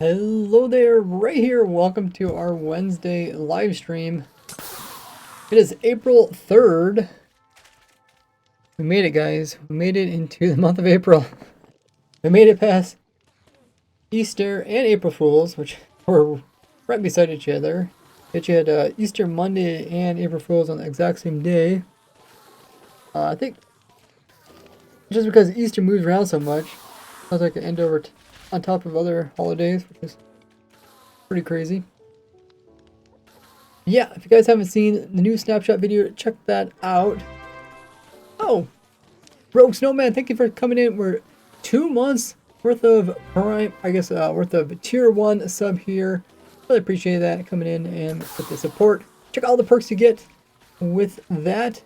Hello there, right here. Welcome to our Wednesday live stream. It is April 3rd. We made it, guys. We made it into the month of April. We made it past Easter and April Fools, which were right beside each other. But you had Easter Monday and April Fools on the exact same day. I think just because Easter moves around so much, sounds like it end over on top of other holidays, which is pretty crazy. Yeah, if you guys haven't seen the new snapshot video, check that out. Oh, Rogue Snowman, thank you for coming in. We're 2 months worth of Prime, worth of Tier 1 sub here. Really appreciate that coming in and with the support. Check out all the perks you get with that,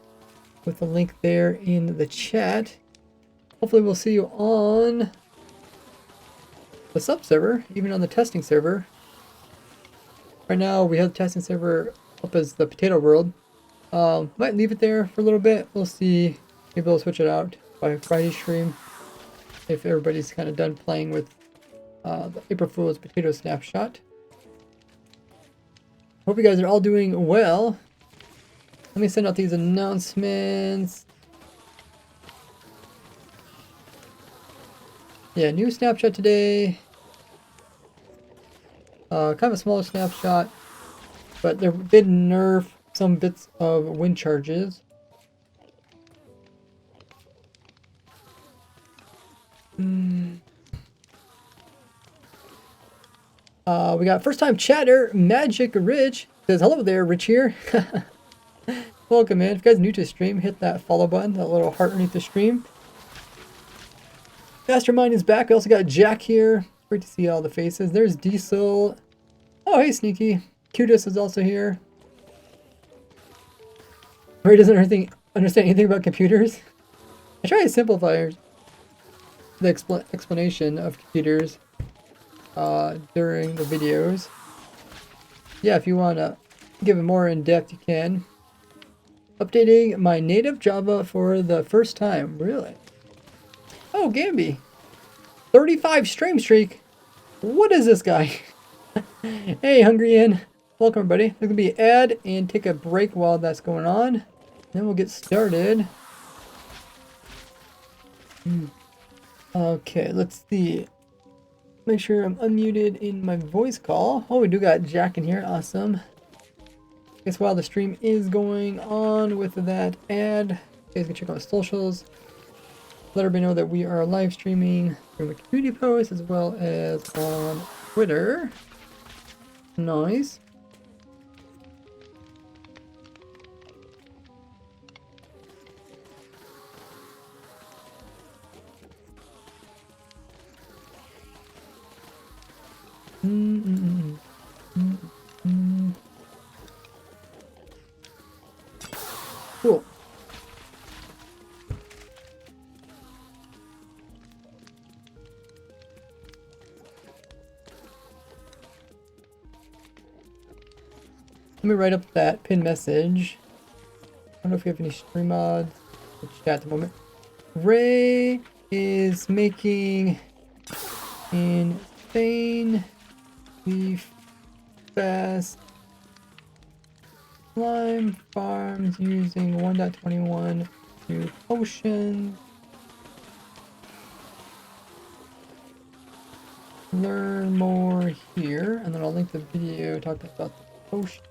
with the link there in the chat. Hopefully we'll see you on the sub server, even on the testing server. Right now we have the testing server up as the potato world. Might leave it there for a little bit. We'll see. Maybe we'll switch it out by Friday stream if everybody's kind of done playing with the April Fool's potato snapshot. Hope you guys are all doing well. Let me send out these announcements. Yeah, new snapshot today. Kind of a smaller snapshot, but they did nerf some bits of wind charges. We got first time chatter, Magic Rich says, hello there, Rich here. Welcome in. If you guys are new to the stream, hit that follow button, that little heart underneath the stream. Mastermind is back. We also got Jack here. Great to see all the faces. There's Diesel. Oh, hey, Sneaky. Cutest is also here. Ray doesn't understand anything about computers. I try to simplify the explanation of computers during the videos. Yeah, if you want to give it more in depth, you can. Updating my native Java for the first time. Really? Oh, Gamby. 35 stream streak. What is this guy? Hey, Hungry Ian. Welcome, everybody. There's going to be an ad and take a break while that's going on. Then we'll get started. Okay, let's see. Make sure I'm unmuted in my voice call. Oh, we do got Jack in here. Awesome. Guess while the stream is going on with that ad, you guys can check out socials. Let everybody know that we are live streaming from a community post as well as on Twitter. Nice. Cool. Let me write up that pin message. I don't know if we have any stream mods in chat at the moment. Ray is making insanely fast slime farms using 1.21 new potions. Learn more here, and then I'll link the video talking about the potions.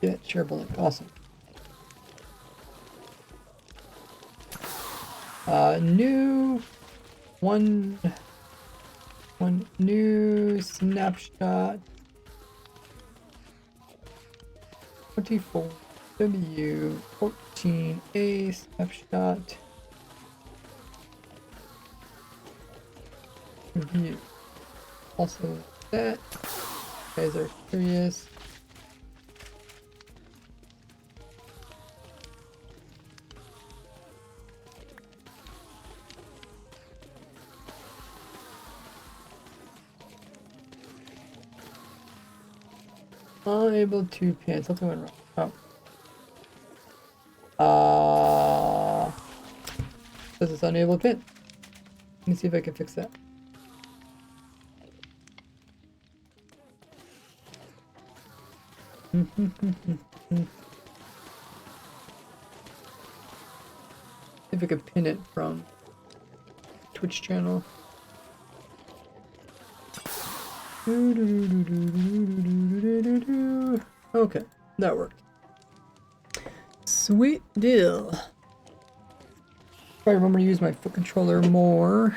Yeah, shareable link. Awesome. One new snapshot. 24W14A snapshot. Review. Also that. You guys are curious. Unable to pin. Something went wrong. Oh. This is unable to pin. Let me see if I can fix that. If I could pin it from Twitch channel. Okay, that worked. Sweet deal. Try to remember to use my foot controller more.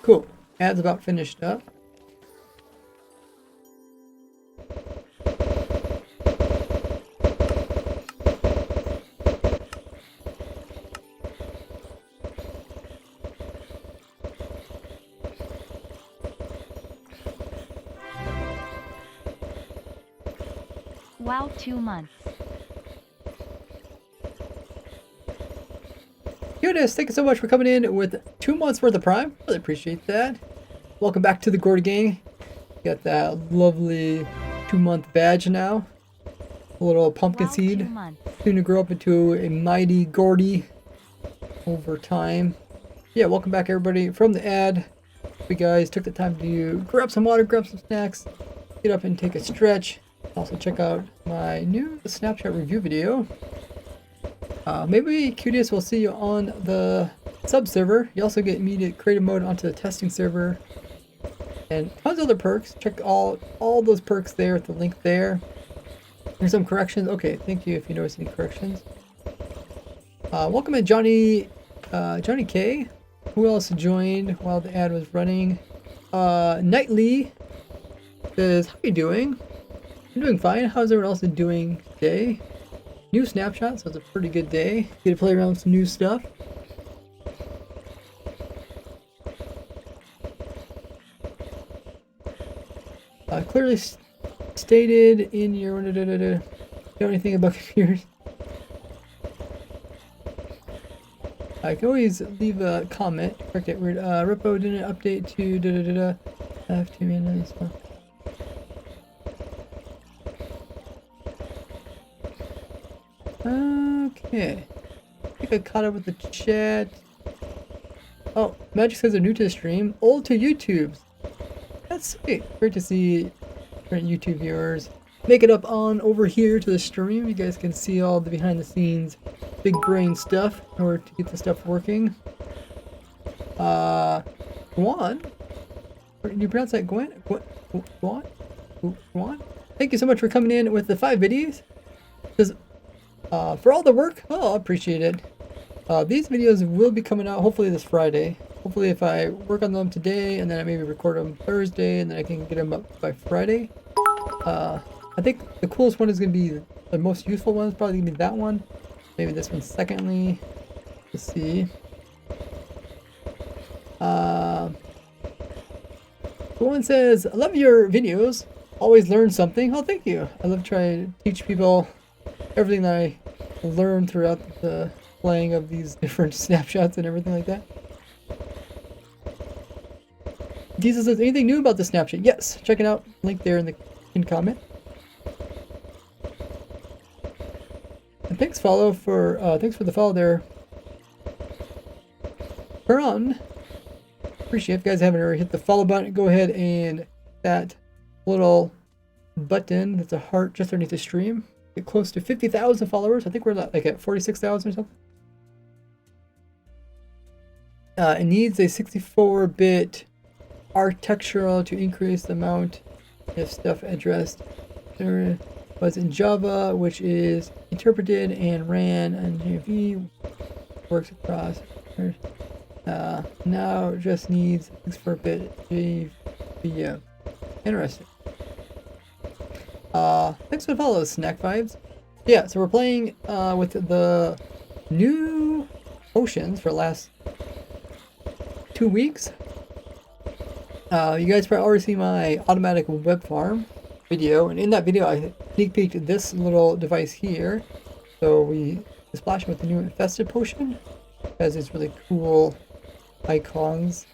Cool. Ad's about finished up. Wow, 2 months. Eunice, thank you so much for coming in with 2 months worth of Prime. Really appreciate that. Welcome back to the Gordy Gang. Got that lovely 2-month badge now. A little pumpkin Wow, seed. 2 months. Soon to grow up into a mighty Gordy over time. Yeah, welcome back everybody from the ad. You guys took the time to grab some water, grab some snacks, get up and take a stretch. Also check out my new Snapchat review video. Maybe QDS will see you on the sub server. You also get immediate creative mode onto the testing server. And tons of other perks. Check all those perks there at the link there. There's some corrections. Okay, thank you if you notice any corrections. Welcome in Johnny K. Who else joined while the ad was running? Nightly says, how are you doing? I'm doing fine. How's everyone else doing today? New snapshot, so it's a pretty good day. Get to play around with some new stuff. Clearly stated in your... You know anything about computers? I can always leave a comment. Correct it weird. Repo didn't update to I have to manually so. Okay. I think I caught up with the chat. Oh, Magic says they're new to the stream. Old to YouTube's. That's sweet. Great to see different YouTube viewers make it up on over here to the stream. You guys can see all the behind the scenes big brain stuff in order to get the stuff working. Guan? Did you pronounce that Gwen? Guan? Guan? Thank you so much for coming in with the 5 videos. Says, for all the work, oh, I appreciate it. These videos will be coming out hopefully this Friday. Hopefully if I work on them today and then I maybe record them Thursday and then I can get them up by Friday. I think the coolest one is going to be, the most useful one is probably going to be that one. Maybe this one secondly. Let's see. One says, I love your videos. Always learn something. Oh, thank you. I love trying to teach people everything that I learned throughout the playing of these different snapshots and everything like that. Jesus says, anything new about the snapshot? Yes, check it out. Link there in the comment. And thanks for the follow there. Peron. Appreciate it. If you guys haven't already hit the follow button, go ahead and that little button that's a heart just underneath the stream. Get close to 50,000 followers. I think we're like at 46,000 or something. It needs a 64-bit architectural to increase the amount of stuff addressed. There was in Java, which is interpreted and ran on JV, works across. Now it just needs 64-bit JVM. Interesting. Thanks for the follow, Snack Vibes. Yeah, so we're playing with the new potions for the last 2 weeks. You guys probably already see my automatic web farm video, and in that video I sneak peeked this little device here. So we splash with the new infested potion, has these really cool icons,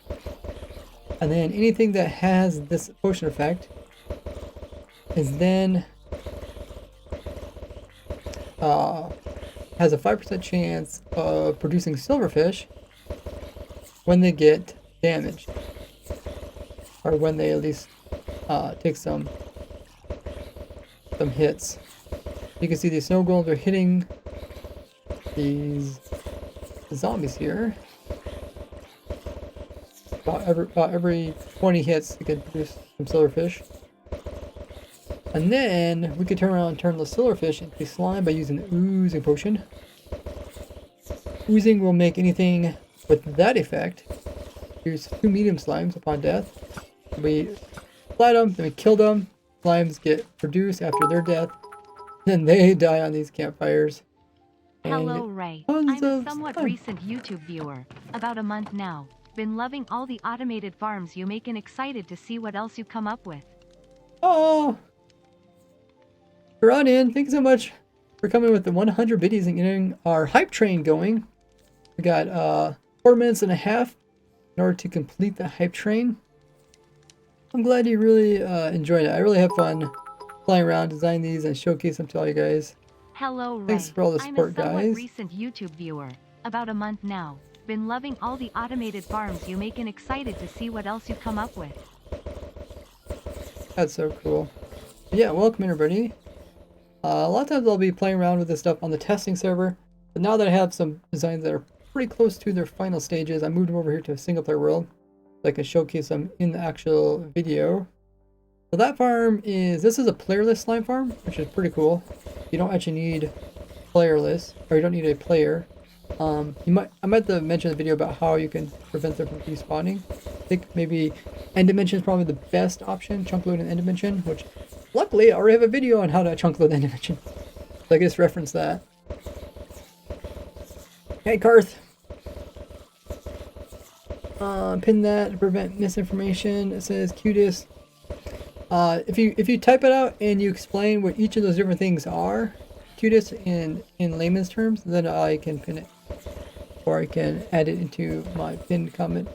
and then anything that has this potion effect is then has a 5% chance of producing silverfish when they get damaged, or when they at least take some hits. You can see these snow golems are hitting these zombies here. About every 20 hits, you can produce some silverfish. And then we could turn around and turn the silverfish into slime by using the oozing potion. Oozing will make anything with that effect. Here's 2 medium slimes upon death. We flat them, then we kill them. Slimes get produced after their death. Then they die on these campfires. Hello, Ray. I'm a somewhat recent YouTube viewer. About a month now. Been loving all the automated farms you make and excited to see what else you come up with. Oh! Run in. Thank you so much for coming with the 100 biddies and getting our hype train going. We got 4 minutes and a half in order to complete the hype train. I'm glad you really enjoyed it. I really have fun flying around, designing these, and showcase them to all you guys. Hello, Ray. Thanks for all the support, I'm a somewhat guys. recent YouTube viewer. About a month now. Been loving all the automated farms you make and excited to see what else you come up with. That's so cool. Yeah, welcome everybody. A lot of times I'll be playing around with this stuff on the testing server, but now that I have some designs that are pretty close to their final stages, I moved them over here to a single player world so I can showcase them in the actual video. So that farm this is a playerless slime farm, which is pretty cool. You don't actually need playerless, or you don't need a player. I might have to mention in the video about how you can prevent them from despawning. I think maybe end dimension is probably the best option, chunk load and end dimension, which luckily I already have a video on how to chunk load end dimension. So I can just reference that. Hey Karth. Pin that to prevent misinformation. It says cutest. If you type it out and you explain what each of those different things are, cutest in layman's terms, then I can pin it. Or I can add it into my pinned comment.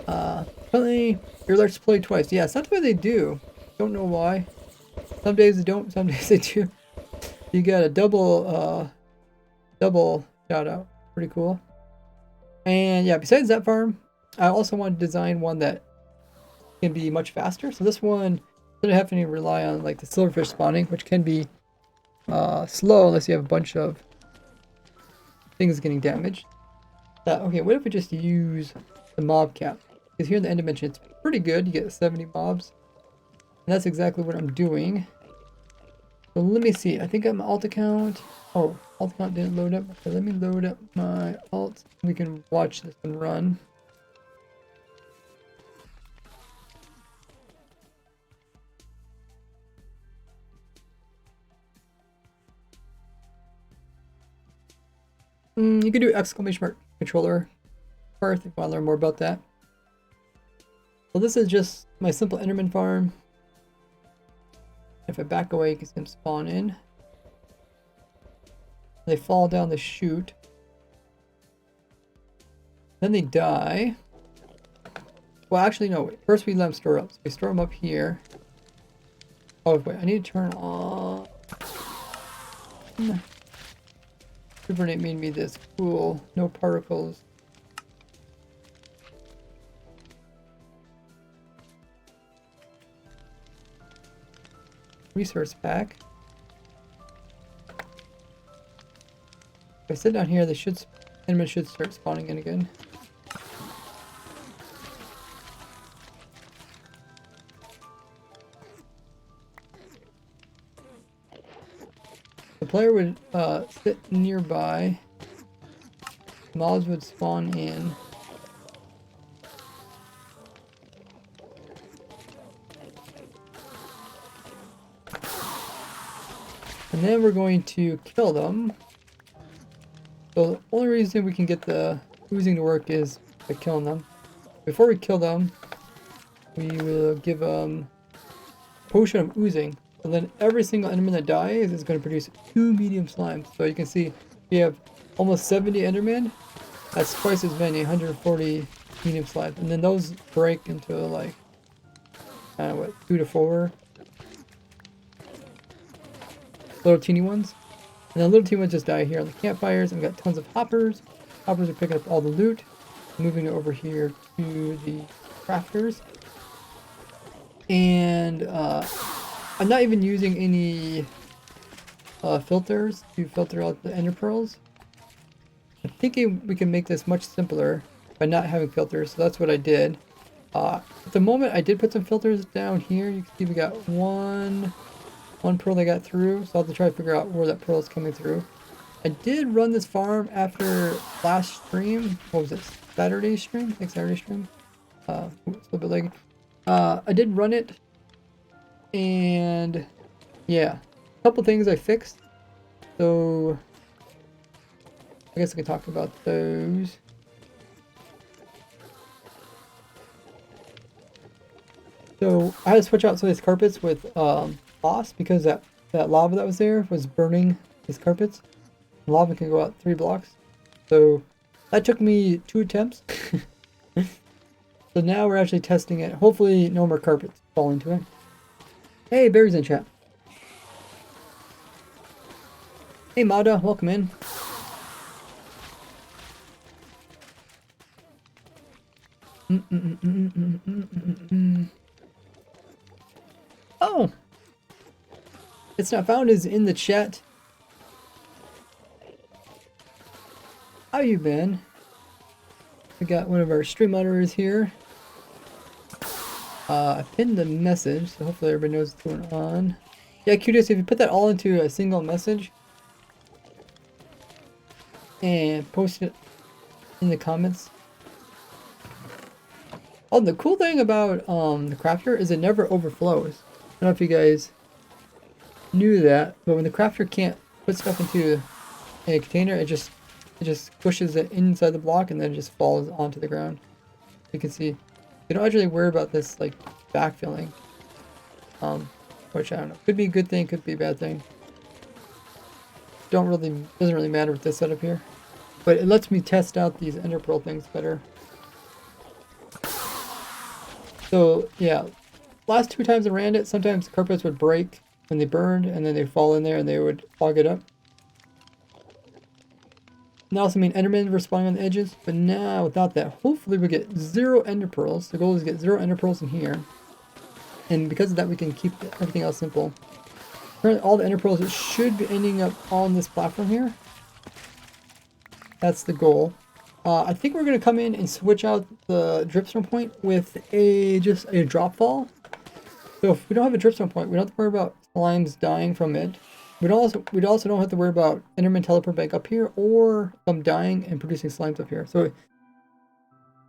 Apparently, your alerts play twice. Yeah, sometimes they do. Don't know why. Some days they don't, some days they do. You got a double shout out. Pretty cool. And yeah, besides that farm, I also want to design one that can be much faster. So this one, instead of having to rely on like the silverfish spawning, which can be slow unless you have a bunch of things getting damaged. Okay, what if we just use the mob cap? Because here in the end dimension, it's pretty good. You get 70 mobs. And that's exactly what I'm doing. So let me see. I think I'm alt account. Oh, alt account didn't load up. Okay, let me load up my alt. We can watch this one run. You can do exclamation mark controller part if you want to learn more about that. So this is just my simple Enderman farm. If I back away, you can see them spawn in. They fall down the chute. Then they die. Well, actually, no. Wait. First, we let them store up. So we store them up here. Oh, wait. I need to turn on. Hibernate made me this cool. No particles. Resource pack. If I sit down here, enemies should start spawning in again. The player would sit nearby. Mobs would spawn in. And then we're going to kill them. So the only reason we can get the oozing to work is by killing them. Before we kill them, we will give them a potion of oozing. So then every single enderman that dies is going to produce 2 medium slimes. So you can see we have almost 70 endermen. That's twice as many, 140 medium slimes. And then those break into like, I don't know what, 2 to 4 little teeny ones. And the little teeny ones just die here on the campfires. And we've got tons of hoppers. Hoppers are picking up all the loot. Moving it over here to the crafters. And I'm not even using any filters to filter out the ender pearls. I'm thinking we can make this much simpler by not having filters, so that's what I did. At the moment, I did put some filters down here. You can see we got one pearl that got through, so I'll have to try to figure out where that pearl is coming through. I did run this farm after last stream. What was it? Saturday stream? I think Saturday stream. It's a little bit laggy. I did run it, and yeah, a couple things I fixed. So I guess I can talk about those. So I had to switch out some of these carpets with moss because that lava that was there was burning these carpets. Lava can go out 3 blocks. So that took me 2 attempts. So now we're actually testing it. Hopefully no more carpets fall into it. Hey, Barry's in chat. Hey, Mada, welcome in. Oh! It's not found is in the chat. How you been? We got one of our stream monitors here. I pinned the message, so hopefully everybody knows what's going on. Yeah, Cutius, if you put that all into a single message and post it in the comments. Oh, the cool thing about the crafter is it never overflows. I don't know if you guys knew that, but when the crafter can't put stuff into a container, it just pushes it inside the block and then it just falls onto the ground. You can see you don't actually worry about this like backfilling, which I don't know, could be a good thing, could be a bad thing. Doesn't really matter with this setup here, but it lets me test out these ender pearl things better. So yeah, last 2 times I ran it, sometimes carpets would break when they burned and then they fall in there and they would fog it up. And also mean endermen were spawning on the edges, but now without that, hopefully we get 0 ender pearls. The goal is to get 0 ender pearls in here. And because of that, we can keep everything else simple. Currently, all the ender pearls should be ending up on this platform here. That's the goal. I think we're going to come in and switch out the dripstone point with just a drop fall. So if we don't have a dripstone point, we don't have to worry about slimes dying from it. We'd also don't have to worry about enderman teleport back up here or them dying and producing slimes up here. So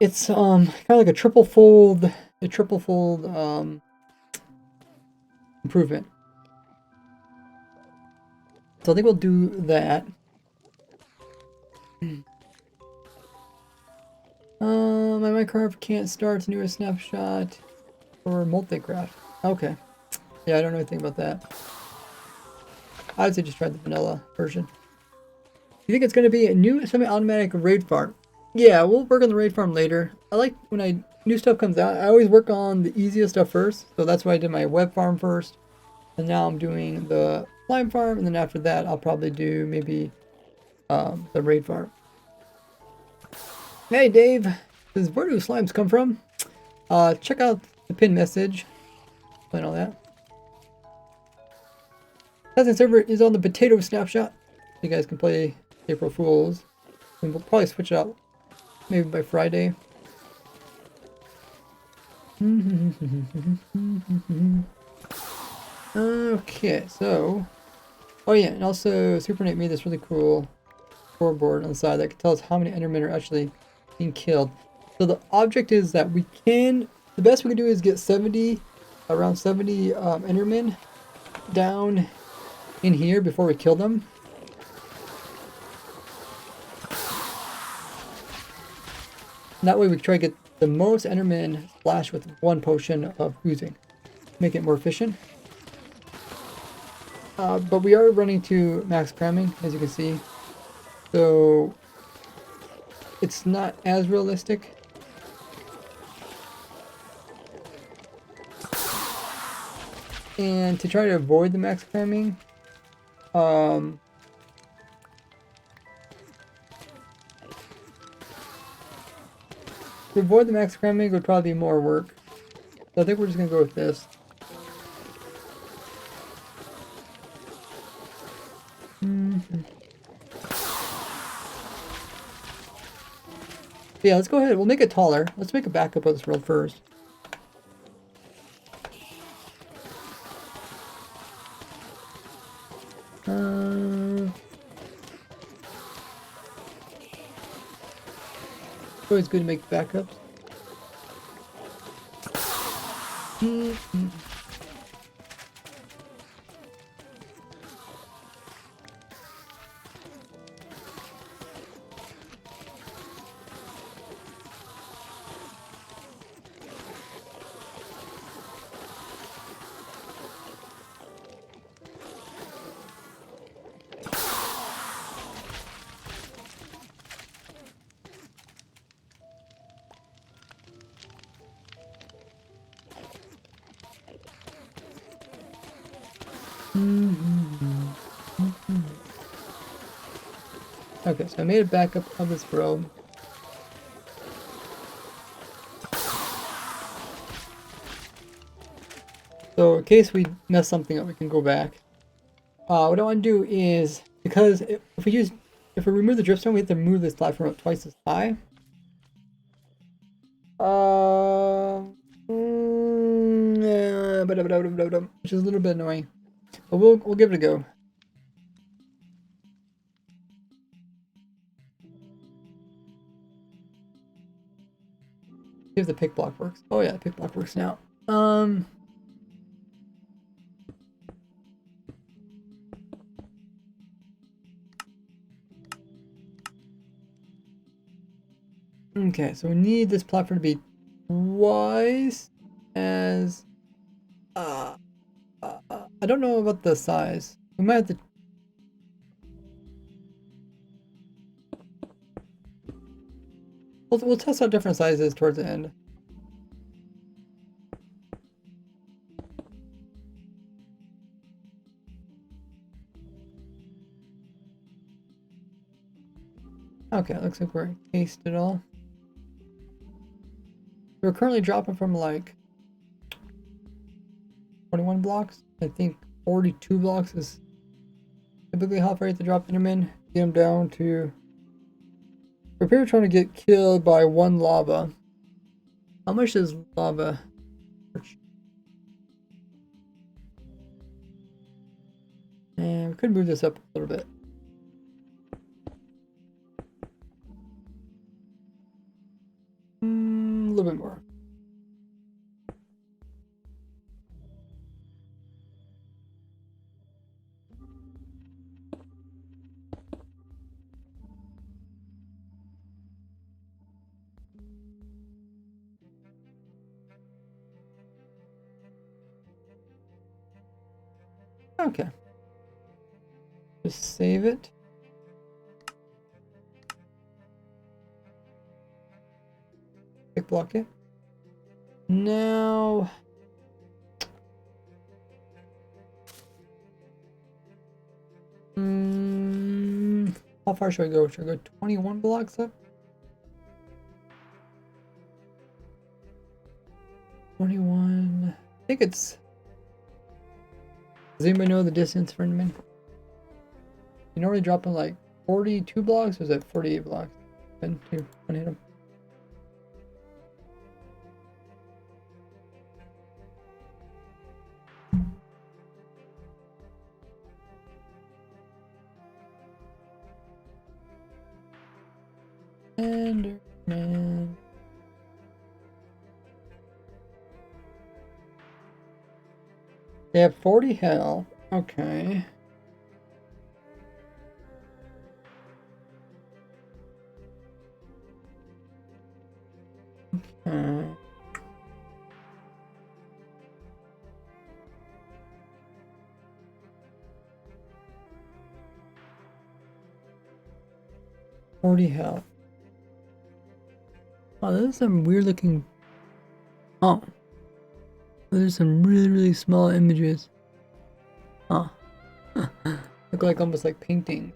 it's kind of like a triple fold improvement. So I think we'll do that. My Minecraft can't start newest snapshot or multicraft. Okay. Yeah, I don't know anything about that. I would say just try the vanilla version. You think it's going to be a new semi-automatic raid farm? Yeah, we'll work on the raid farm later. I like when new stuff comes out, I always work on the easiest stuff first. So that's why I did my web farm first. And now I'm doing the slime farm. And then after that, I'll probably do maybe the raid farm. Hey, Dave. Says, where do slimes come from? Check out the pinned message. Explain all that. Testing server is on the potato snapshot. You guys can play April Fools. And we'll probably switch it out maybe by Friday. Okay, so... Oh yeah, and also SuperNate made this really cool scoreboard on the side that can tell us how many endermen are actually being killed. So the object is that we can... The best we can do is get around 70 endermen down in here before we kill them. That way we try to get the most Enderman splash with one potion of oozing. Make it more efficient. But we are running to max cramming, as you can see. So it's not as realistic. And to try to avoid the max cramming, to avoid the max cramming would probably be more work. So I think we're just gonna go with this. Yeah, let's go ahead. We'll make it taller. Let's make a backup of this world first. It's always good to make backups. Okay, so I made a backup of this robe. So in case we mess something up, we can go back. What I want to do is, because if we remove the dripstone, we have to move this platform up twice as high. Which is a little bit annoying, but we'll give it a go. See if the pick block works. Oh yeah, the pick block works now. Okay, so we need this platform to be twice as I don't know about the size. We might have to. We'll test out different sizes towards the end. Okay, looks like we're encased it all. We're currently dropping from like 21 blocks. I think 42 blocks is typically how far you have to drop Enderman. Get them down to. Prepare trying to get killed by one lava. How much is lava? And we could move this up a little bit. A little bit more. Okay. Just save it. Pick block it. Now. How far should I go? Should I go 21 blocks up? 21. I think it's. Does anybody know the distance for Enderman? You normally drop in like 42 blocks, or is it 48 blocks? And two, one hit him. Enderman. They have 40 health. Okay. Okay. Health. Oh, there's some weird looking. Oh, there's some really small images. Huh. Look like almost like painting.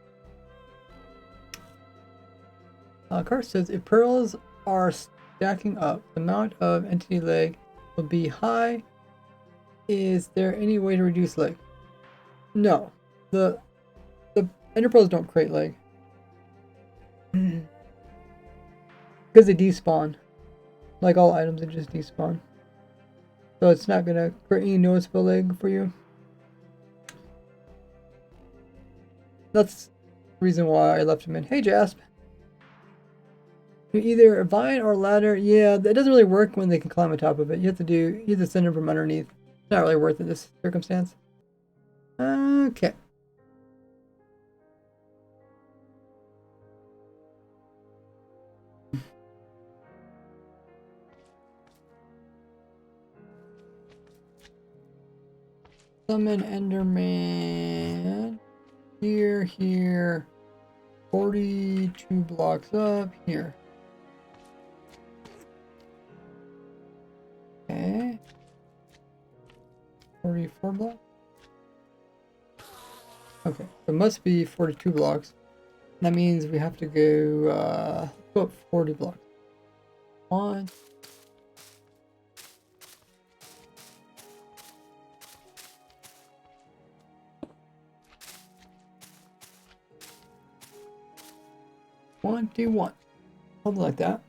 Cart says if pearls are stacking up, the amount of entity leg will be high. Is there any way to reduce leg? No. The ender pearls don't create leg. Because they despawn. Like all items, they just despawn. So it's not gonna create any noticeable lag for you. That's the reason why I left him in. Hey Jasp. Either a vine or a ladder. Yeah, that doesn't really work when they can climb on top of it. You have to send them from underneath. It's not really worth it in this circumstance. Okay. Summon Enderman. Here. 42 blocks up. Here. Okay. 44 blocks? Okay, it must be 42 blocks. That means we have to go, about 40 blocks. 1. Something like that.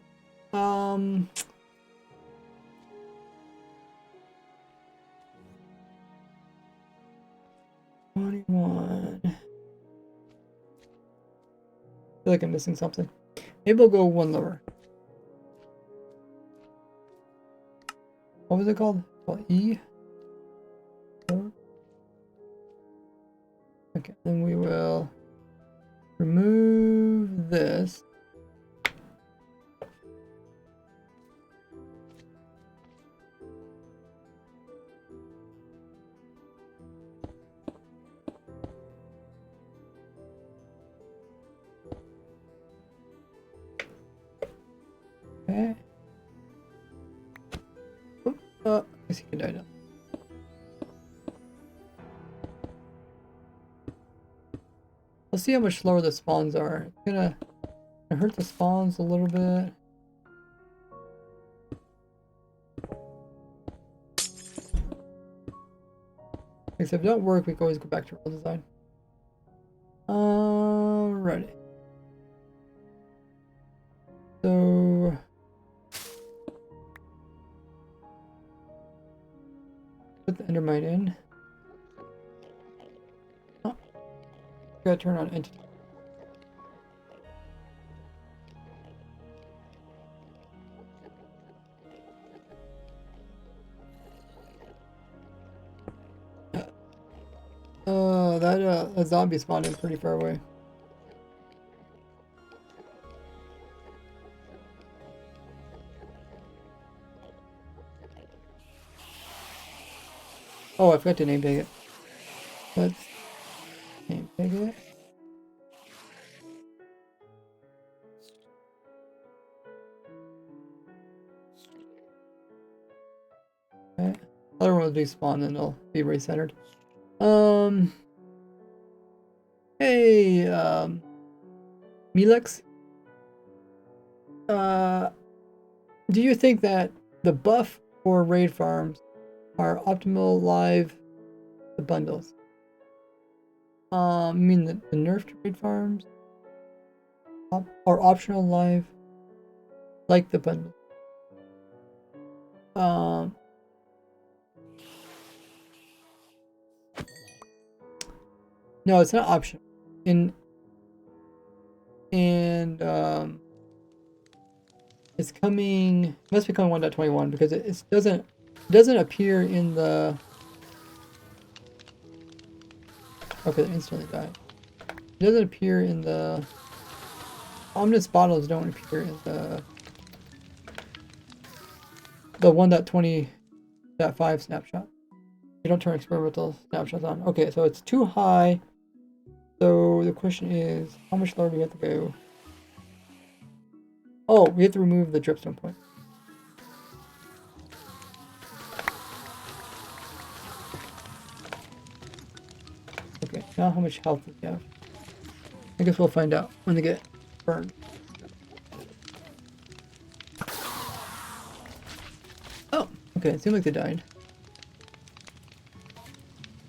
21. I feel like I'm missing something. Maybe we'll go one lower. What was it called? E? Okay, then we will remove this. Okay. I guess he can die now. Let's see how much slower the spawns are. It's gonna hurt the spawns a little bit. If it don't work, we can always go back to roll design. Alrighty. So put the endermite in. Oh, gotta turn on entity. That zombie spawned in pretty far away. Oh, I forgot to name tag it. Let's name tag it. Okay. Other one will despawn and it'll be recentered. Hey, Milex. Do you think that the buff for raid farms are optimal live the bundles? I mean the nerfed raid farms are optional live like the bundle. No, it's not optional. It's coming. It must be coming 1.21 because it doesn't appear in the. Okay, it instantly died. It doesn't appear in the. Omnis bottles don't appear in the the 1.20.5 snapshot. You don't turn experimental snapshots on. Okay, so it's too high. So the question is, how much lower do we have to go? Oh, we have to remove the dripstone point. Okay, now how much health do we have? I guess we'll find out when they get burned. Oh, okay, it seemed like they died.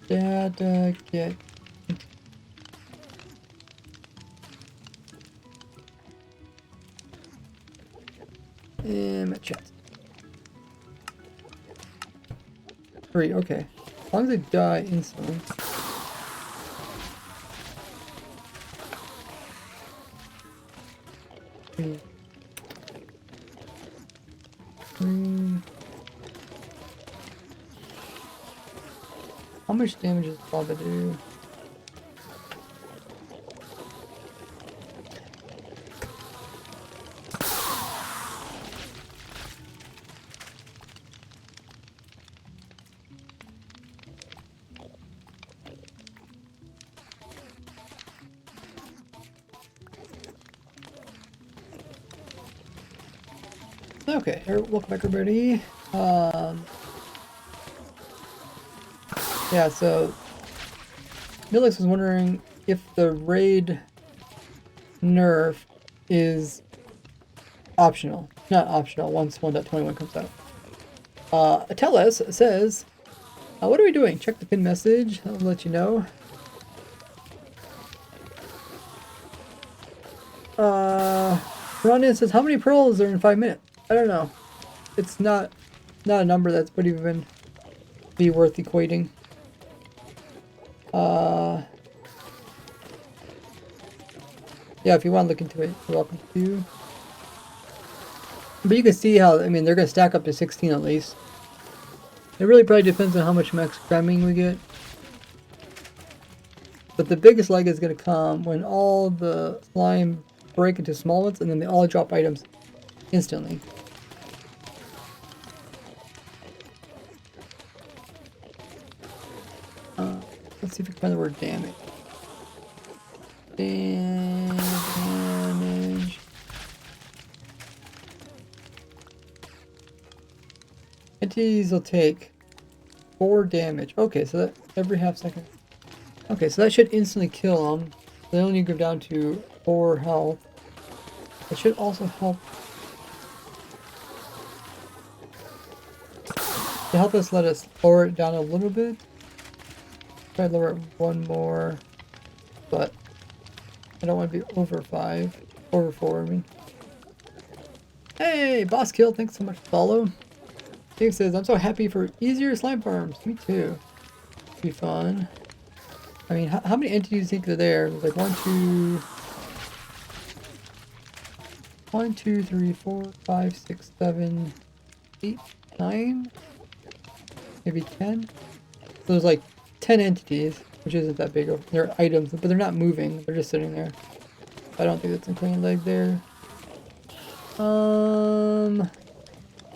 Data get... And my chat. 3, okay. As long as they die instantly. Three. How much damage does lava do? Okay, welcome back everybody. Yeah, so Milix was wondering if the raid nerf is optional. Not optional once 1.21 comes out. Ateles says, what are we doing? Check the pin message. I'll let you know. Ronan says, how many pearls are in 5 minutes? I don't know. It's not a number that's would even be worth equating. Yeah, if you want to look into it, you're welcome to. But you can see how, I mean, they're going to stack up to 16 at least. It really probably depends on how much max cramming we get. But the biggest leg is going to come when all the slime break into small ones and then they all drop items instantly. Let's see if we can find the word damage. Damage. Entities will take 4 damage. Okay, so that every half second. Okay, so that should instantly kill them. They only need to go down to 4 health. It should also help to help us let us lower it down a little bit. Try to lower it 1 more, but I don't want to be over 5. Over 4, I mean. Hey, Boss Kill, thanks so much for follow. Dave says, I'm so happy for easier slime farms. Me too. Be fun. I mean, how many entities do you think are there? There's like 1, 2, 3, 4, 5, 6, 7, 8, 9, maybe 10. So there's like 10 entities, which isn't that big. They're items, but they're not moving. They're just sitting there. I don't think that's a clean leg there. The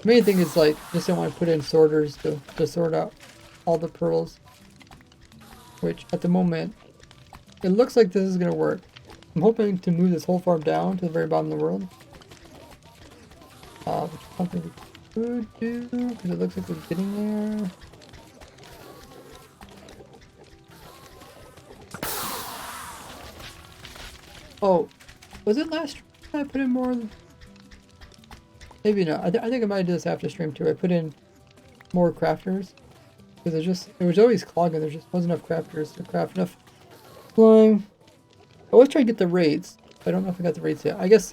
main thing is like, just don't want to put in sorters to sort out all the pearls. Which at the moment, it looks like this is going to work. I'm hoping to move this whole farm down to the very bottom of the world. Which is something we could do, because it looks like we're getting there. Oh, was it last stream I put in more? Maybe not. I think I might do this after stream too. I put in more crafters. Because it was always clogging. There just wasn't enough crafters to craft enough slime. I always try to get the rates. I don't know if I got the rates yet. I guess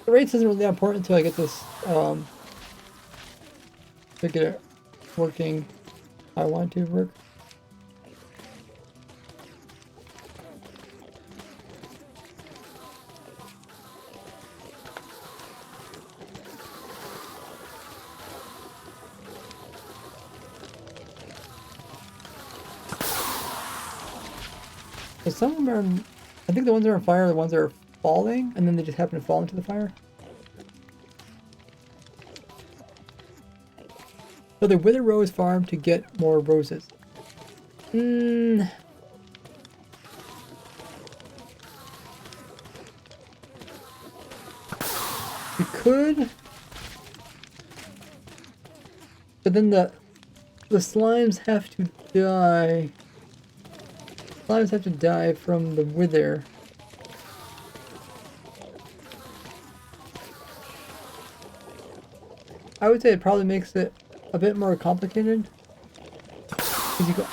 the rates isn't really that important until I get this, to get it working how I want it to work. So some of them are, I think the ones that are on fire are the ones that are falling, and then they just happen to fall into the fire. So the Wither Rose farm to get more roses. We could, but then the slimes have to die. Slimes have to die from the wither. I would say it probably makes it a bit more complicated. The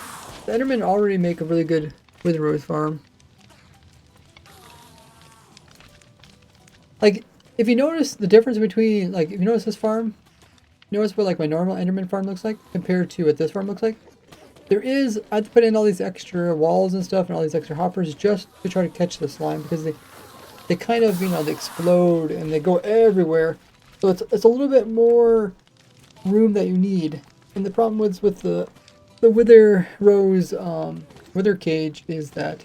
Endermen already make a really good Wither Rose farm. Like, if you notice the difference between, like, if you notice this farm, notice what, like, my normal Enderman farm looks like compared to what this farm looks like? There is, I have to put in all these extra walls and stuff and all these extra hoppers just to try to catch the slime because they kind of, you know, they explode and they go everywhere. So it's a little bit more room that you need. And the problem with the Wither Rose Wither cage is that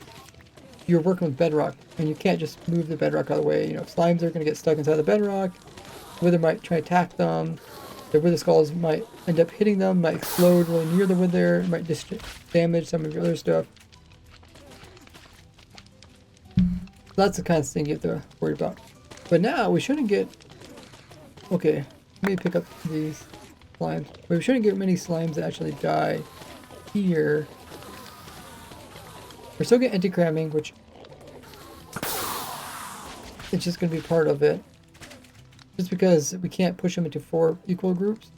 you're working with bedrock and you can't just move the bedrock out of the way. You know, slimes are going to get stuck inside the bedrock. Wither might try to attack them. The Wither skulls might end up hitting them, might explode really near the Wither, might just damage some of your other stuff. That's the kind of thing you have to worry about. But now we shouldn't get... Okay, let me pick up these slimes. We shouldn't get many slimes that actually die here. We're still getting anti-cramming, which... it's just going to be part of it. Just because we can't push them into 4 equal groups.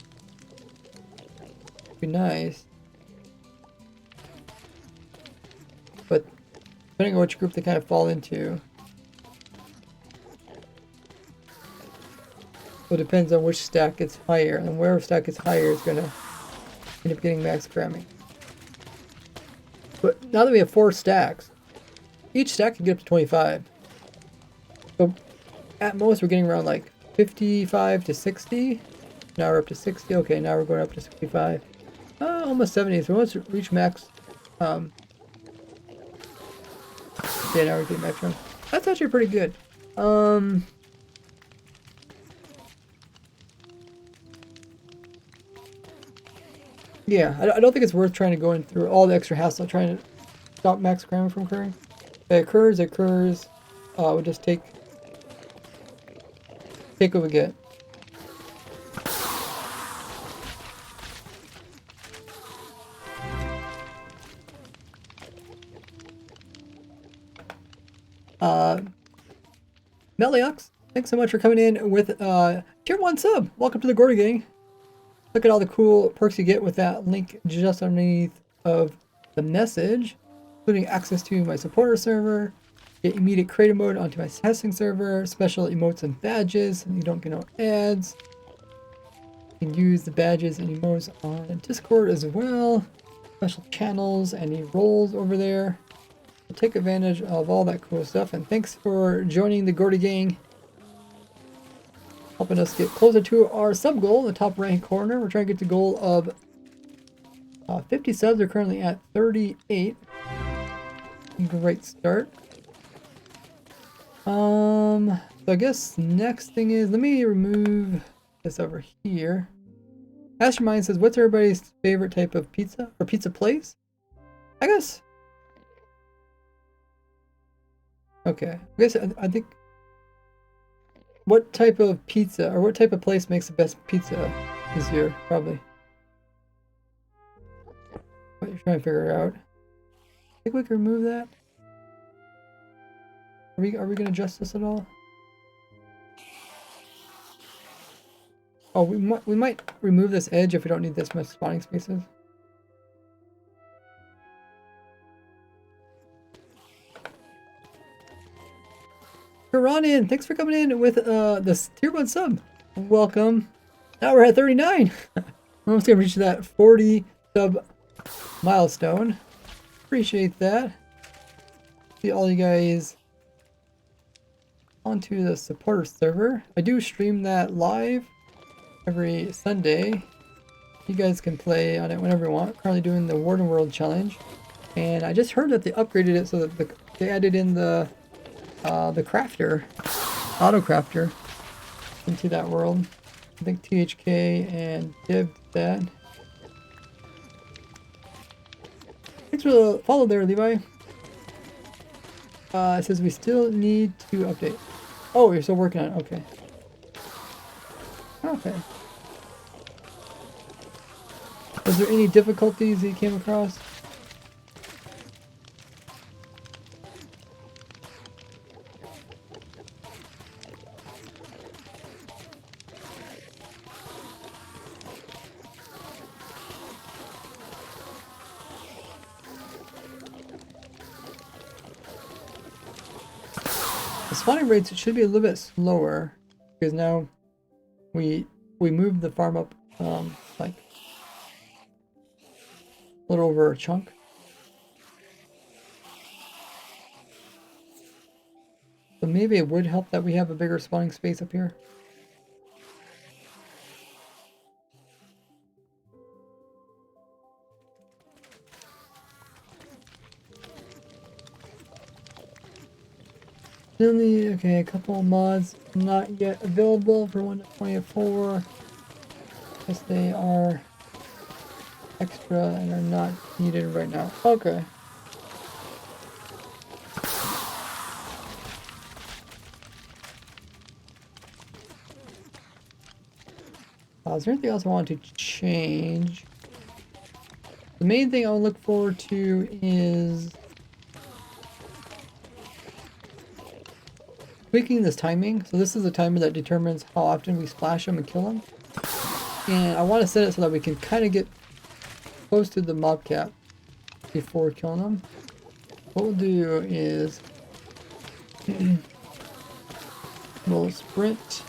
It'd be nice. But depending on which group they kind of fall into. So it depends on which stack is higher. And wherever stack is higher is going to end up getting max cramming. But now that we have 4 stacks, each stack can get up to 25. So at most we're getting around like 55 to 60. Now we're up to 60. Okay, now we're going up to 65. Almost 70. So once we reach max, yeah, now we're getting max run. That's actually pretty good. Yeah, I don't think it's worth trying to go in through all the extra hassle trying to stop max cramming from occurring. If it occurs, it occurs. We'll just take what we get. Meliox, thanks so much for coming in with tier 1 sub. Welcome to the Gordy Gang. Look at all the cool perks you get with that link just underneath of the message, including access to my supporter server, get immediate creative mode onto my testing server, special emotes and badges, and you don't get no ads. You can use the badges and emotes on Discord as well. Special channels, any roles over there. So take advantage of all that cool stuff, and thanks for joining the Gordy Gang. Helping us get closer to our sub goal in the top right corner. We're trying to get the goal of 50 subs. We're currently at 38. Great start. So I guess next thing is, let me remove this over here. Mastermind says, what's everybody's favorite type of pizza or pizza place? I guess. Okay. I guess I think. What type of pizza or what type of place makes the best pizza this year? Probably. What you're trying to figure out. I think we can remove that. Are we going to adjust this at all? Oh, we might remove this edge if we don't need this much spawning spaces. Karanin, thanks for coming in with this tier 1 sub. Welcome. Now we're at 39. We're almost gonna reach that 40 sub milestone. Appreciate that. See all you guys onto the supporter server. I do stream that live every Sunday. You guys can play on it whenever you want. Currently doing the Warden World Challenge. And I just heard that they upgraded it so that they added in the crafter, auto crafter, into that world. I think THK and Div did that. Thanks for the follow there, Levi. It says we still need to update. Oh, you're still working on it. Okay. Okay. Was there any difficulties that you came across? The spawning rates should be a little bit slower because now we moved the farm up like a little over a chunk. So maybe it would help that we have a bigger spawning space up here. Okay, a couple of mods not yet available for 1.24. Guess they are extra and are not needed right now. Okay. Is there anything else I want to change? The main thing I'll look forward to is tweaking this timing. So this is a timer that determines how often we splash them and kill them. And I want to set it so that we can kind of get close to the mob cap before killing them. What we'll do is we'll sprint.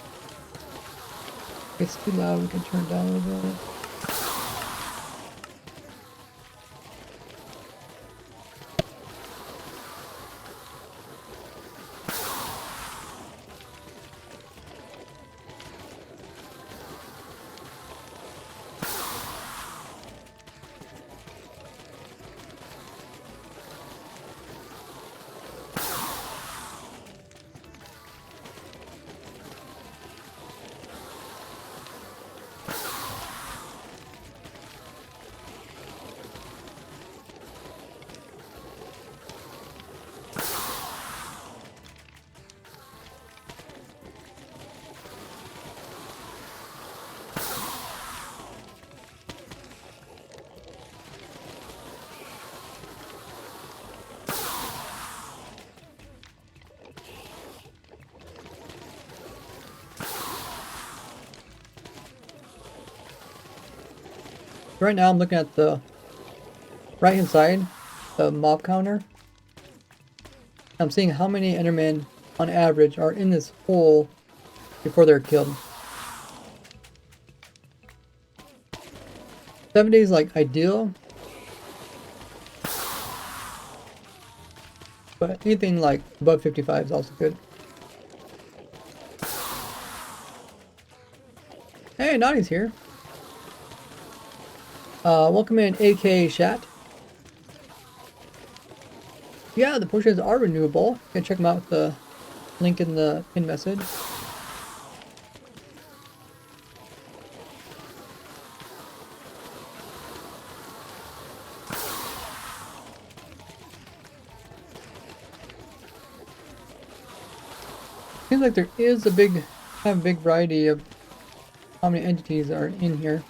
If it's too loud, we can turn it down a little bit. Right now I'm looking at the right hand side, the mob counter. I'm seeing how many Endermen on average are in this hole before they're killed. 7 days like ideal. But anything like above 55 is also good. Hey, Naughty's here. Welcome in, AK Shat. Yeah, the potions are renewable. You can check them out with the link in the pin message. Seems like there is a big variety of how many entities are in here.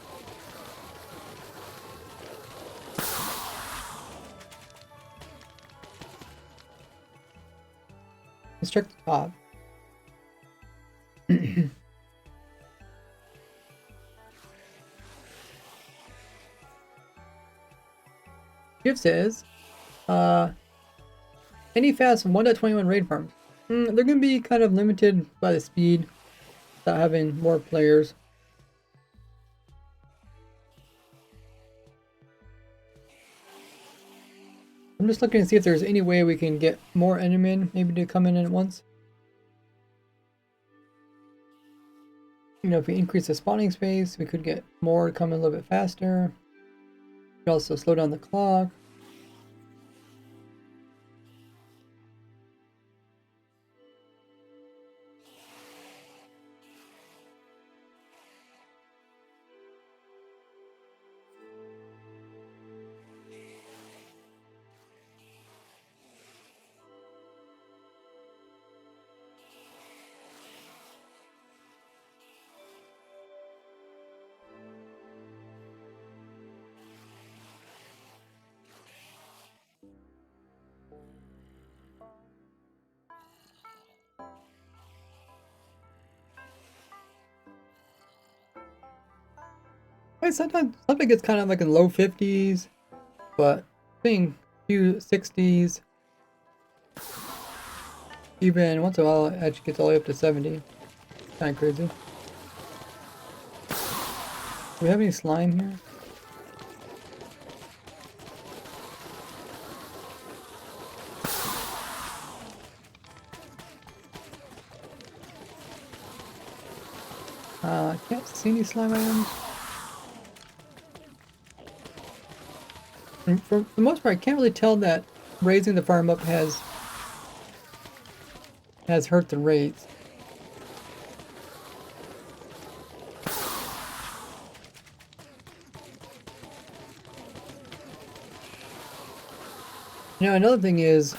Let's check the top. Gift says, any fast 1.21 raid farms? They're going to be kind of limited by the speed without having more players. I'm just looking to see if there's any way we can get more Endermen maybe to come in at once. You know, if we increase the spawning space, we could get more to come in a little bit faster. We could also slow down the clock. I sometimes something gets kind of like in low 50s, but seeing few 60s, even once in a while it actually gets all the way up to 70. Kind of crazy. Do we have any slime here? I can't see any slime items. And for the most part, I can't really tell that raising the farm up has hurt the rates. Now another thing is,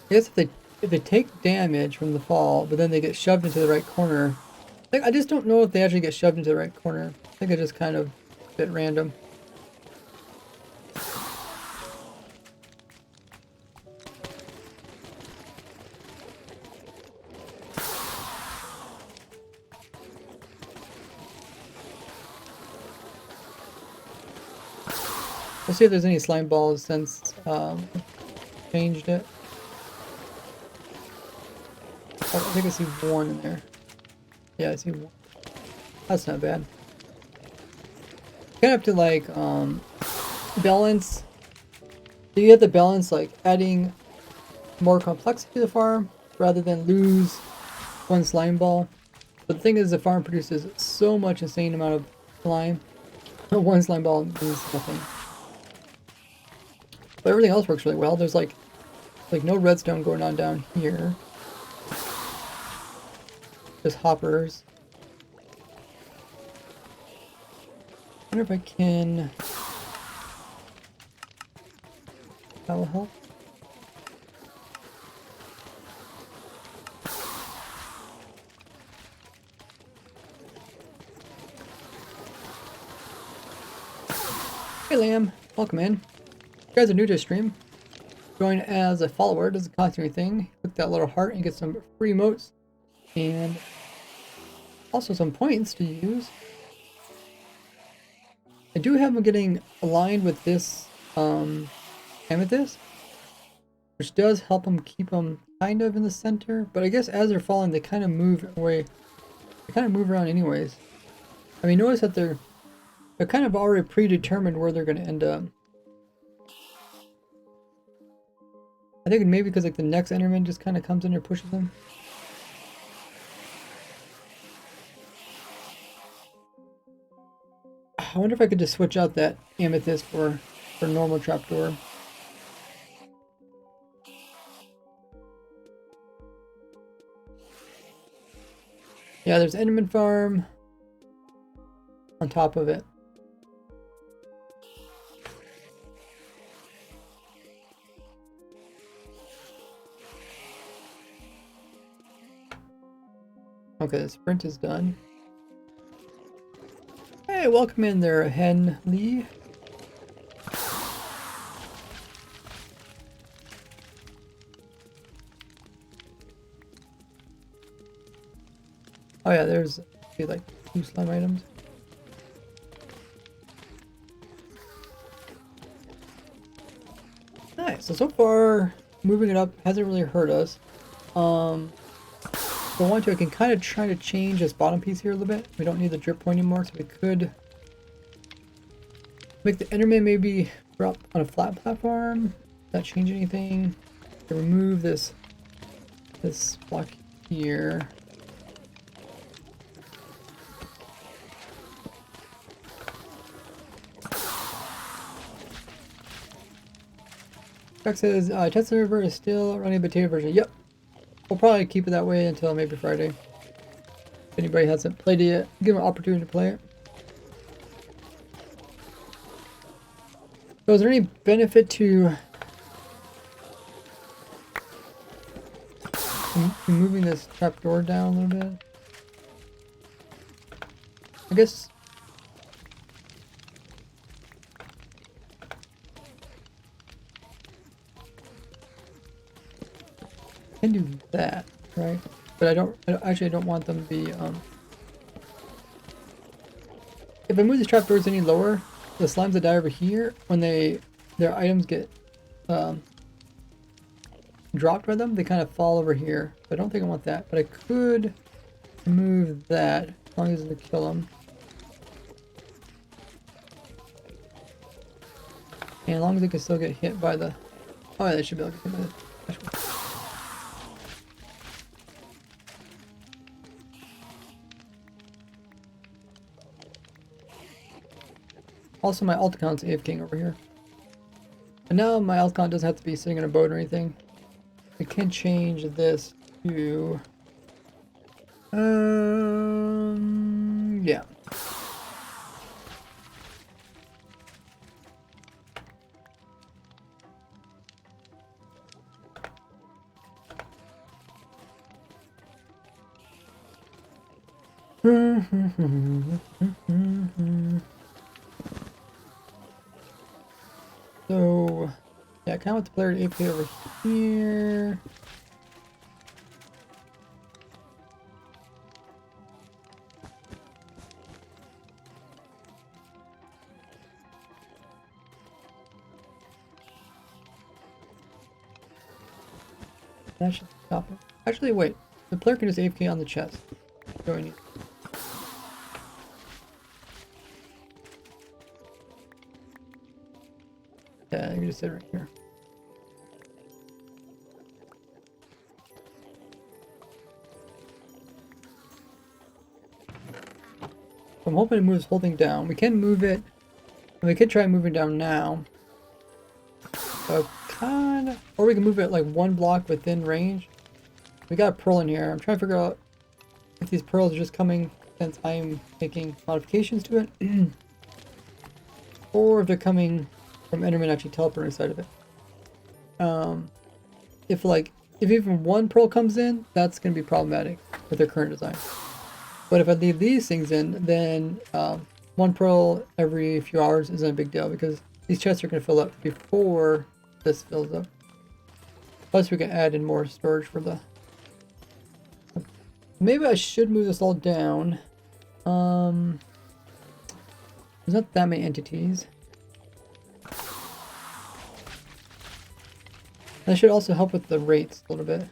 I guess if they take damage from the fall, but then they get shoved into the right corner, like, I just don't know if they actually get shoved into the right corner. I think it's just kind of a bit random. We'll see if there's any slime balls since changed it. Oh, I think I see one in there. Yeah, I see one. That's not bad. You kind of have to like balance. So you have to balance like adding more complexity to the farm rather than lose one slime ball. But the thing is, the farm produces so much insane amount of slime. One slime ball means nothing. But everything else works really well. There's like no redstone going on down here. Just hoppers. I wonder if I can. That will help. Hey Lamb, welcome in. If you guys are new to the stream, join as a follower. Doesn't cost you anything. Click that little heart and get some free emotes. And also some points to use. I do have them getting aligned with this amethyst, which does help them keep them kind of in the center. But I guess as they're falling, they kind of move away. They kind of move around anyways. I mean, notice that they're kind of already predetermined where they're going to end up. I think maybe because like the next Enderman just kind of comes in and pushes them. I wonder if I could just switch out that amethyst for normal trapdoor. Yeah, there's Enderman farm on top of it. Okay, the sprint is done. Hey, welcome in there, Hen Lee. Oh yeah, there's like 2 slime items. Nice. So far, moving it up hasn't really hurt us. If I want to, I can kind of try to change this bottom piece here a little bit. We don't need the drip point anymore, so we could make the Enderman maybe drop on a flat platform. Not change anything. Remove this block here. Jack says, test server is still running beta version. Yep. We'll probably keep it that way until maybe Friday. If anybody hasn't played it yet, give them an opportunity to play it. So is there any benefit to moving this trapdoor down a little bit? I guess I can do that, right? But I don't want them to be if I move this trapdoors any lower, the slimes that die over here, when their items get dropped by them, they kind of fall over here. I don't think I want that, but I could move that as long as it doesn't kill them. And as long as they can still get hit by the... Oh yeah, they should be able to get hit by the... Also, my alt account's AFKing over here. And now my alt account doesn't have to be sitting in a boat or anything. I can change this to... yeah. So, yeah, I kind of want the player to AFK over here. That should stop it. Actually, wait. The player can just AFK on the chest. So I need... Yeah, you can just sit right here. I'm hoping to move this whole thing down. We can move it. We could try moving down now. Kinda. Or we can move it like one block within range. We got a pearl in here. I'm trying to figure out if these pearls are just coming since I'm making modifications to it. Or if they're coming from Enderman actually teleporting inside of it. If even one pearl comes in, that's going to be problematic with their current design. But if I leave these things in, then one pearl every few hours isn't a big deal because these chests are going to fill up before this fills up. Plus we can add in more storage for the... Maybe I should move this all down. There's not that many entities. That should also help with the rates a little bit.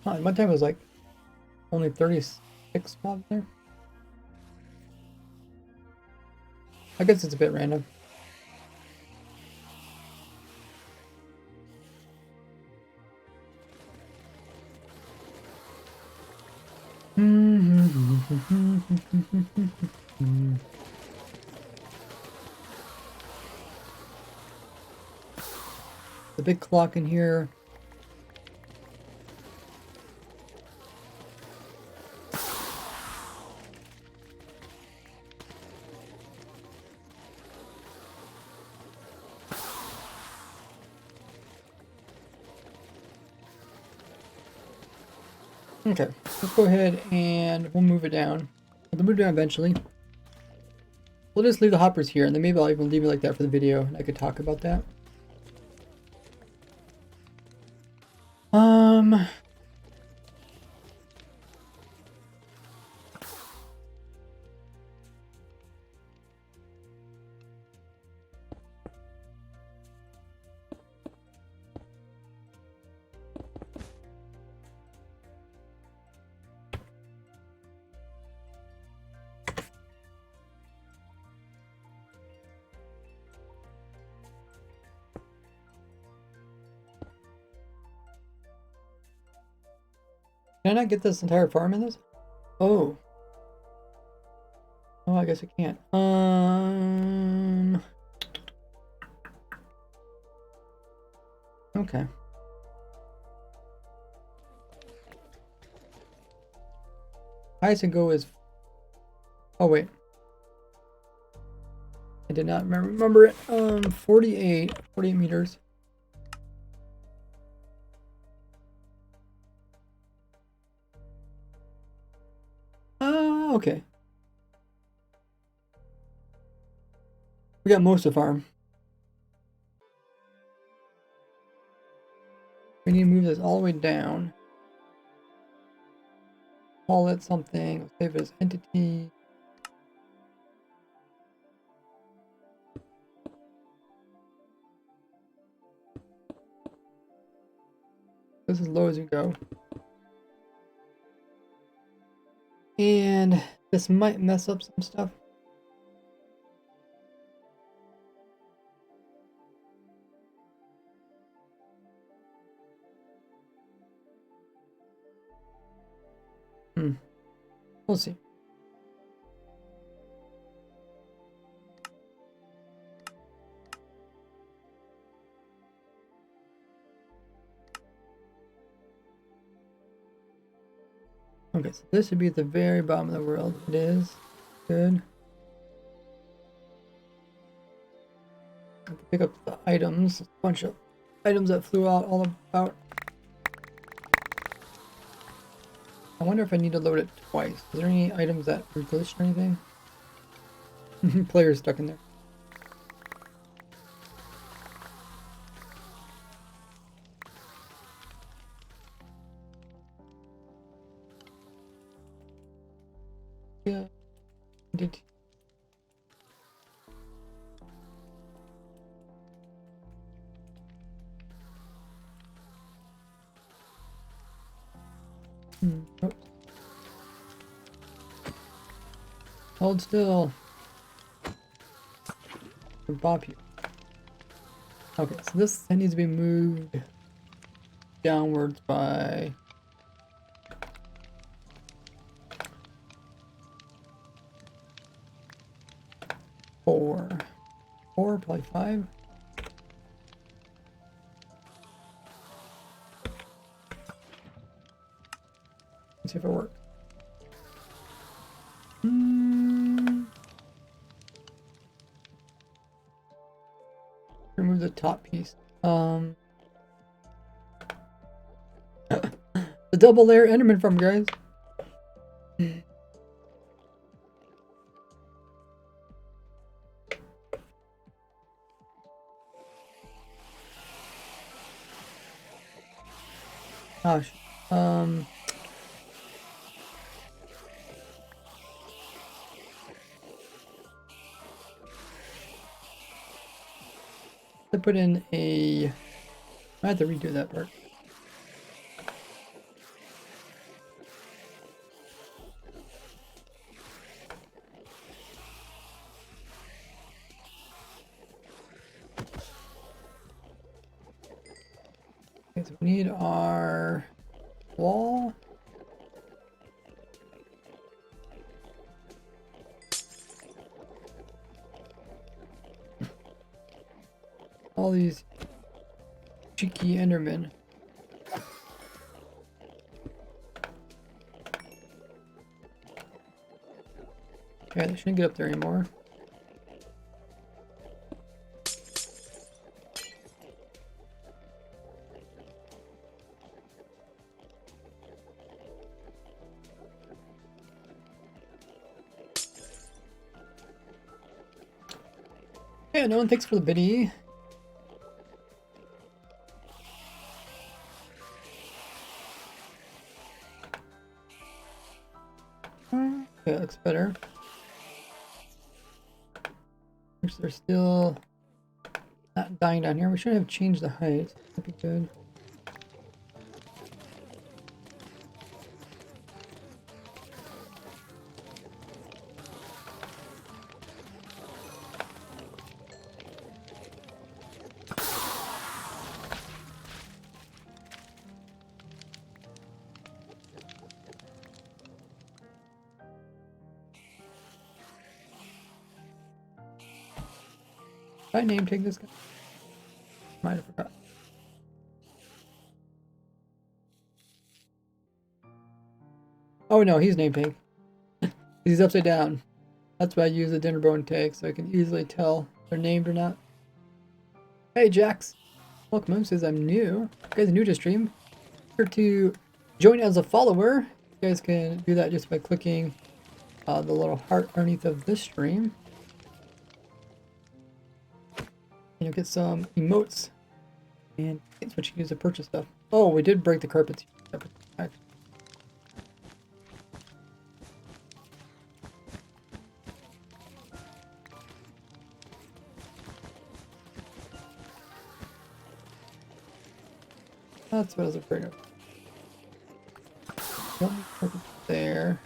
Oh, at one time it was like only 36 mobs there. I guess it's a bit random. The big clock in here. Okay, let's go ahead and we'll move it down. We'll move it down eventually. We'll just leave the hoppers here, and then maybe I'll even leave it like that for the video, and I could talk about that. Can I not get this entire farm in this? Oh. Oh, I guess I can't. Okay. Highest I can go is... Oh, wait. I did not remember it. 48 meters. Okay. We got most of the farm. We need to move this all the way down. Call it something. Save it as entity. This is as low as you go. And this might mess up some stuff. We'll see. Okay, so this would be at the very bottom of the world. It is. Good. Pick up the items. A bunch of items that flew out all about. I wonder if I need to load it twice. Is there any items that were glitched or anything? Player's stuck in there. Yeah. Did. Oops. Hold still. Bop you. Okay, so this needs to be moved downwards by 4, probably 5. Let's see if it works. Remove the top piece. The double layer Enderman farm, guys. Gosh. I put in a... I have to redo that part. Okay, so we need our wall. All these cheeky Endermen. Okay, they shouldn't get up there anymore. Yeah, no one thanks for the biddy. Okay, that looks better. They're still not dying down here. We should have changed the height. That'd be good. Did I name tag this guy? Might have forgot. Oh no, he's name tag. He's upside down. That's why I use the dinner bone tag, so I can easily tell if they're named or not. Hey Jax! Welcome home, says I'm new. If you guys are new to stream, sure to join as a follower. You guys can do that just by clicking the little heart underneath of this stream. And you'll get some emotes. And it's what you use to purchase stuff. Oh, we did break the carpets. That's what I was afraid of. Don't need carpet there.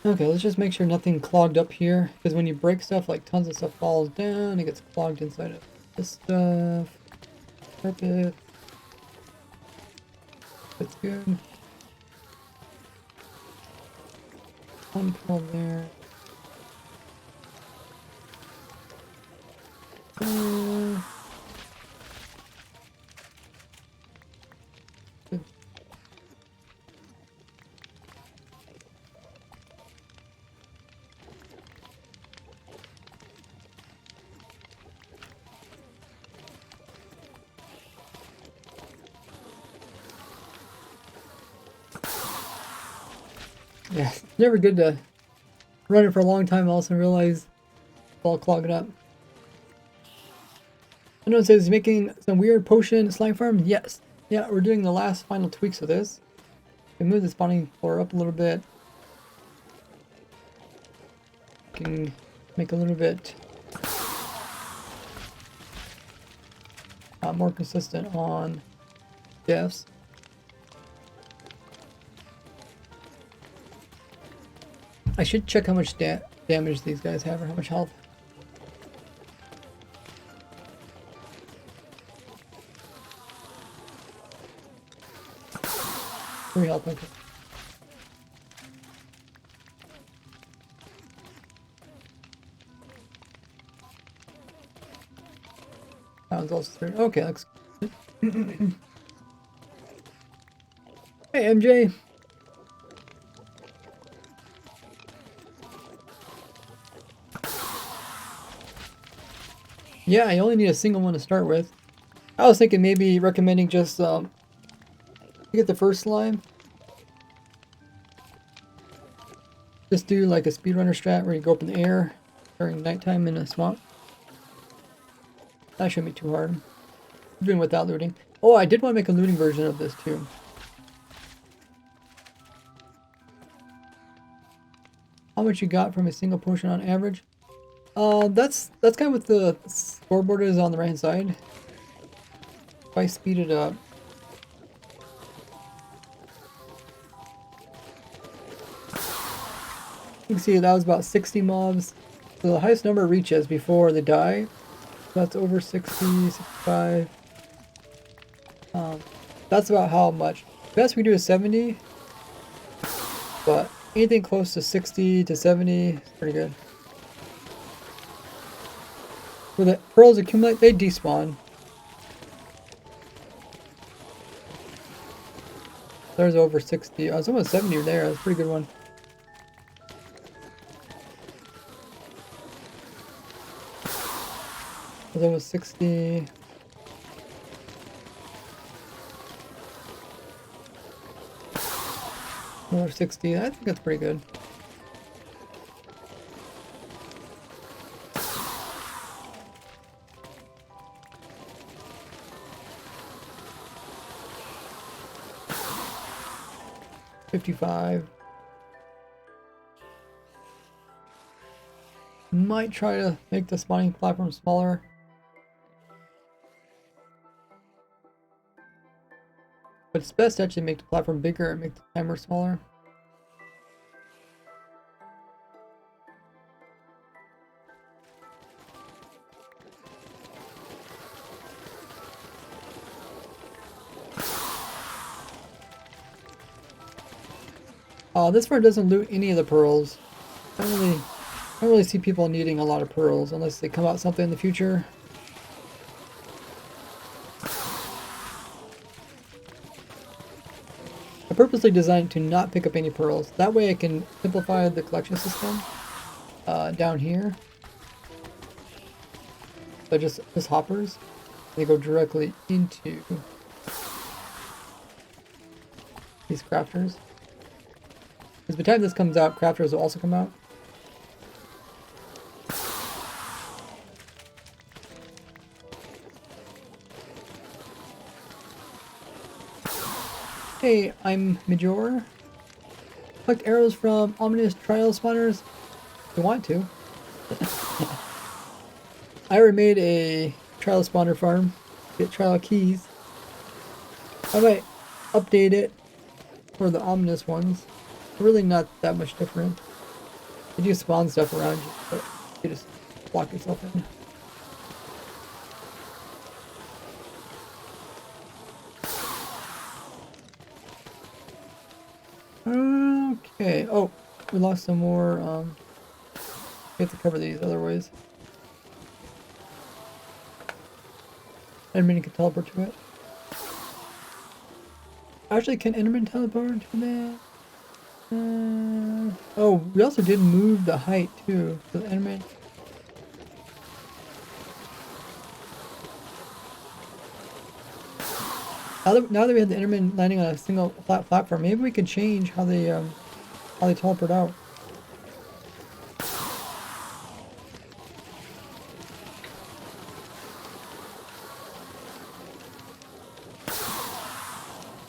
Okay, let's just make sure nothing clogged up here, because when you break stuff, like tons of stuff falls down, it gets clogged inside of this stuff. Carpet. That's good. One pearl there. Good. Yeah, it's never good to run it for a long time, also realize it's all clogged up. I know it says making some weird potion slime farm. Yes. Yeah, we're doing the last final tweaks of this. We move the spawning floor up a little bit. Can make a little bit more consistent on deaths. I should check how much damage these guys have or how much health. Three health, okay. That one's also three. Okay, looks good. Hey, MJ. Yeah, I only need a single one to start with. I was thinking maybe recommending just get the first slime. Just do like a speedrunner strat where you go up in the air during nighttime in a swamp. That shouldn't be too hard. Even without looting. Oh, I did want to make a looting version of this too. How much you got from a single potion on average? That's kind of what the scoreboard is on the right hand side. If I speed it up. You can see that was about 60 mobs. So the highest number it reaches before they die. So that's over 60, 65. That's about how much. Best we do is 70. But anything close to 60 to 70 is pretty good. Where the pearls accumulate, they despawn. There's over 60. I was almost 70 there. That's a pretty good one. There's almost 60. Another 60. I think that's pretty good. $55. Might try to make the spawning platform smaller. But it's best to actually make the platform bigger and make the timer smaller. This part doesn't loot any of the pearls. I don't really see people needing a lot of pearls unless they come out something in the future. I purposely designed to not pick up any pearls. That way I can simplify the collection system down here. So just hoppers. They go directly into these crafters. Because by the time this comes out, crafters will also come out. Hey, I'm Major. Collect arrows from ominous trial spawners. If you want to. I already made a trial spawner farm. Get trial keys. I might update it for the ominous ones. Really not that much different. You do spawn stuff around you, but you just block yourself in. Okay. Oh, we lost some more. We have to cover these otherwise. Enderman can teleport to it. Actually, can Enderman teleport to that? Oh, we also did move the height too. So the Enderman. Now that we have the Enderman landing on a single flat platform, maybe we could change how they teleport out.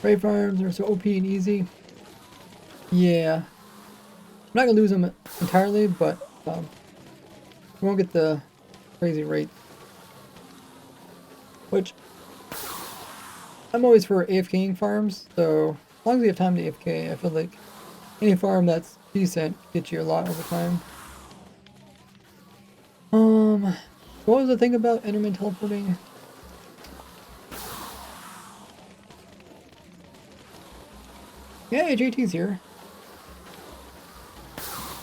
Raid farms are so OP and easy. Yeah. I'm not gonna lose them entirely, but we won't get the crazy rate. Which I'm always for AFKing farms, so as long as you have time to AFK, I feel like any farm that's decent gets you a lot over time. What was the thing about Enderman teleporting? Yeah, JT's here.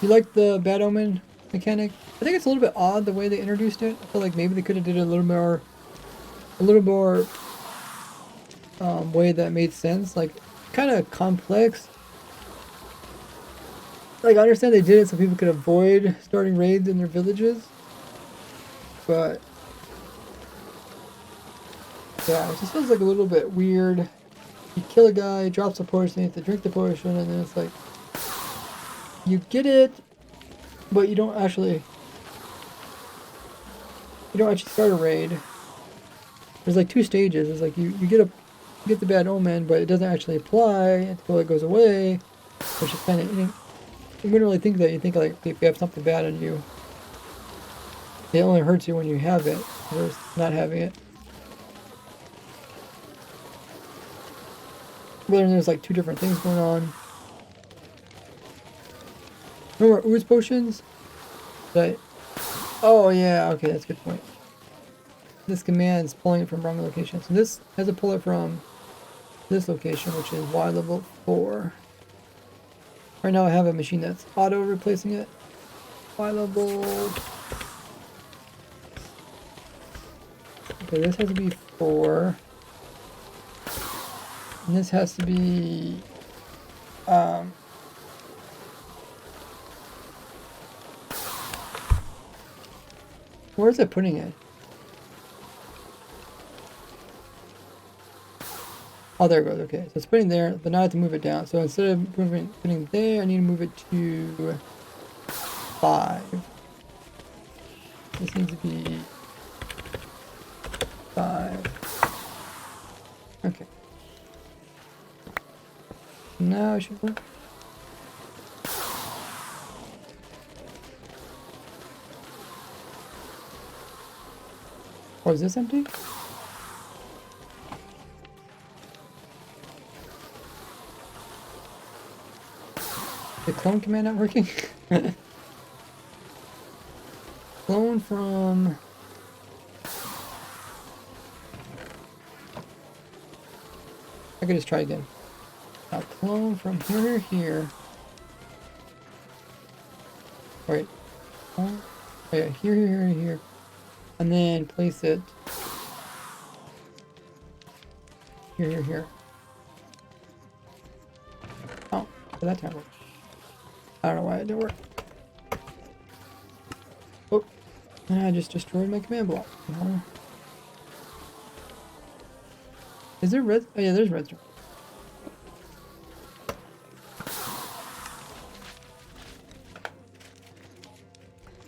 You like the Bad Omen mechanic? I think it's a little bit odd the way they introduced it. I feel like maybe they could have did it a little more way that made sense. Like, kind of complex. Like, I understand they did it so people could avoid starting raids in their villages. But yeah, it just feels like a little bit weird. You kill a guy, drops a potion, you have to drink the potion, and then it's like you get it, but you don't actually start a raid. There's like two stages. It's like you get the Bad Omen, but it doesn't actually apply until it goes away, which is kind of, you wouldn't really think that. You think like if you have something bad on you, it only hurts you when you have it versus not having it. But then there's like two different things going on. Remember ooze potions? Oh yeah, okay, that's a good point. This command is pulling it from wrong location. So this has to pull it from this location, which is Y level 4. Right now I have a machine that's auto replacing it. Y level. Okay, this has to be 4. And this has to be where is it putting it? Oh, there it goes. Okay, so it's putting there, but now I have to move it down. So instead of putting there, I need to move it to 5. This needs to be 5. Okay. Now it should work. Or is this empty? The clone command not working? Clone from... I could just try again. Now clone from here to here. Wait. Oh yeah, here. And then place it here. Oh, so that time worked. I don't know why it didn't work. Oh, and I just destroyed my command block. Is there red? Oh yeah, there's redstone.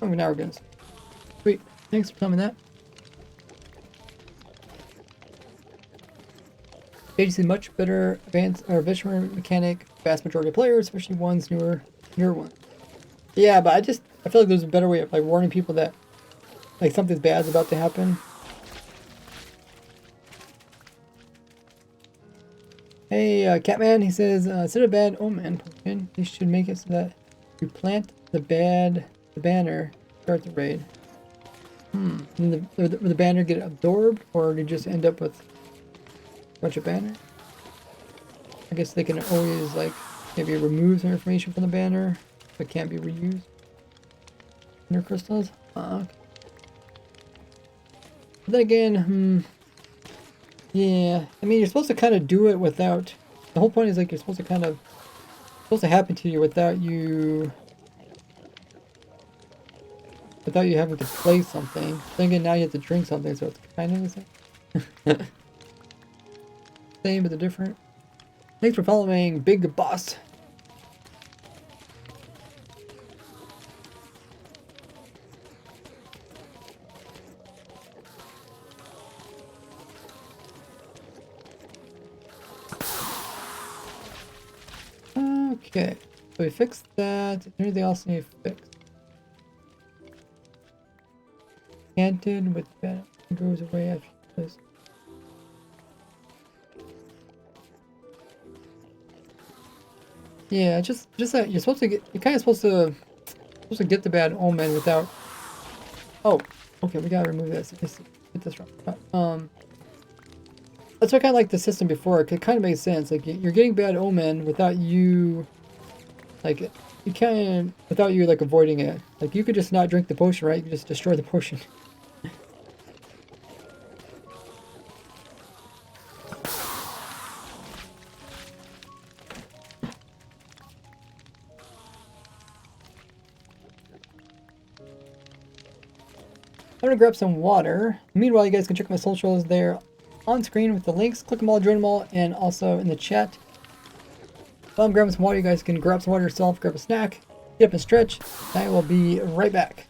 Oh, now we're good. Sweet. Thanks for telling me that. Page is much better advanced or veteran mechanic. Vast majority of players, especially ones newer ones. Yeah, but I feel like there's a better way of like warning people that like something's bad's about to happen. Hey, Catman, he says, instead of bad omen, you should make it so that you plant the banner, start the raid. And will the banner get absorbed, or do you just end up with a bunch of banner? I guess they can always, like, maybe remove some information from the banner, but can't be reused. Inner crystals? Okay. But then again, yeah, I mean, you're supposed to kind of do it without... The whole point is, like, you're supposed to kind of... supposed to happen to you without you... without you having to play something. Then again, now you have to drink something, so it's kind of the same. Same, but they're different. Thanks for following, Big Boss. Okay, so we fixed that. Anything else need fixed? Canted with that goes away after this. Yeah, just that you're supposed to get. You're kind of supposed to get the bad omen without. Oh, okay, we gotta remove this. Let's get this wrong. That's why I kind of like the system before. It kind of makes sense. Like you're getting bad omen without you. Like you can't without you like avoiding it. Like you could just not drink the potion, right? You could just destroy the potion. I'm gonna grab some water. Meanwhile, you guys can check my socials there on screen with the links. Click them all, join them all, and also in the chat. While I'm grabbing some water, you guys can grab some water yourself, grab a snack, get up and stretch. I will be right back.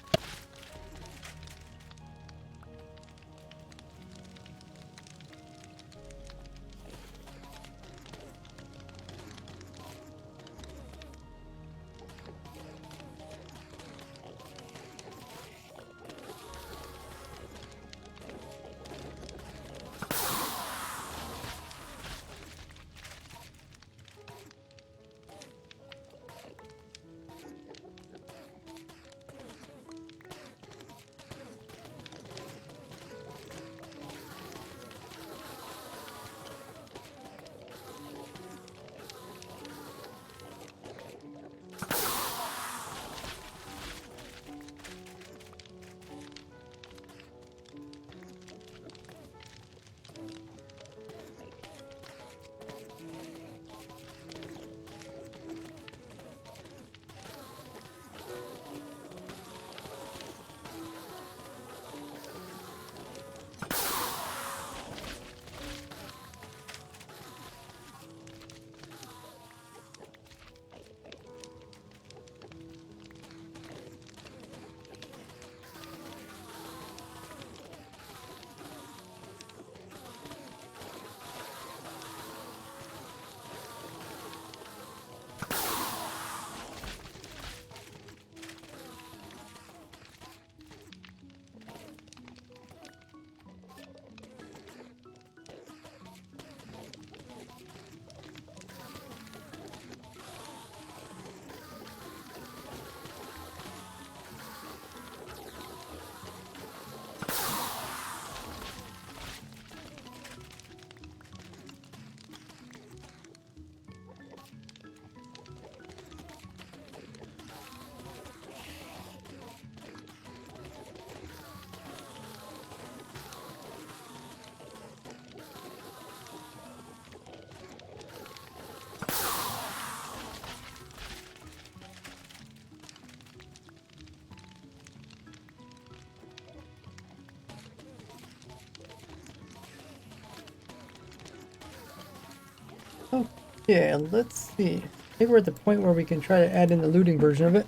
Yeah, let's see. I think we're at the point where we can try to add in the looting version of it.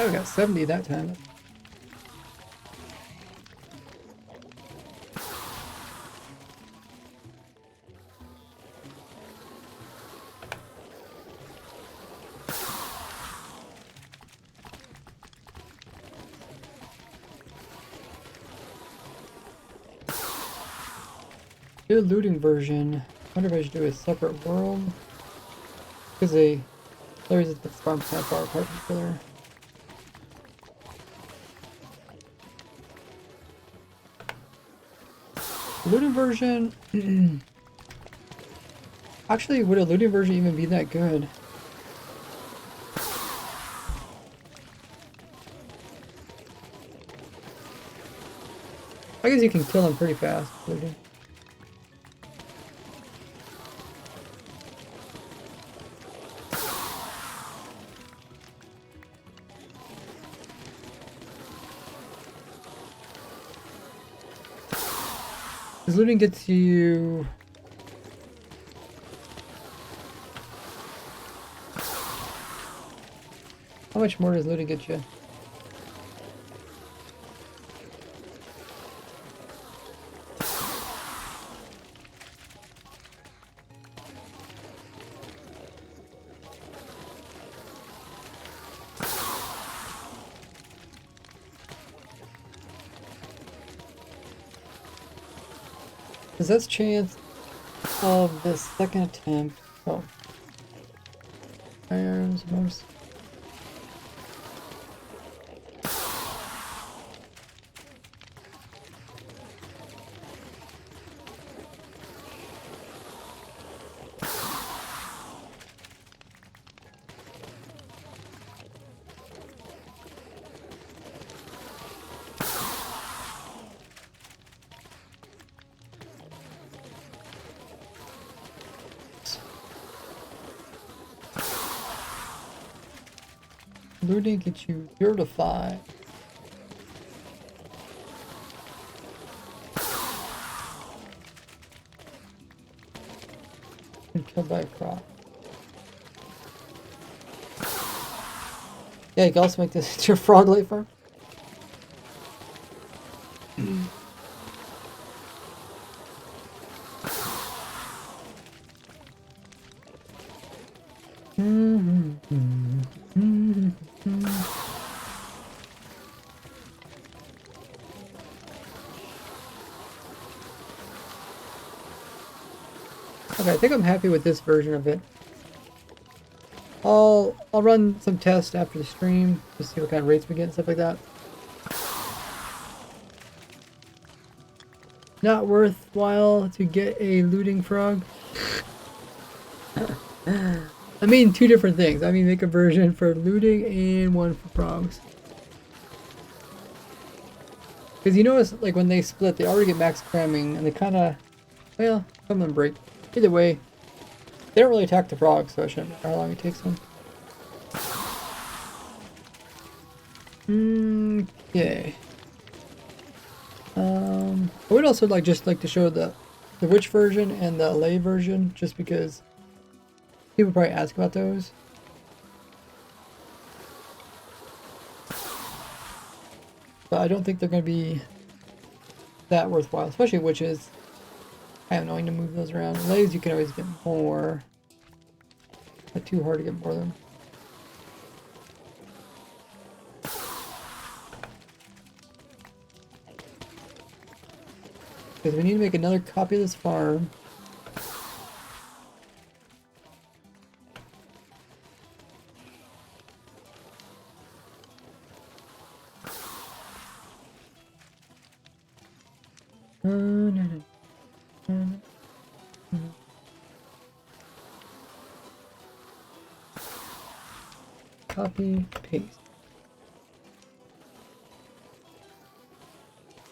Oh, we got 70 that time. Do a looting version. I wonder if I should do a separate world. Because there's the farm kind of far apart from each other. Looting version. Actually, would a looting version even be that good? I guess you can kill them pretty fast. Looting. Because looting gets you... How much more does looting get you? Because that's chance of the second attempt. Oh. Irons, most. Looting gets you 0 to 5. And killed by a crop. Yeah, you can also make this into your frog light farm. Okay, I think I'm happy with this version of it. I'll run some tests after the stream to see what kind of rates we get and stuff like that. Not worthwhile to get a looting frog. I mean two different things. I mean make a version for looting and one for frogs. Because you notice like when they split they already get max cramming and they kinda, well, some of them break. Either way, they don't really attack the frogs, so it shouldn't matter how long it takes them. Okay. I would also just like to show the witch version and the lay version, just because people probably ask about those. But I don't think they're going to be that worthwhile, especially witches. I have knowing to move those around. Lays you can always get more. Not too hard to get more of them. Because we need to make another copy of this farm. No. copy, paste.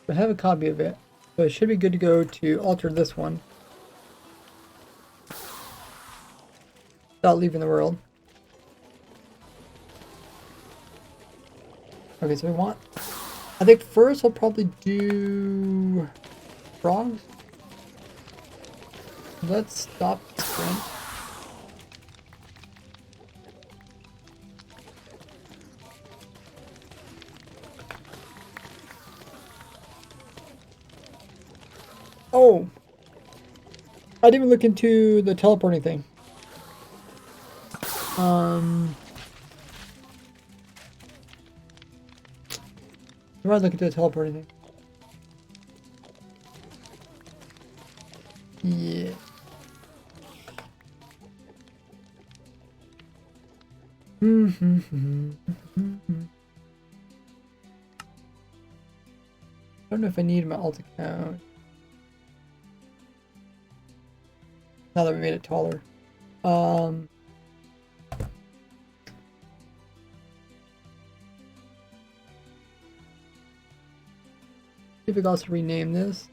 I have a copy of it, so it should be good to go to alter this one without leaving the world. Okay, so we want, I think first we'll probably do frogs. Let's stop the sprint. Oh! I didn't even look into the teleporting thing. I might look into the teleporting thing. Yeah. I don't know if I need my alt account. Now that we made it taller. See if we can also rename this.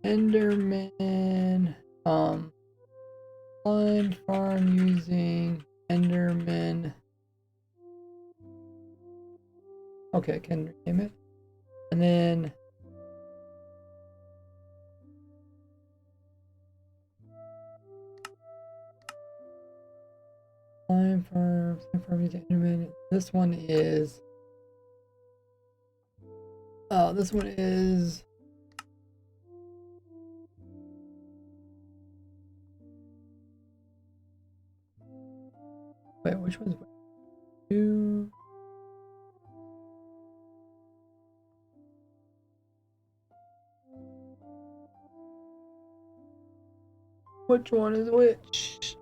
Enderman. Find farm using Enderman. Okay, I can rename it. And then Slime farm using Enderman. This one is this one is wait, which one's two? Which one is which?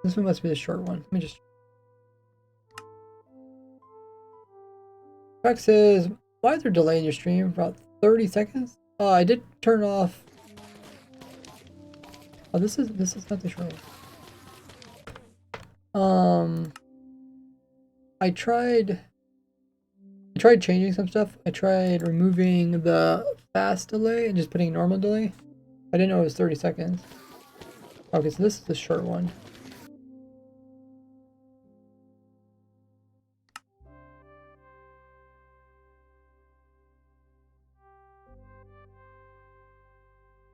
This one must be the short one. Let me just. Track says, why is there a delay in your stream? About 30 seconds? I did turn off. Oh, this is not the short one. I tried changing some stuff. I tried removing the fast delay and just putting normal delay. I didn't know it was 30 seconds. Okay, so this is the short one.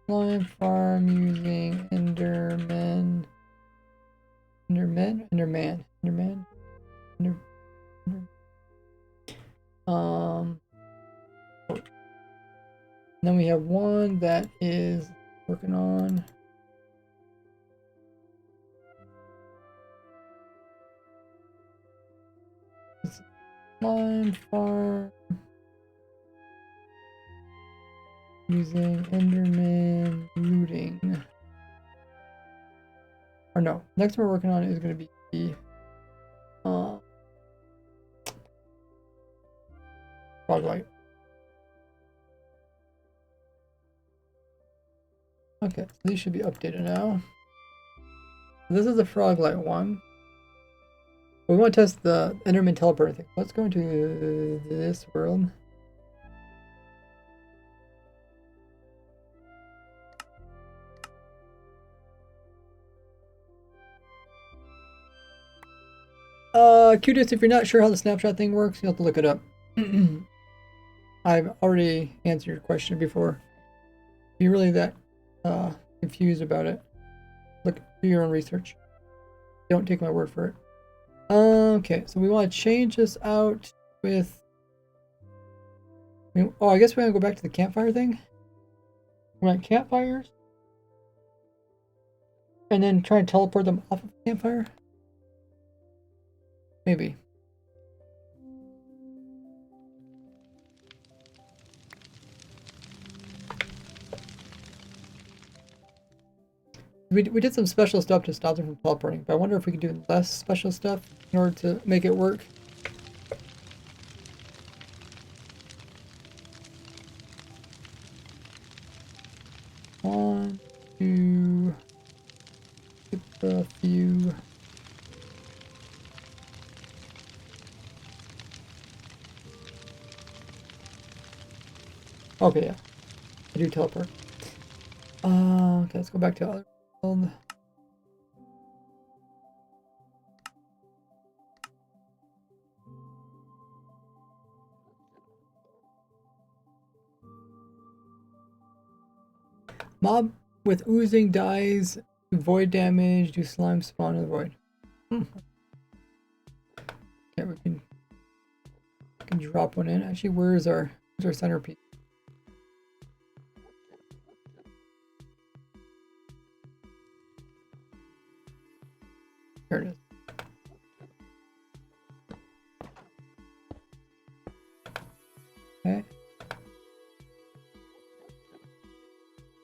Slime farm using Enderman. Enderman. Then we have one that is working on slime farm using Enderman looting. Or no, next one we're working on is going to be Froglight. Okay, so these should be updated now. This is the Froglight one. We want to test the Enderman teleporter thing. Let's go into this world. Cutest, if you're not sure how the snapshot thing works, you'll have to look it up. I've already answered your question before. If you're really that confused about it, do your own research. Don't take my word for it. Okay, so we want to change this out with. Oh, I guess we're gonna go back to the campfire thing. We want campfires, and then try and teleport them off of the campfire. Maybe. We did some special stuff to stop them from teleporting, but I wonder if we could do less special stuff in order to make it work. to get a few. Okay, yeah. I do teleport. Okay, let's go back to other world. Mob with oozing dies, do void damage, do slime spawn in the void. Okay, we can drop one in. Actually, where's our centerpiece? Here it is. Okay.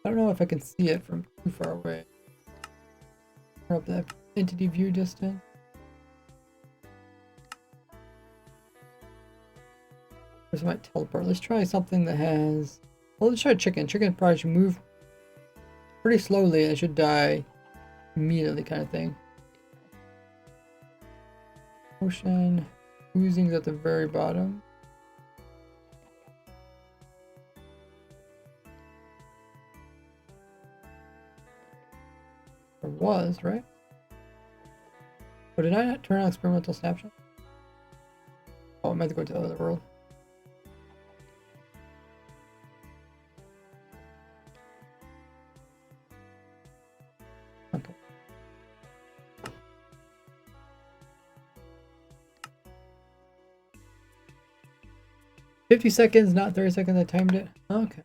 I don't know if I can see it from too far away. Turn up that entity view distance. Where's my teleport? Let's try something that has... Well, let's try chicken. Chicken probably should move pretty slowly and it should die immediately, kind of thing. Ocean. Oozing's at the very bottom. Or was, right? But did I not turn on experimental snapshot? Oh, I might have to go to the other world. Okay. $50, not 30 seconds. I timed it. Okay.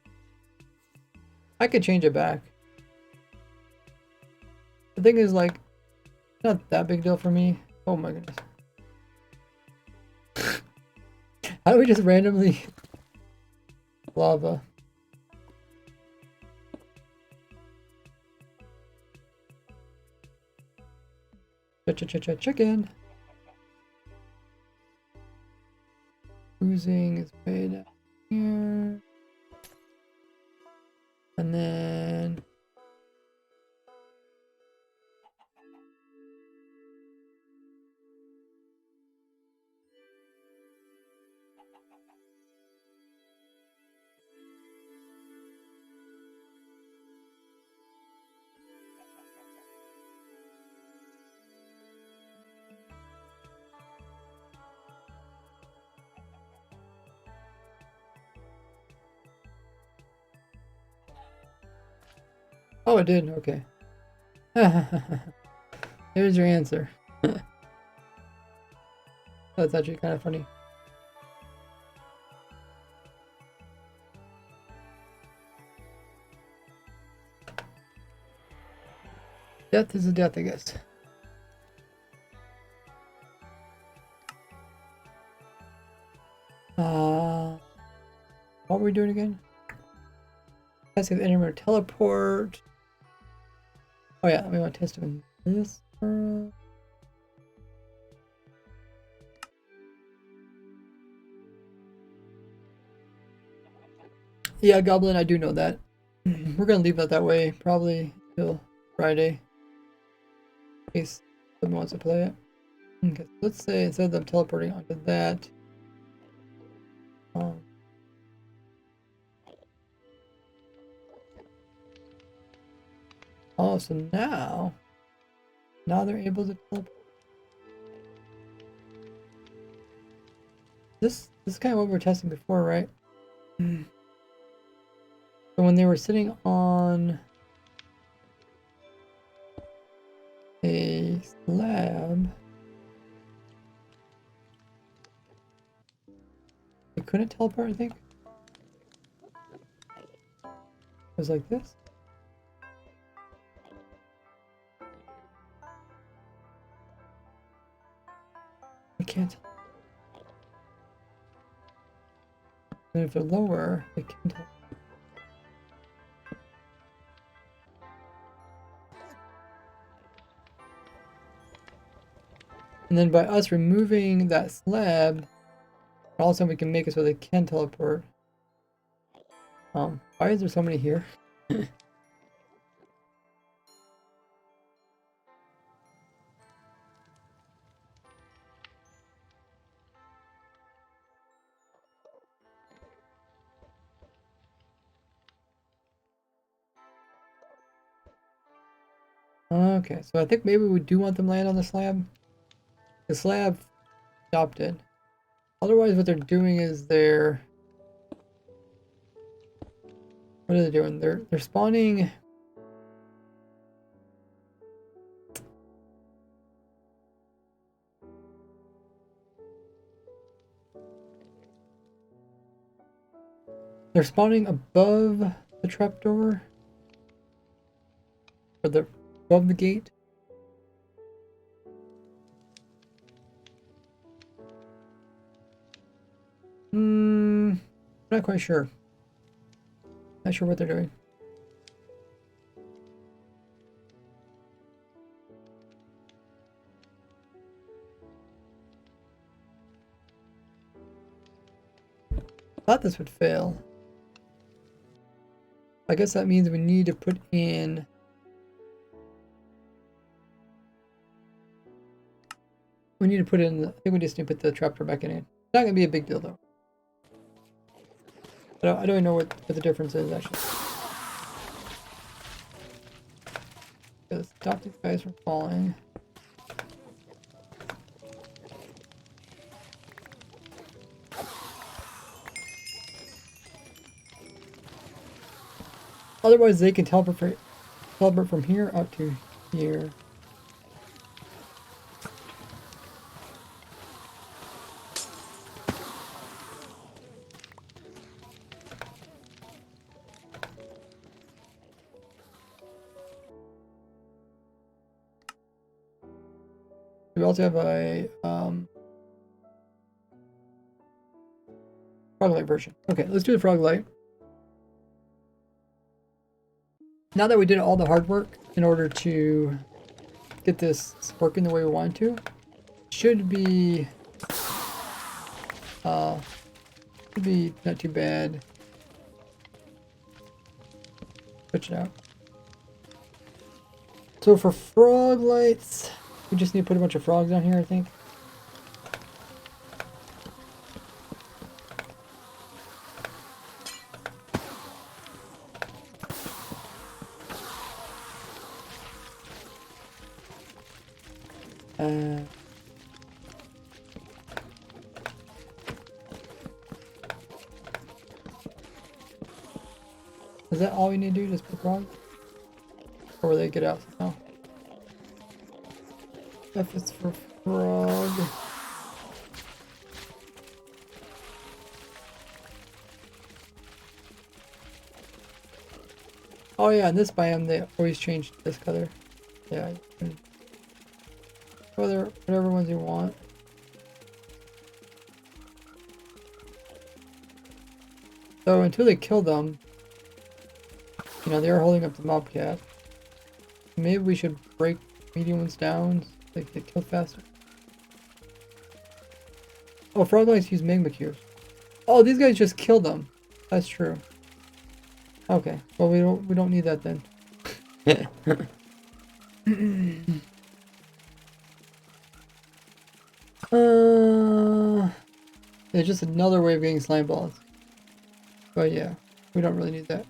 I could change it back. The thing is, like, not that big deal for me. Oh my goodness. How do we just randomly lava? Chicken. Oozing is way down here. And then oh, it did. Okay. There's your answer. That's actually kind of funny. Death is a death, I guess. What were we doing again? Test if enemy teleport. Oh yeah, we want to test him in this world. Yeah, Goblin, I do know that. We're gonna leave it that way, probably till Friday. In case someone wants to play it. Okay, let's say instead of them teleporting onto that. Oh, so now they're able to teleport. This is kind of what we were testing before, right? So when they were sitting on a slab, they couldn't teleport, I think. It was like this. I can't. And if they're lower, they can teleport. And then by us removing that slab, all of a sudden we can make it so they can teleport. Why is there so many here? Okay, so I think maybe we do want them land on the slab. The slab stopped it. Otherwise, what they're doing is they're... What are they doing? They're spawning... They're spawning above the trapdoor. Or above the gate. Not quite sure. Not sure what they're doing. Thought this would fail. I guess that means we need to put in... I think we just need to put the trapdoor back in it. It's not going to be a big deal though. I don't even know what the difference is actually. Let's stop these guys from falling. Otherwise, they can teleport from here up to here. We also have a Froglight version. Okay, let's do the Froglight. Now that we did all the hard work in order to get this working the way we want to, should be not too bad. Switch it out. So for frog lights, we just need to put a bunch of frogs on here, I think. Is that all we need to do? Just put frogs? Or will they get out somehow? F is for frog. Oh yeah, in this biome they always change this color. Yeah, you can whatever ones you want. So until they kill them, you know, they are holding up the mobcat. Maybe we should break medium ones down so they get killed faster. Oh, frog lights use magma cubes. Oh, these guys just killed them. That's true. Okay, well we don't need that then. It's just another way of getting slime balls. But yeah, we don't really need that.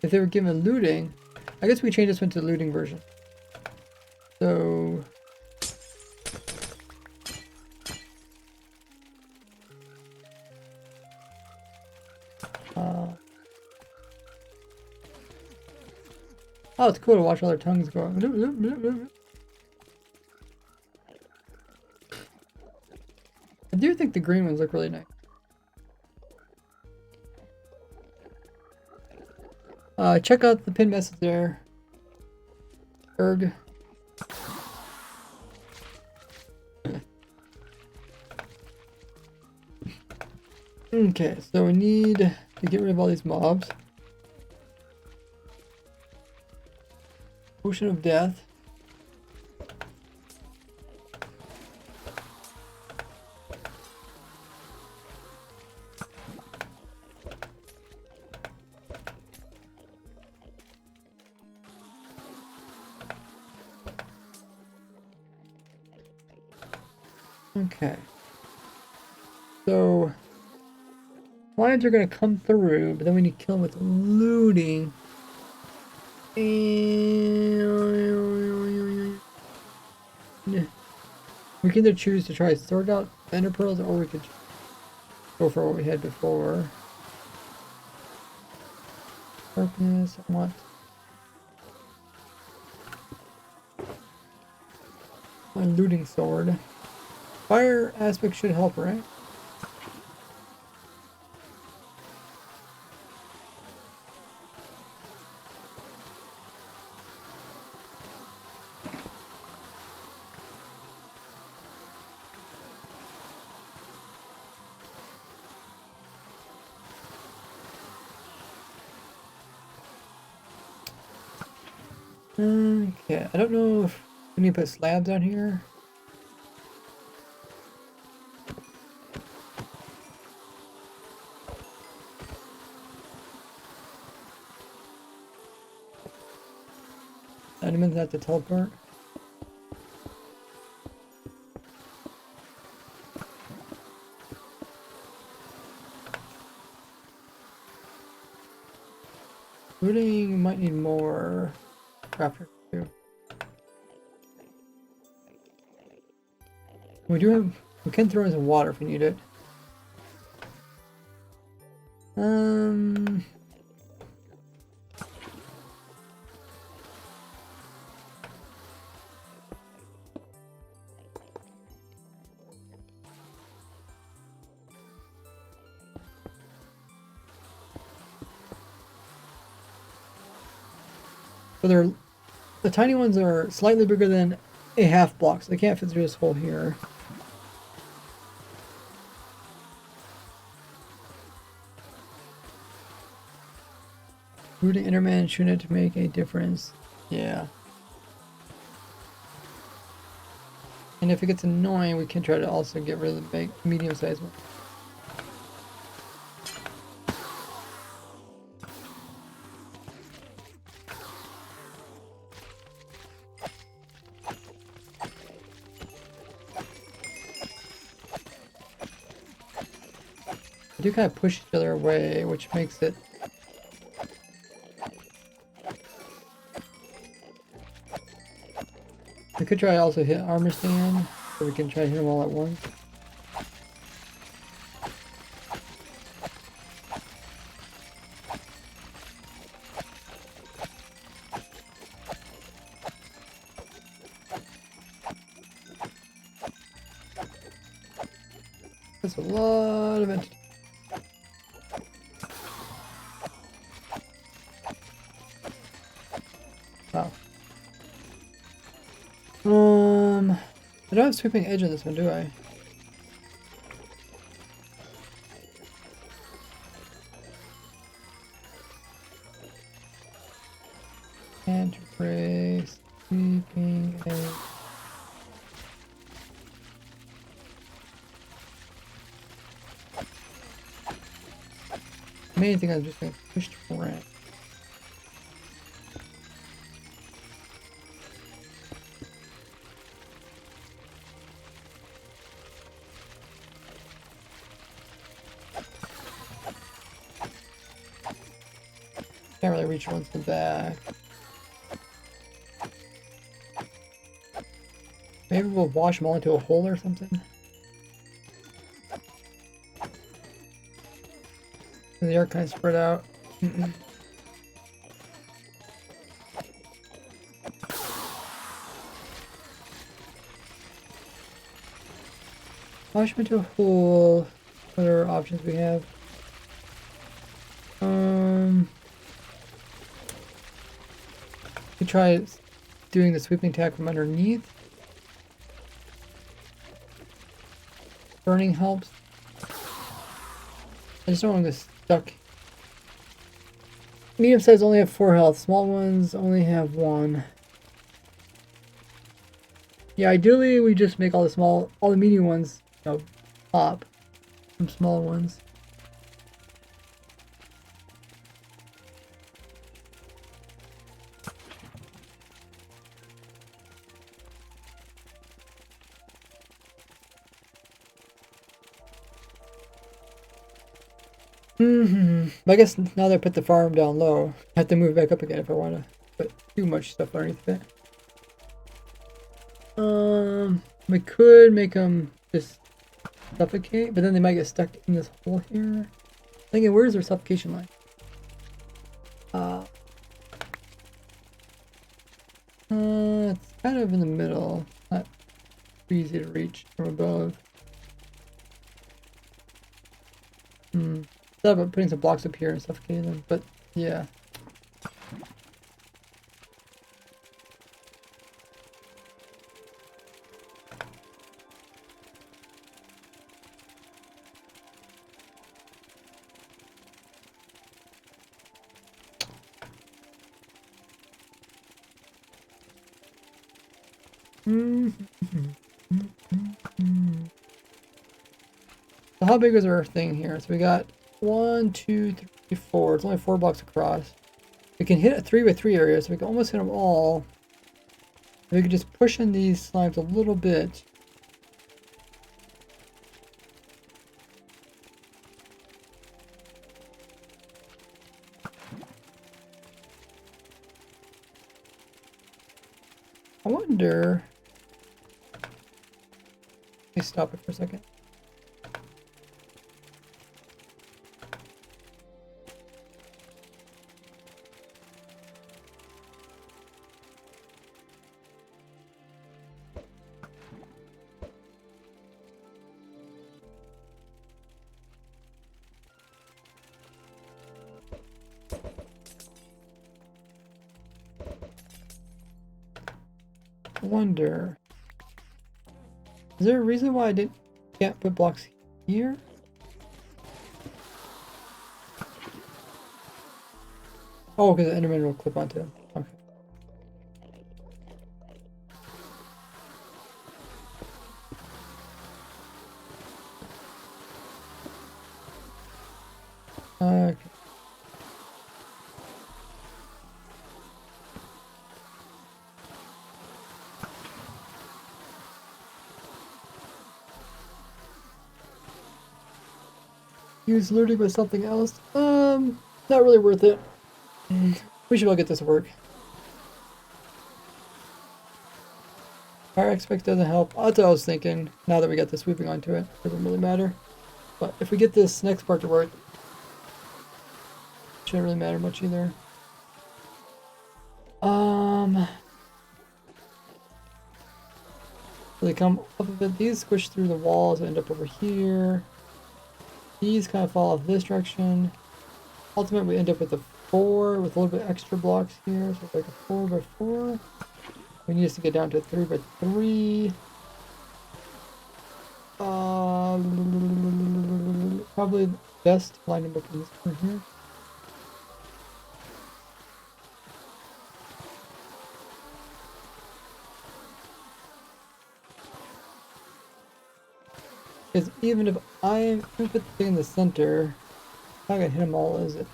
If they were given looting, I guess we change this one to the looting version. So oh, it's cool to watch all their tongues go. I do think the green ones look really nice. Check out the pinned message there. Erg. Okay, so we need to get rid of all these mobs. Potion of Death. Okay. So lions are gonna come through, but then we need to kill them with looting. And we can either choose to try sort out ender pearls, or we could go for what we had before. Darkness, I want my looting sword. Fire aspect should help, right? Okay, I don't know if we need to put slabs on here. Enemies have to teleport. Looting might need more crafter too. We can throw in some water if we need it. So the tiny ones are slightly bigger than a half block, so they can't fit through this hole here. Rooting Enderman shouldn't make a difference. Yeah. And if it gets annoying, we can try to also get rid of the big, medium-sized one. They do kind of push each other away, which makes it... We could try also hit armor stand, so we can try to hit them all at once. That's a lot of it. Wow. I don't have sweeping edge on this one, do I? Can't erase sweeping edge. The main thing is just being pushed around. Can't really reach once the back. Maybe we'll wash them all into a hole or something. They are kind of spread out. Wash them into a hole. What other options we have? We try doing the sweeping attack from underneath. Burning helps. I just don't want to get stuck. Medium size only have 4 health. Small ones only have 1. Yeah, ideally we just make all the medium ones, you know, pop from small ones. But I guess now that I put the farm down low, I have to move back up again if I want to put too much stuff underneath it. We could make them just suffocate, but then they might get stuck in this hole here. Thinking, where's their suffocation line? It's kind of in the middle. Not easy to reach from above. Thought about putting some blocks up here and suffocating them, but yeah. So how big is our thing here? So we got 1, 2, 3, 4. It's only 4 blocks across. We can hit a 3x3 area, so we can almost hit them all. We could just push in these slimes a little bit. I wonder. Let me stop it for a second. I wonder. Is there a reason why I can't put blocks here? Oh, because the Enderman will clip onto them. Okay. Okay. Use looting with something else? Not really worth it. We should all get this to work. Fire aspect doesn't help. That's what I was thinking. Now that we got the sweeping onto it, doesn't really matter. But if we get this next part to work, it shouldn't really matter much either. So they come up a bit. These squish through the walls, end up over here. These kind of fall off this direction. Ultimately, we end up with a 4 with a little bit extra blocks here. So it's like a 4x4. We need us to get down to a 3x3. Probably best line number for this one here. Because even if I put the thing in the center, I'm not gonna hit them all, is it?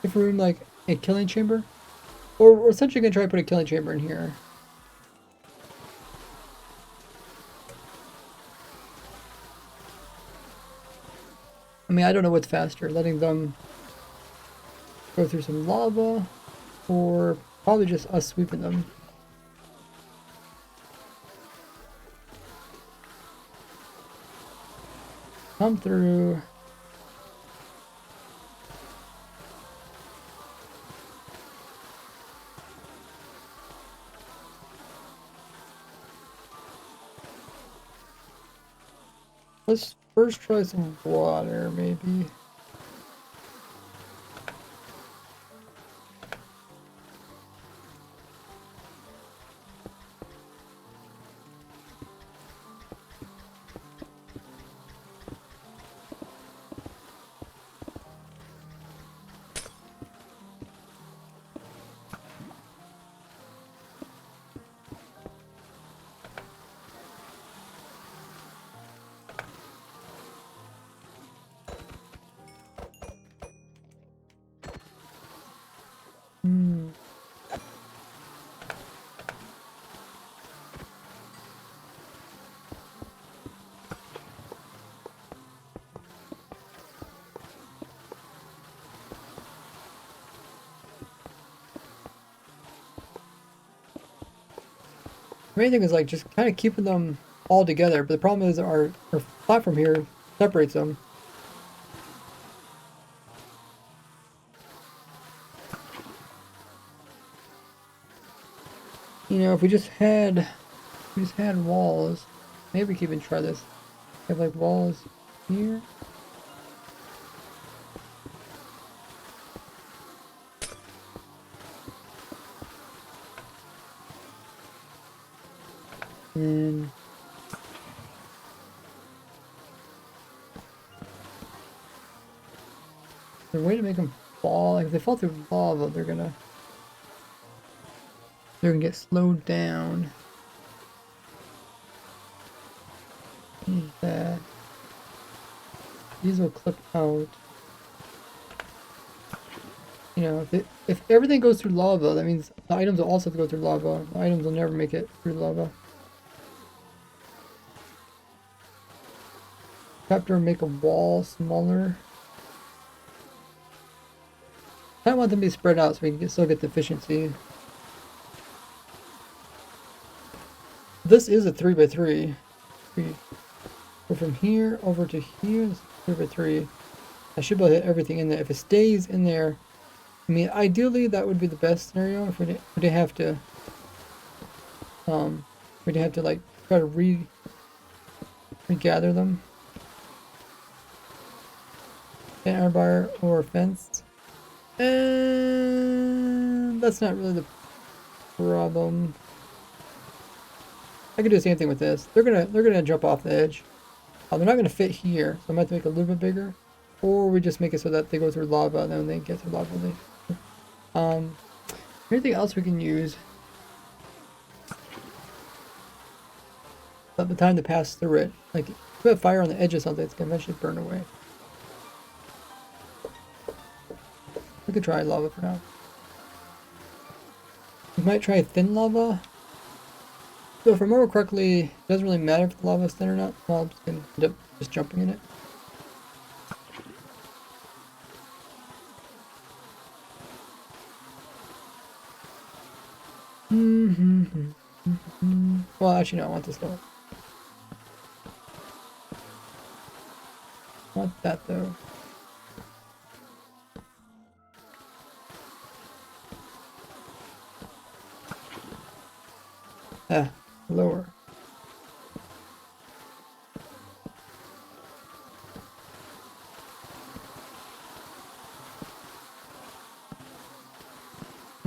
If we're in like a killing chamber, or we're essentially gonna try to put a killing chamber in here. I mean, I don't know what's faster, letting them go through some lava, or probably just us sweeping them. Come through. Let's first try some water, maybe. main thing is like just kind of keeping them all together. But the problem is our platform here separates them. You know, if we just had walls, maybe we could even try this. Have like walls here. And there's a way to make them fall. Like if they fall through lava, they're gonna get slowed down. That these will clip out. You know, if everything goes through lava, that means the items will also have to go through lava. The items will never make it through lava. Chapter, make a wall smaller. I want them to be spread out so we can still get the efficiency. This is a 3x3. Go from here over to here. It's 3x3. I should be able to hit everything in there. If it stays in there, I mean, ideally that would be the best scenario. If we didn't have to, like try to regather them. An iron bar or fence. And that's not really the problem. I could do the same thing with this. They're gonna jump off the edge. They're not gonna fit here, so I might have to make it a little bit bigger, or we just make it so that they go through lava and then they get through lava. Anything else we can use? At the time to pass through it, like if we have fire on the edge of something, it's gonna eventually burn away. We could try lava for now. We might try thin lava. So if I remember correctly, it doesn't really matter if the lava is thin or not. Well, I'm just gonna end up just jumping in it. Well, actually, no, I want this lower. I want that though. Lower.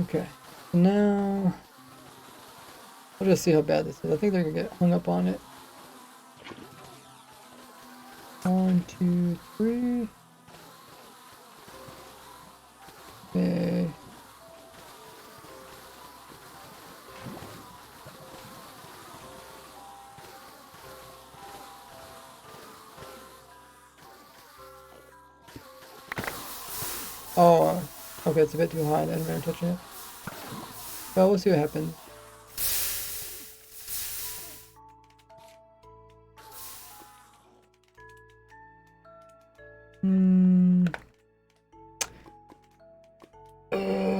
Okay, now I'll just see how bad this is. I think they're gonna get hung up on it. 1, 2, 3. Okay. Oh, okay, it's a bit too high. I didn't touch it. Well, we'll see what happens.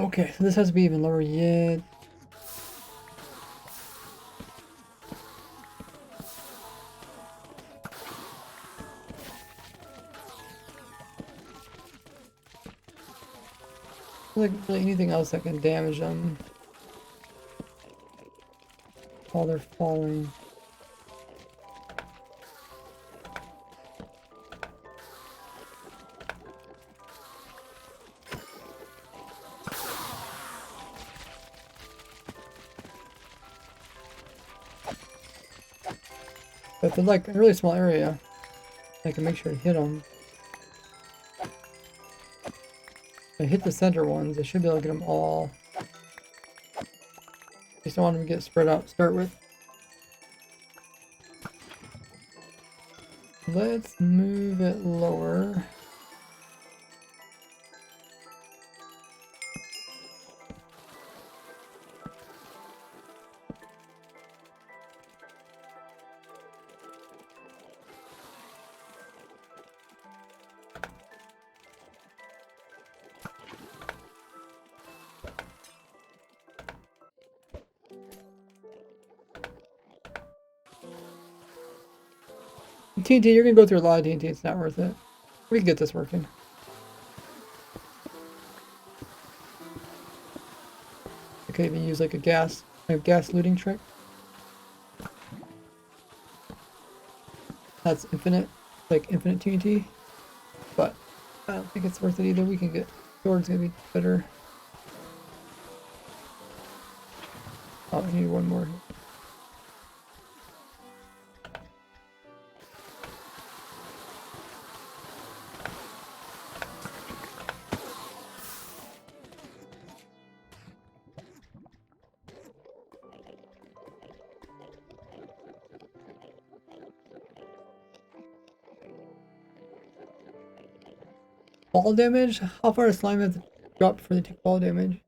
Okay, so this has to be even lower yet. Like really anything else that can damage them while they're falling. But if they're like a really small area, I can make sure to hit them. If I hit the center ones, I should be able to get them all. Just don't want them to get spread out to start with. Let's move it lower. TNT, you're gonna go through a lot of TNT, it's not worth it. We can get this working. I could even use like a gas looting trick. That's infinite, like infinite TNT. But I don't think it's worth it either. We can get swords gonna be better. Oh, I need one more. Ball damage? How far does slime have to drop before they take ball damage?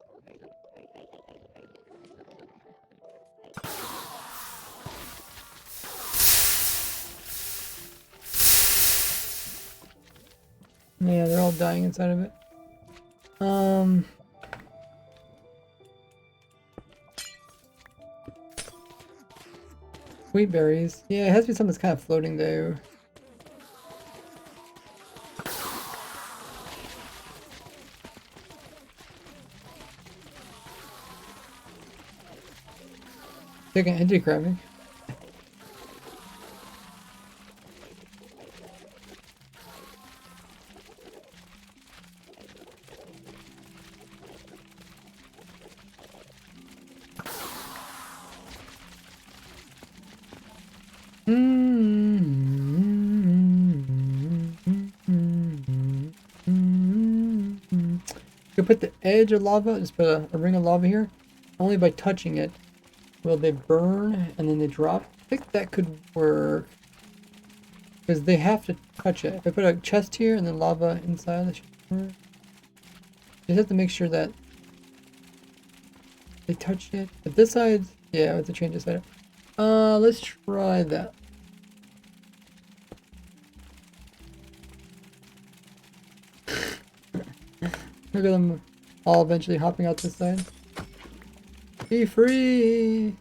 Yeah, they're all dying inside of it. Wheat berries. Yeah, it has to be something that's kind of floating though. Taking anti-crabbing. You put the edge of lava, just put a ring of lava here. Only by touching it will they burn and then they drop. I think that could work. Because they have to touch it. If I put a chest here and then lava inside, that should work. Just have to make sure that they touch it. But this side, yeah, I have to change this side. Let's try that. Look at them all eventually hopping out this side. Be free!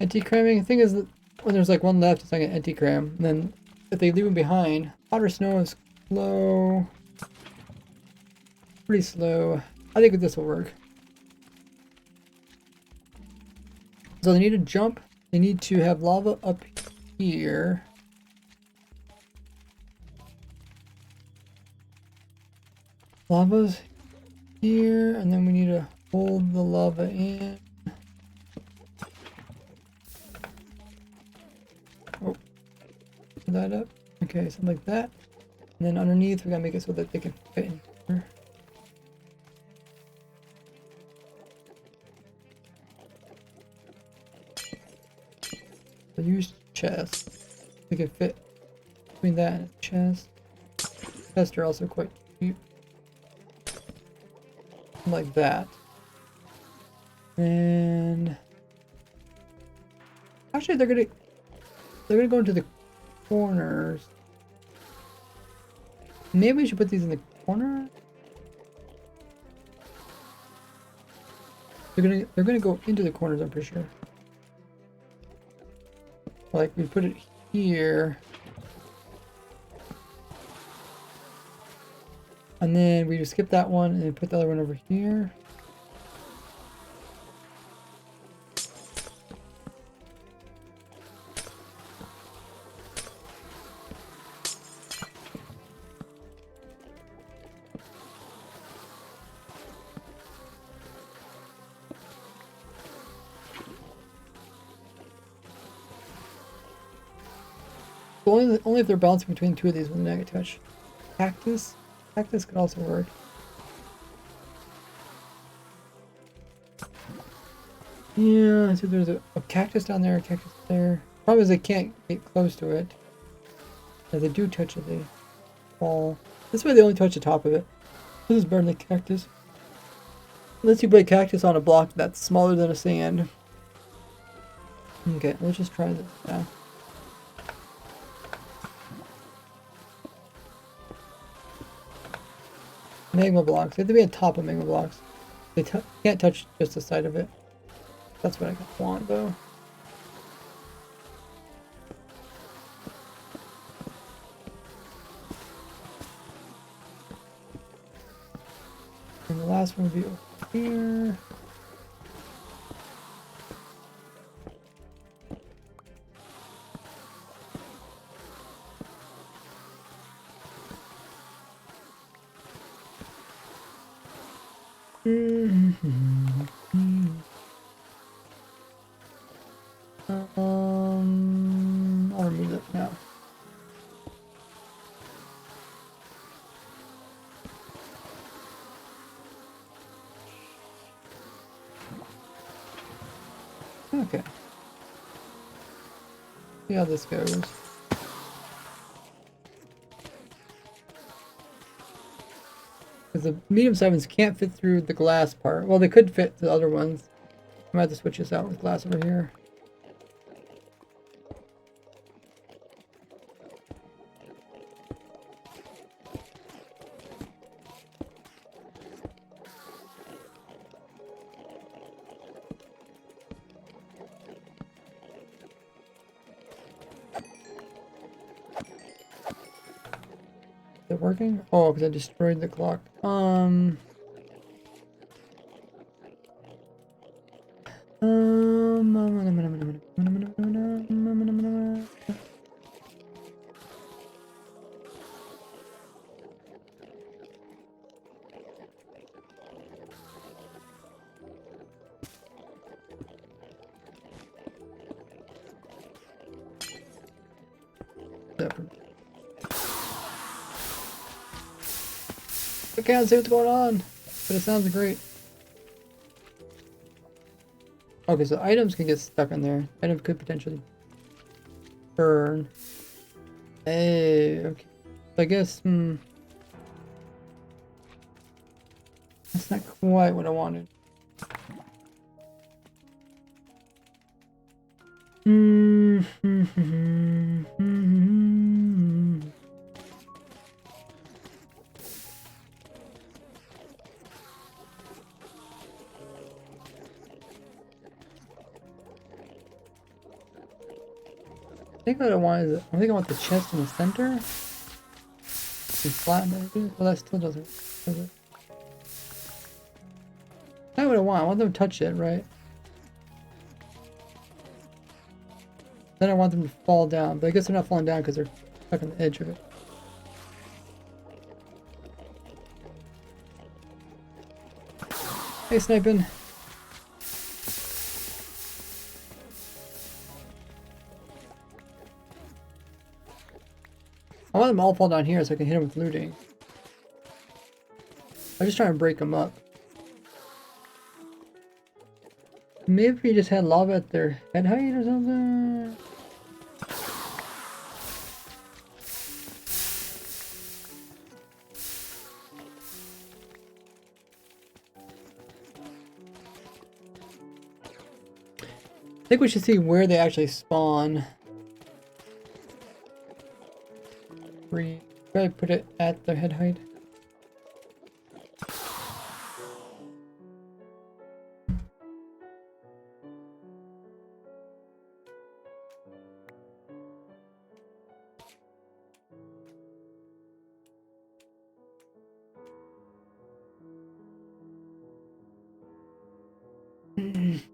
Anti-cramming, the thing is that when there's like one left, it's like an anti-cram. And then if they leave them behind, water snow is slow. Pretty slow. I think this will work. So they need to jump. They need to have lava up here. Lava's here, and then we need to hold the lava in. Oh, put that up. Okay, something like that. And then underneath, we gotta make it so that they can fit in here. So use chest. We can fit between that and chest. Chests are also quite cheap. Like that. And actually they're gonna go into the corners. Maybe we should put these in the corner. They're gonna go into the corners, I'm pretty sure. Like we put it here. And then we just skip that one and then put the other one over here. Only if they're bouncing between two of these when they get touched. Cactus? Cactus could also work. Yeah, so there's a cactus down there, a cactus there. Problem is they can't get close to it. If they do touch it, they fall. This way they only touch the top of it. This is better than the cactus. Unless you put a cactus on a block that's smaller than a sand. Okay, let's just try this now. Magma blocks. They have to be on top of magma blocks. They can't touch just the side of it. That's what I want, though. And the last one would be over here. I'll remove it now. Okay. See how this goes. Because the medium-sized ones can't fit through the glass part. Well, they could fit the other ones. I might have to switch this out with glass over here. Is it working? Oh, because I destroyed the clock. I can't see what's going on, but it sounds great. Okay, so items can get stuck in there. Items could potentially burn. Hey, okay. I guess, that's not quite what I wanted. I think what I want is, I think I want the chest in the center. And flatten it. Well, that still does it? That's what I want. I want them to touch it, right? Then I want them to fall down, but I guess they're not falling down because they're stuck on the edge of it. Hey, sniping. I want them all fall down here so I can hit them with looting. I'm just trying to break them up. Maybe if we just had lava at their head height or something. I think we should see where they actually spawn. Probably put it at their head height.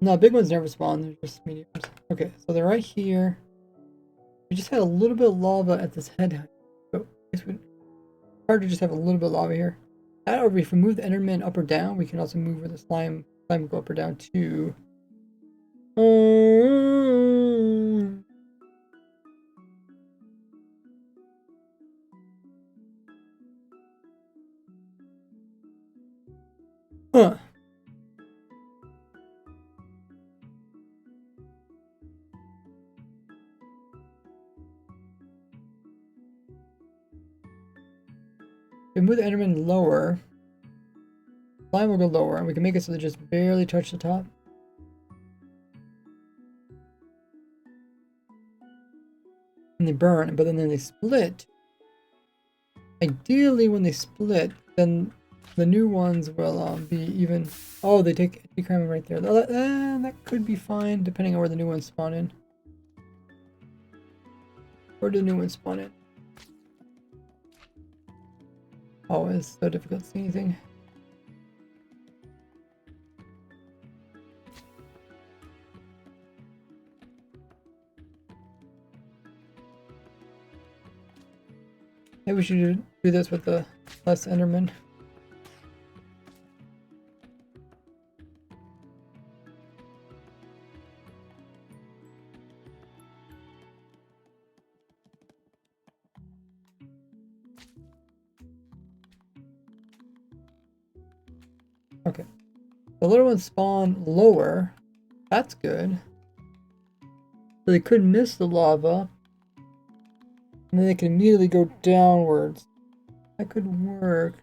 No, big ones never spawn, they're just mediums. Okay, so they're right here. We just had a little bit of lava at this head height. So it's hard to just have a little bit of lava here. However, if we move the Enderman up or down, we can also move where the slime will go up or down too. Huh. If we move the Enderman lower, slime will go lower, and we can make it so they just barely touch the top. And they burn, but then they split. Ideally, when they split, then The new ones will be even. Oh, they take decramming right there. That could be fine depending on where the new ones spawn in. Where do the new ones spawn in? Oh, it's so difficult to see anything. Maybe we should do this with the less Enderman. Okay. The little ones spawn lower. That's good. So they could miss the lava. And then they can immediately go downwards. That could work.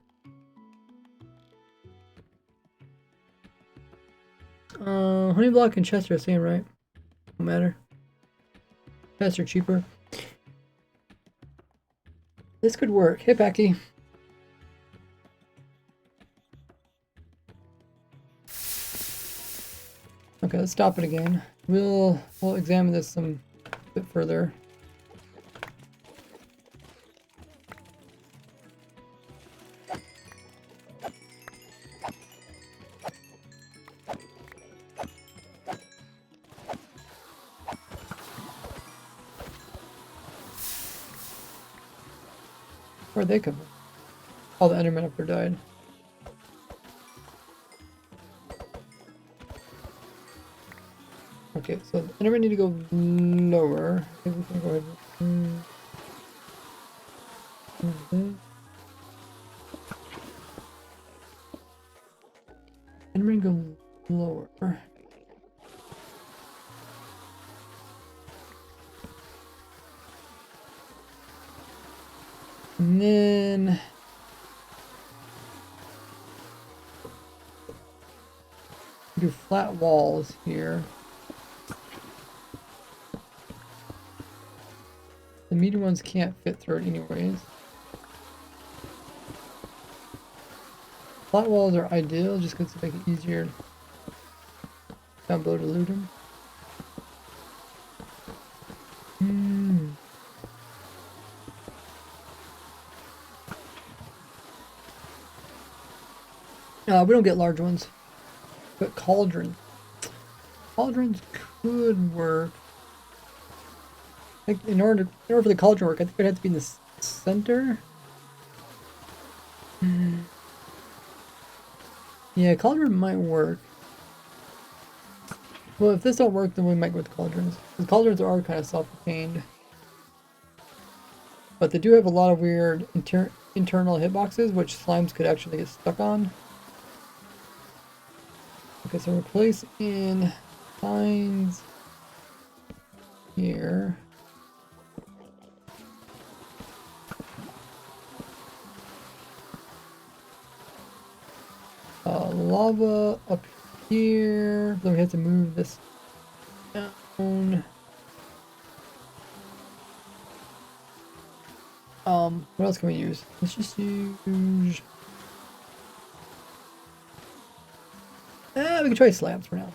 Honey block and chest are the same, right? Don't matter. Chests are cheaper. This could work. Hey, Becky. Okay, let's stop it again. We'll examine this some bit further. Where'd they come from? All the Endermen up there died. Okay, so the Endermen need to go lower. Maybe we can go ahead and... Endermen go lower. And then... do flat walls here. The medium ones can't fit through it anyways. Flat walls are ideal just because they make it easier down below to loot them. We don't get large ones, but cauldrons could work. I think in order for the cauldron to work, I think it had to be in the center. Yeah, cauldron might work. Well, if this don't work, then we might go with cauldrons. The cauldrons are kind of self-contained, but they do have a lot of weird internal hitboxes, which slimes could actually get stuck on. Okay, so replace in signs here. Lava up here. Then we have to move this down. What else can we use? Let's just use... we can try slabs for now.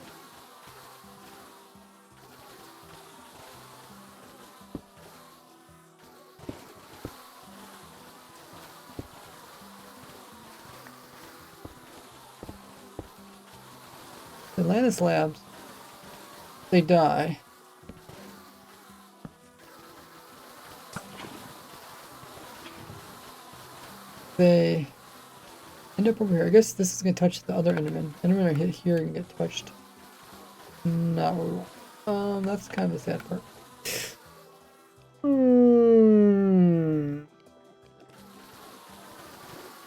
The Atlantis slabs, they die. They end up over here. I guess this is going to touch the other Enderman. Endermen are hit here and get touched. Not what we want. That's kind of the sad part.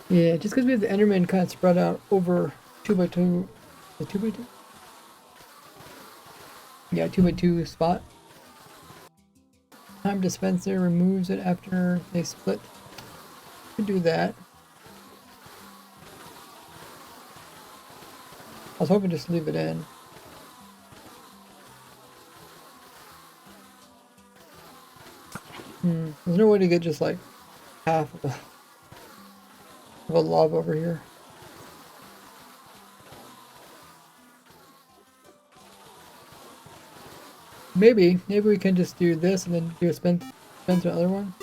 Yeah, just because we have the Enderman kind of spread out over 2x2. The 2x2? Yeah, 2x2 spot. Time dispenser removes it after they split. Could do that. I was hoping just leave it in. There's no way to get just like half of a lava over here. maybe we can just do this and then do a spin to the other one.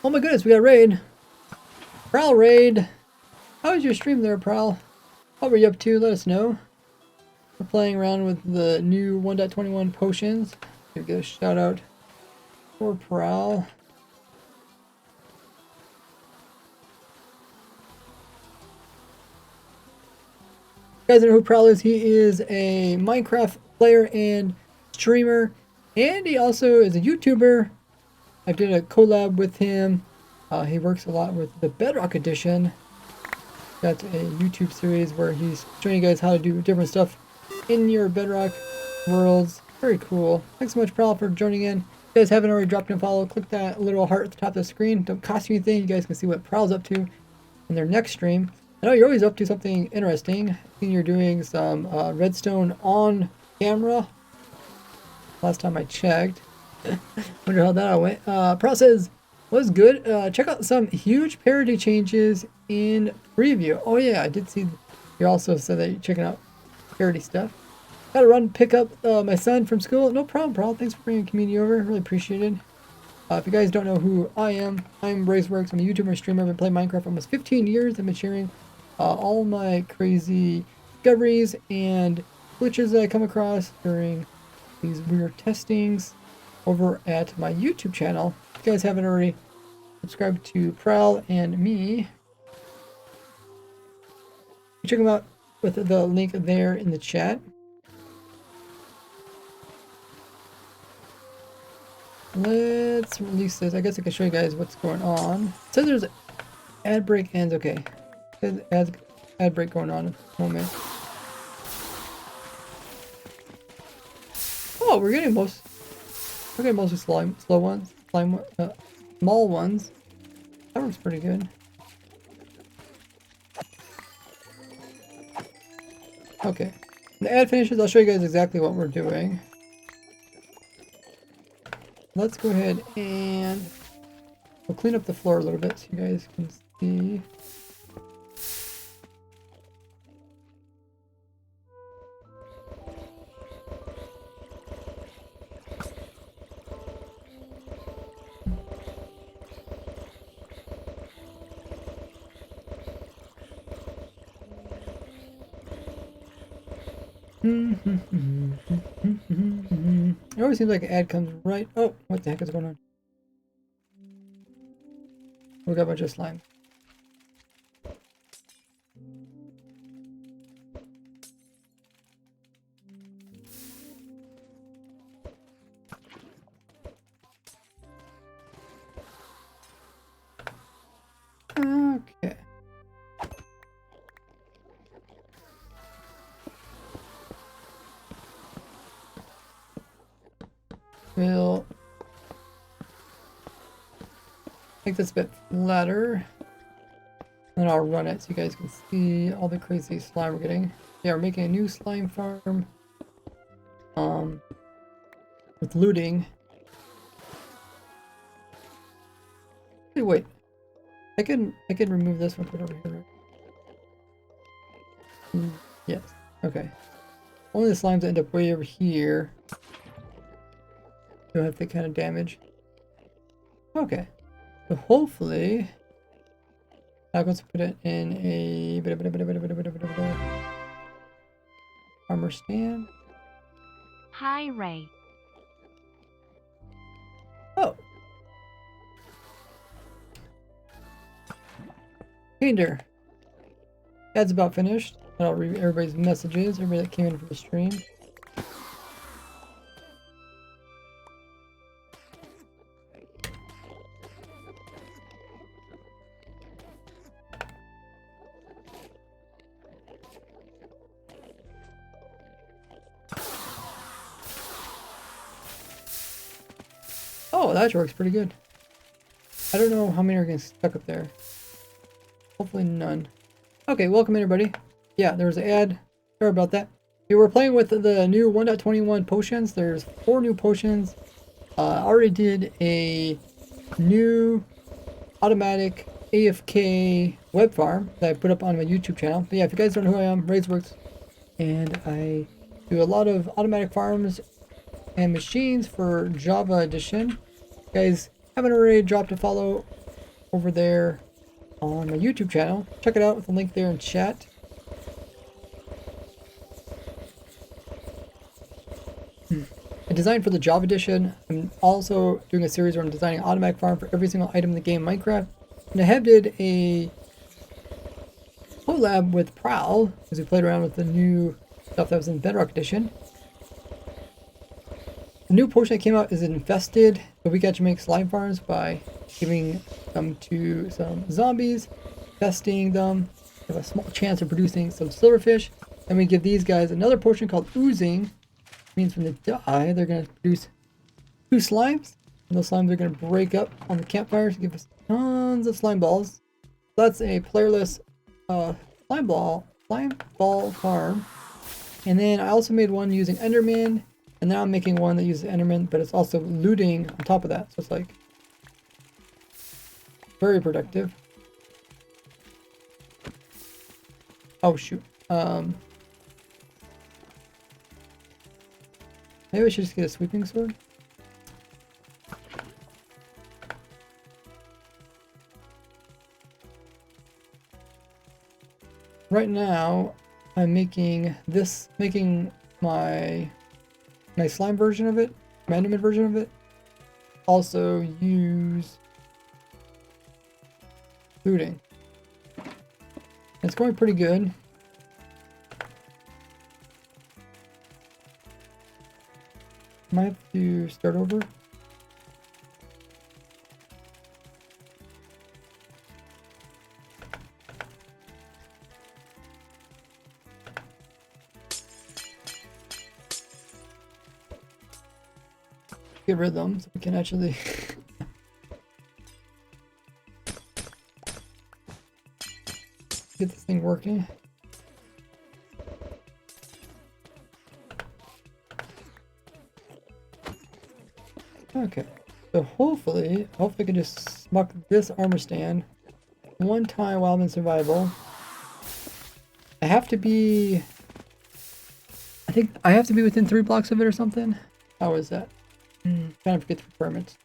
Oh my goodness, we got a raid. Prowl raid. How was your stream there, Prowl? What were you up to? Let us know. We're playing around with the new 1.21 potions. Give a shout out for Prowl. You guys know who Prowl is? He is a Minecraft player and streamer, and he also is a YouTuber. I did a collab with him. He works a lot with the Bedrock Edition. Got a YouTube series where he's showing you guys how to do different stuff in your Bedrock worlds. Very cool. Thanks so much, Prowl, for joining in. If you guys haven't already dropped in a follow, click that little heart at the top of the screen. Don't cost you anything. You guys can see what Prowl's up to in their next stream. I know you're always up to something interesting. I think you're doing some redstone on camera. Last time I checked. Wonder how that all went. Prowl says, was good. Check out some huge parody changes in preview. Oh yeah, I did see. You also said that you're checking out parody stuff. Gotta run pick up my son from school. No problem, Prowl. Thanks for bringing community over. Really appreciated. If you guys don't know who I am, I'm Braceworks. I'm a YouTuber and streamer. I've been playing Minecraft for almost 15 years. I've been sharing all my crazy discoveries and glitches that I come across during these weird testings over at my YouTube channel. If you guys haven't already subscribed to Prowl and me, check them out with the link there in the chat. Let's release this. I guess I can show you guys what's going on. It says there's ad break ends. Okay. It says ad break going on at the moment. Oh, we're getting mostly slow ones. Small ones. That works pretty good. Okay. When the ad finishes, I'll show you guys exactly what we're doing. Let's go ahead and we'll clean up the floor a little bit so you guys can see. It always seems like an ad comes right. Oh, what the heck is going on? We got a bunch of slime. Okay. We'll make this a bit flatter. And I'll run it so you guys can see all the crazy slime we're getting. Yeah, we're making a new slime farm. With looting. Hey, wait. I can remove this one, put it over here, right? Yes. Okay. Only the slimes end up way over here. Don't have that kind of damage. Okay. So hopefully I'm going to put it in a armor stand. Hi, Ray. Oh. Painter. Ad's about finished. And I'll read everybody's messages, everybody that came in for the stream. Oh, that works pretty good. I don't know how many are getting stuck up there. Hopefully none. Okay, welcome everybody. Yeah, there was an ad. Sorry about that. We were playing with the new 1.21 potions. There's 4 new potions. I already did a new automatic AFK web farm that I put up on my YouTube channel. But yeah, if you guys don't know who I am, Razeworks and I do a lot of automatic farms and machines for Java Edition. Guys, haven't already dropped a follow over there on my YouTube channel. Check it out with the link there in chat. I designed for the Java Edition. I'm also doing a series where I'm designing automatic farm for every single item in the game Minecraft. And I have did a collab with Prowl, because we played around with the new stuff that was in Bedrock Edition. The new portion that came out is infested, but we got to make slime farms by giving them to some zombies, infesting them, have a small chance of producing some silverfish. Then we give these guys another portion called oozing, which means when they die, they're going to produce 2 slimes, and those slimes are going to break up on the campfires to give us tons of slime balls. So that's a playerless slime ball farm. And then I also made one using Enderman. And now I'm making one that uses Enderman, but it's also looting on top of that. So it's like very productive. Oh shoot. Maybe I should just get a sweeping sword. Right now, I'm making my slime version of it, my Enderman version of it. Also use looting. It's going pretty good. Might have to start over. Get rid of them so we can actually get this thing working. Okay, so hopefully I can just smuck this armor stand one time while I'm in survival. I have to be, I think I have to be within 3 blocks of it or something. How is that? Trying to forget the requirements.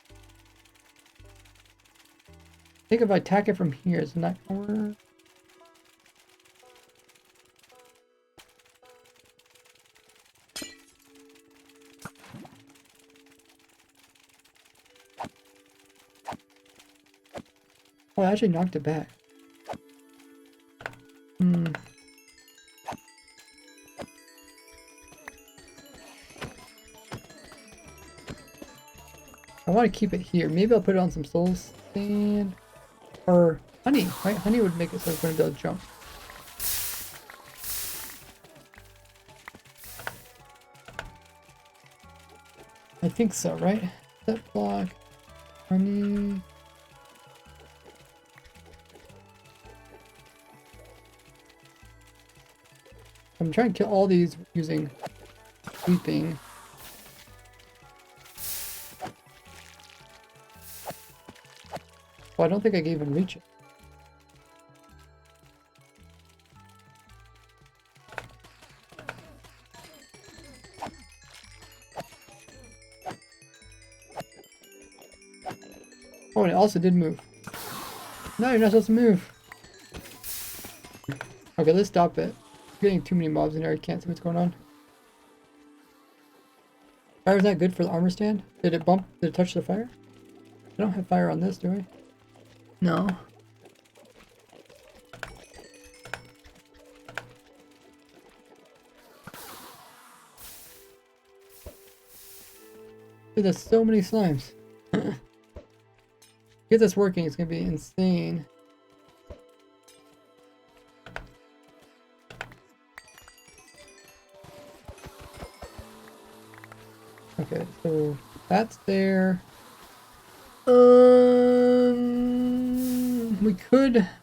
I think if I attack it from here, it's not gonna work. Oh, I actually knocked it back. I want to keep it here. Maybe I'll put it on some soul sand or honey. Right? Honey would make it so it's going to be able to jump. I think so, right? Set block, honey. I'm trying to kill all these using sweeping. Well, I don't think I can even reach it. Oh, and it also did move. No, you're not supposed to move. Okay, let's stop it. I'm getting too many mobs in there. I can't see what's going on. Fire's not good for the armor stand? Did it bump? Did it touch the fire? I don't have fire on this, do I? No. Dude, there's so many slimes. Get this working, it's gonna be insane. Okay, so that's there.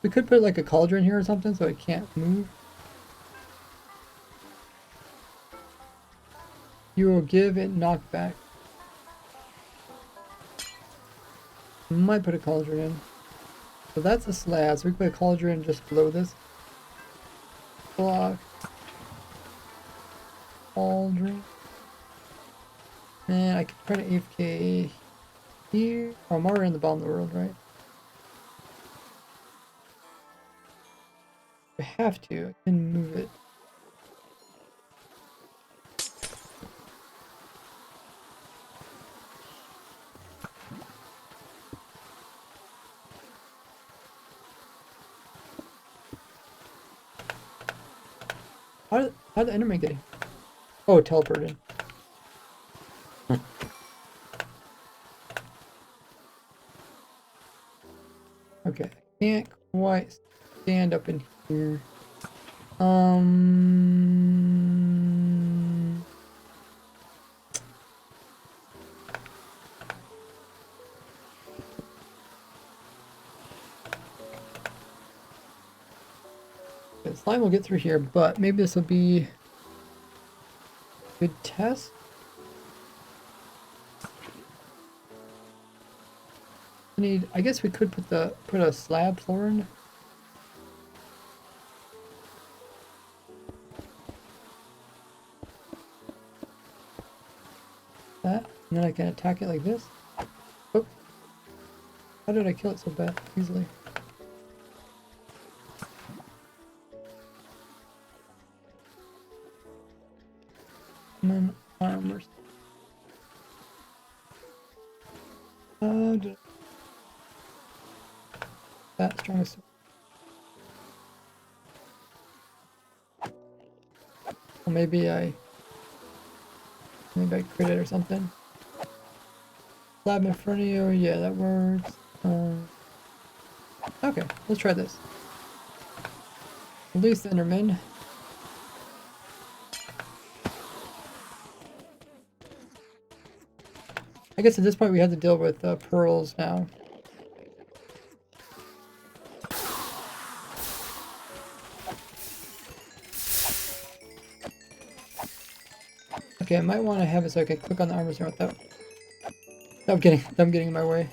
We could put like a cauldron here or something so it can't move. You will give it knockback. Might put a cauldron in. So that's a slab, so we can put a cauldron just below this block. cauldron. And I can try to AFK here. Oh, I'm already in the bottom of the world, right? I have to. I can move it. How did the Enderman get in? Oh, teleported. Okay, I can't quite stand up in here. The slime will get through here, but maybe this will be a good test. I guess we could put a slab floor in. That, and then I can attack it like this. Oh, how did I kill it so bad easily? And then armor. That strongest. Well, maybe I crit it or something. Slab in front of you, yeah, that works. Okay, let's try this. Release Enderman. I guess at this point we have to deal with pearls now. Okay, I might want to have it so I can click on the armor center without them getting in my way.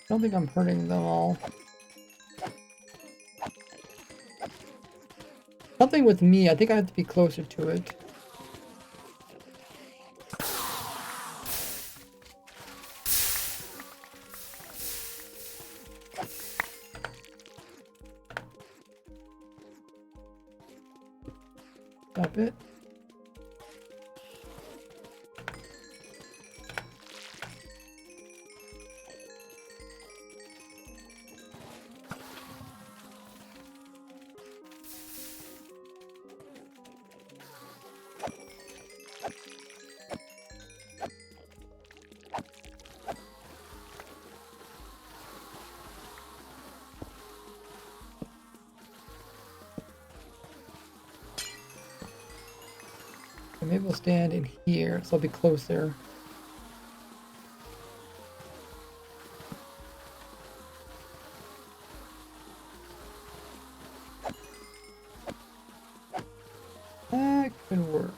I don't think I'm hurting them all. Something with me, I think I have to be closer to it. Stop it. Maybe we'll stand in here, so I'll be closer. That could work.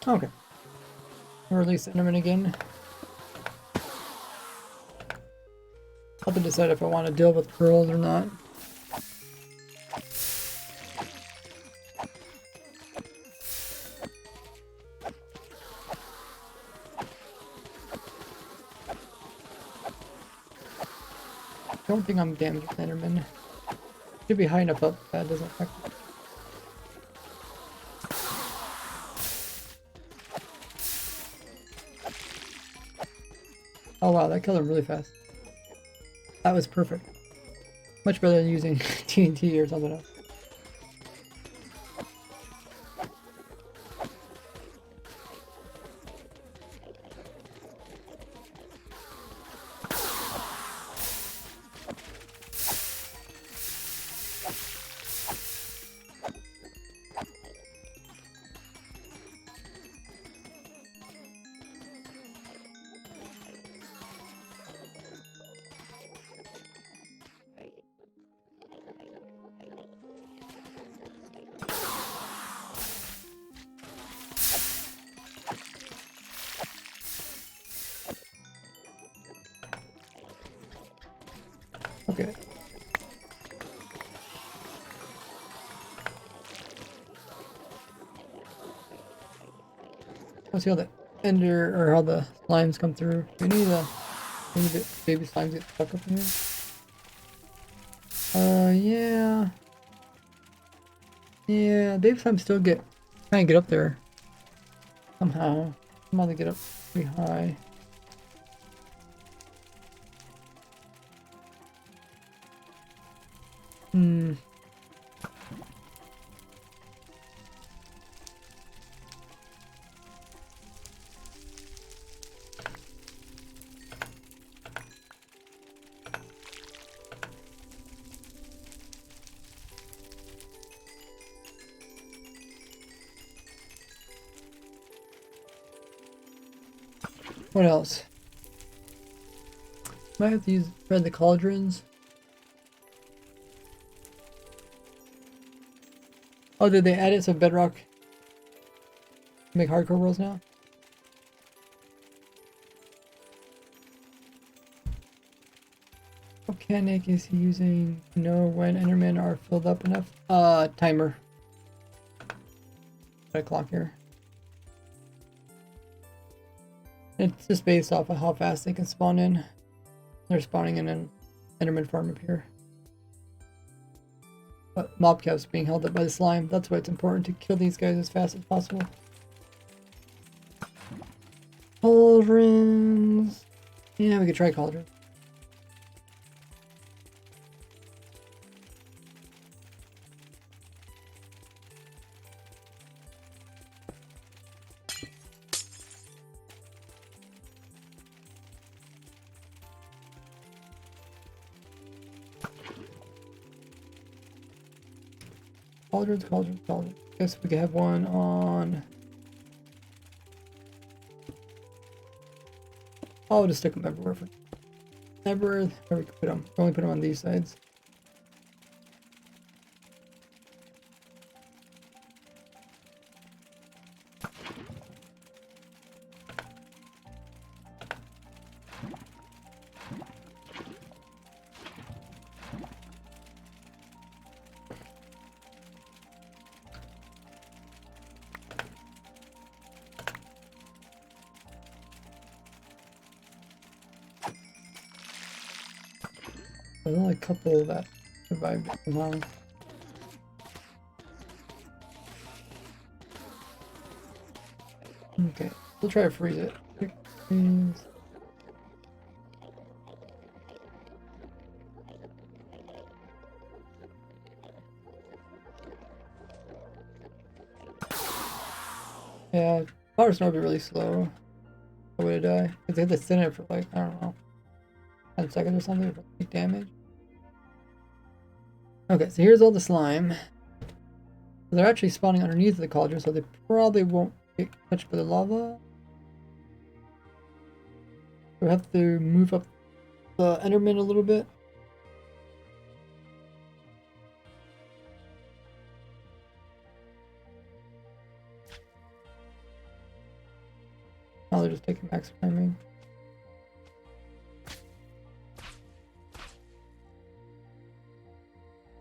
Okay. I'll release Enderman again. I'll have to decide if I want to deal with pearls or not. I don't think I'm damaged with Enderman. Should be high enough up that doesn't affect it. Oh wow, that killed him really fast. That was perfect. Much better than using TNT or something else. Let's see how the ender or how the slimes come through. Do any of the baby slimes get stuck up in here? Yeah. Yeah, baby slimes still trying to get up there. Somehow. Somehow they get up pretty high. Hmm. What else? Might have to spread the cauldrons. Oh, did they add it so bedrock make hardcore worlds now? What mechanic is he using to know when Endermen are filled up enough? Timer. Got a clock here. It's just based off of how fast they can spawn in. They're spawning in an Enderman farm up here. But mob cap's being held up by the slime. That's why it's important to kill these guys as fast as possible. Cauldrons. Yeah, we could try cauldrons. Cauldrons. Guess we could have one on. I'll just stick them everywhere for where we could put them. Only put them on these sides. There's only a couple that survived it somehow. Okay, we'll try to freeze it. Freeze. Yeah, power snow would be really slow. I would die. Because they had to sit in it for like, I don't know, 10 seconds or something for like damage. Okay, so here's all the slime. They're actually spawning underneath the cauldron, so they probably won't get touched by the lava. We'll have to move up the Enderman a little bit. Oh, they're just taking max climbing.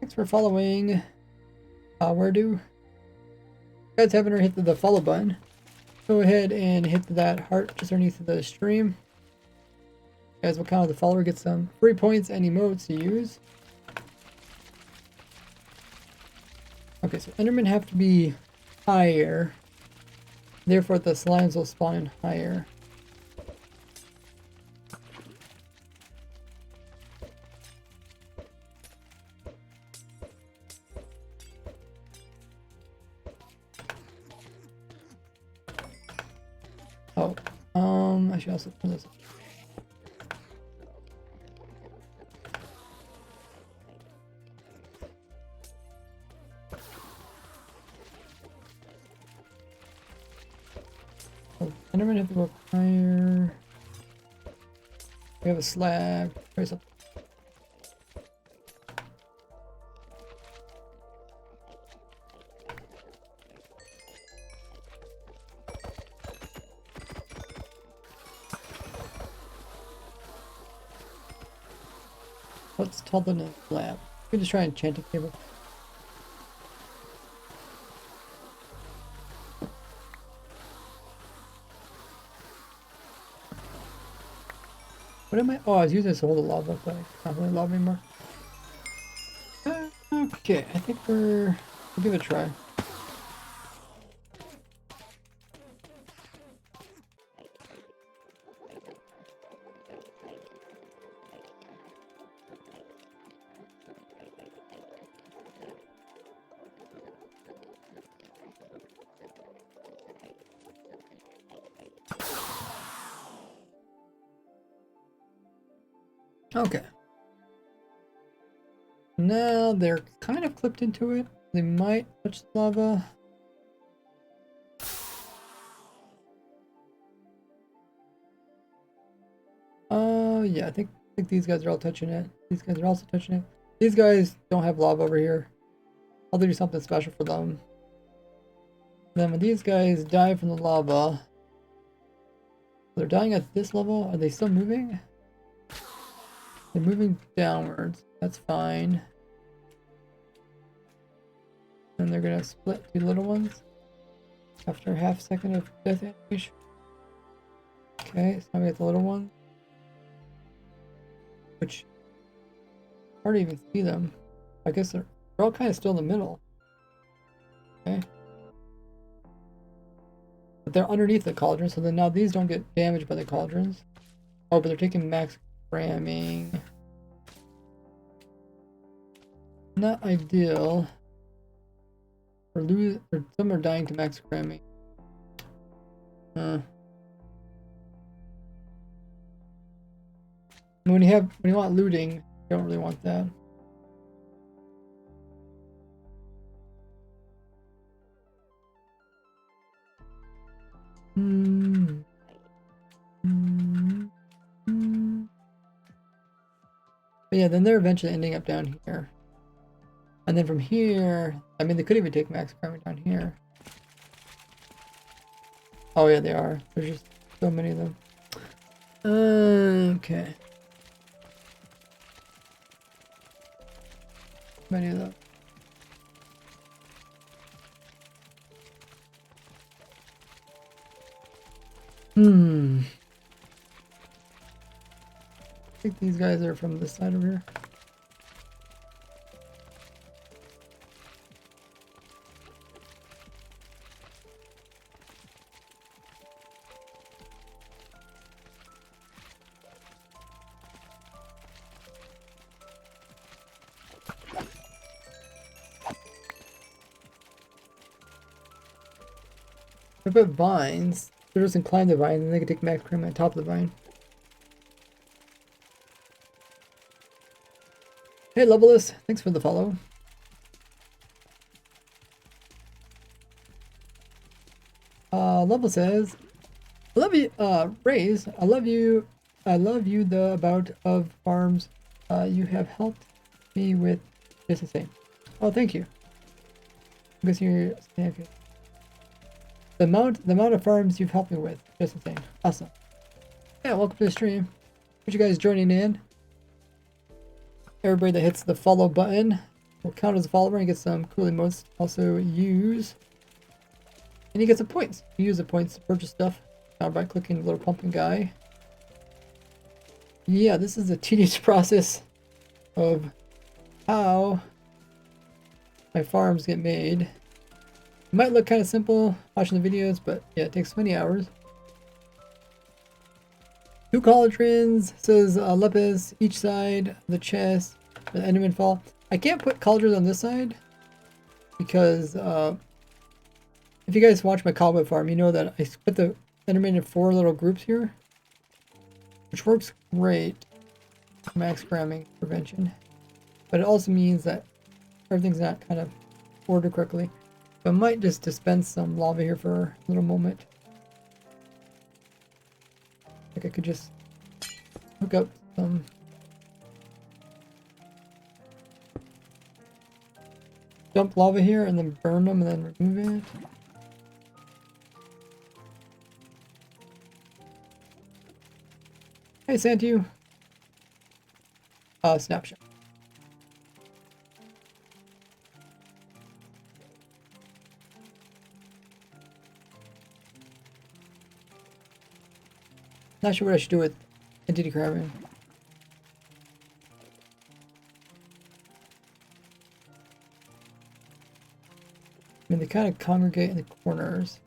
Thanks for following. Where do you guys haven't hit the follow button? Go ahead and hit that heart just underneath the stream. Guys will count the follower, get some free points and emotes to use. Okay, so Endermen have to be higher. Therefore, the slimes will spawn in higher. Oh, I should also put this. Oh, Enderman have to go higher. We have a slab. Raise up. What's taller than a slab? We can just try enchanting table. What am I? Oh, I was using this to hold the lava, but it's not really lava anymore. Okay, I think we'll give it a try. Okay. Now they're kind of clipped into it. They might touch the lava. Oh yeah, I think these guys are all touching it. These guys are also touching it. These guys don't have lava over here. I'll do something special for them. Then when these guys die from the lava, they're dying at this level. Are they still moving? They're moving downwards. That's fine. And they're gonna split two little ones after a half second of death animation. Okay, so now we got the little one, which hard to even see them. I guess they're all kind of still in the middle. Okay. But they're underneath the cauldron, so then now these don't get damaged by the cauldrons. Oh, but they're taking max ramming. Not ideal. Or some are dying to max ramming. When you want looting, you don't really want that. But yeah, then they're eventually ending up down here. And then from here, I mean, they could even take max cramming down here. Oh yeah, they are. There's just so many of them. Okay. Many of them. I think these guys are from this side over here. If I put vines, they're just climb the vine and they can take max cream on top of the vine. Hey Levelist, thanks for the follow. Level says, I love you, Raise, I love you the about of farms you have helped me with just the same. Oh, thank you. I guess you're okay. The amount of farms you've helped me with, just the same. Awesome. Yeah, welcome to the stream. Appreciate you guys joining in. Everybody that hits the follow button will count as a follower and get some cool emotes. Also use, and you get some points. You use the points to purchase stuff by clicking the little pumpkin guy. Yeah, this is a tedious process of how my farms get made. It might look kind of simple watching the videos, but yeah, it takes many hours. 2 cauldrons, says Lepis, each side of the chest, the Enderman fall. I can't put cauldrons on this side because if you guys watch my cobweb farm, you know that I put the Enderman in 4 little groups here, which works great for max cramming prevention. But it also means that everything's not kind of ordered correctly. I might just dispense some lava here for a little moment. Like I could just hook up some dump lava here and then burn them and then remove it. Hey Santu. Snapshot. Not sure what I should do with entity crabbing. I mean, they kind of congregate in the corners.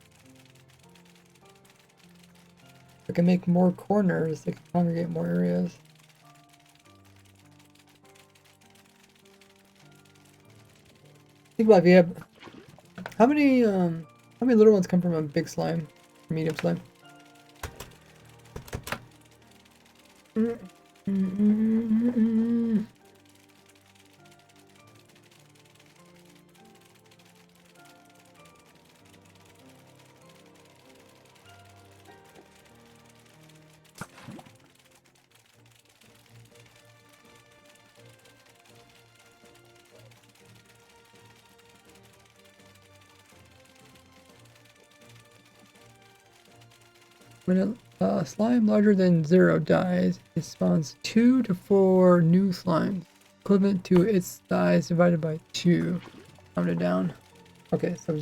If I can make more corners, they can congregate more areas. Think about if you have how many little ones come from a big slime, medium slime? When a slime larger than 0 dies, it spawns 2 to 4 new slimes, equivalent to its size divided by 2. Rounded down. Okay, so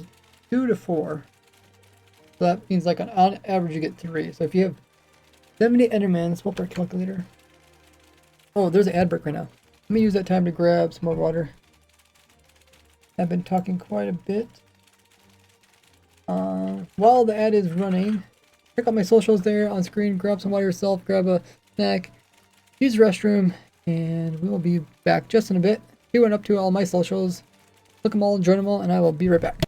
2 to 4. So that means like on average you get 3. So if you have 70 Endermans, what's our calculator? Oh, there's an ad break right now. Let me use that time to grab some more water. I've been talking quite a bit. While the ad is running, check out my socials there on screen. Grab some water yourself, grab a snack, use the restroom, and we will be back just in a bit. He went up to all my socials. Look them all, join them all, and I will be right back.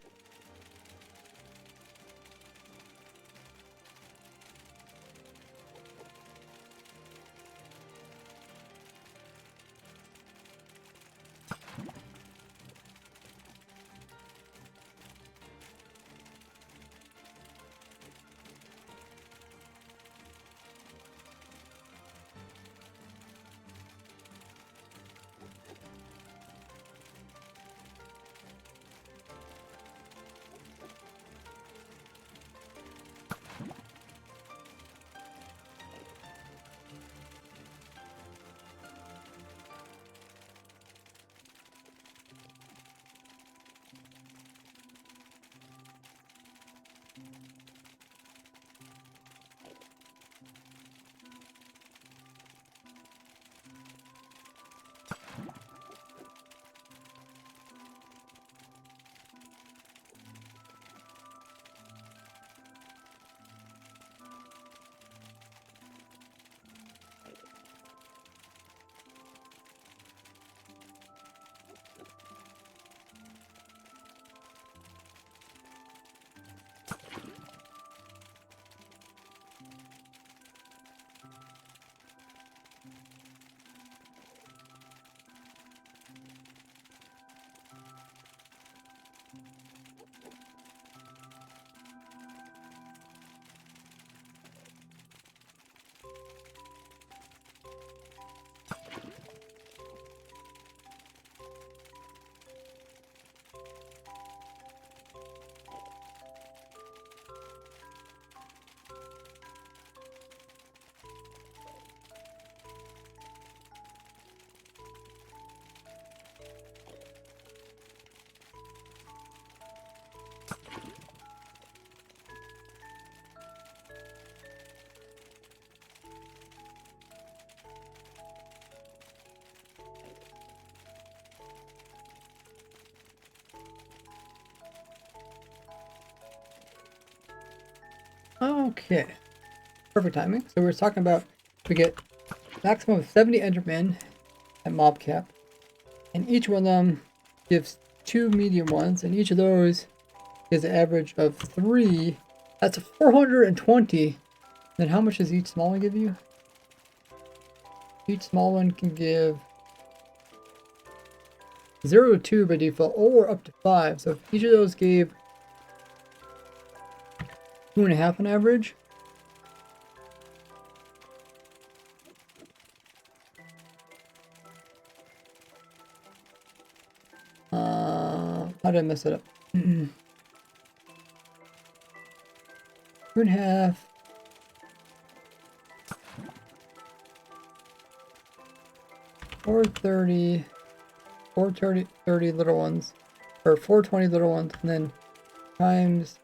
Okay, perfect timing. So we were talking about we get maximum of 70 Endermen at mob cap, and each one of them gives 2 medium ones, and each of those is an average of 3. That's 420. Then how much does each small one give you? Each small one can give 0 to 2 by default, or up to 5. So if each of those gave 2.5 on average. How did I mess it up? 2.5. 430. 430 little ones, or 420 little ones, and then times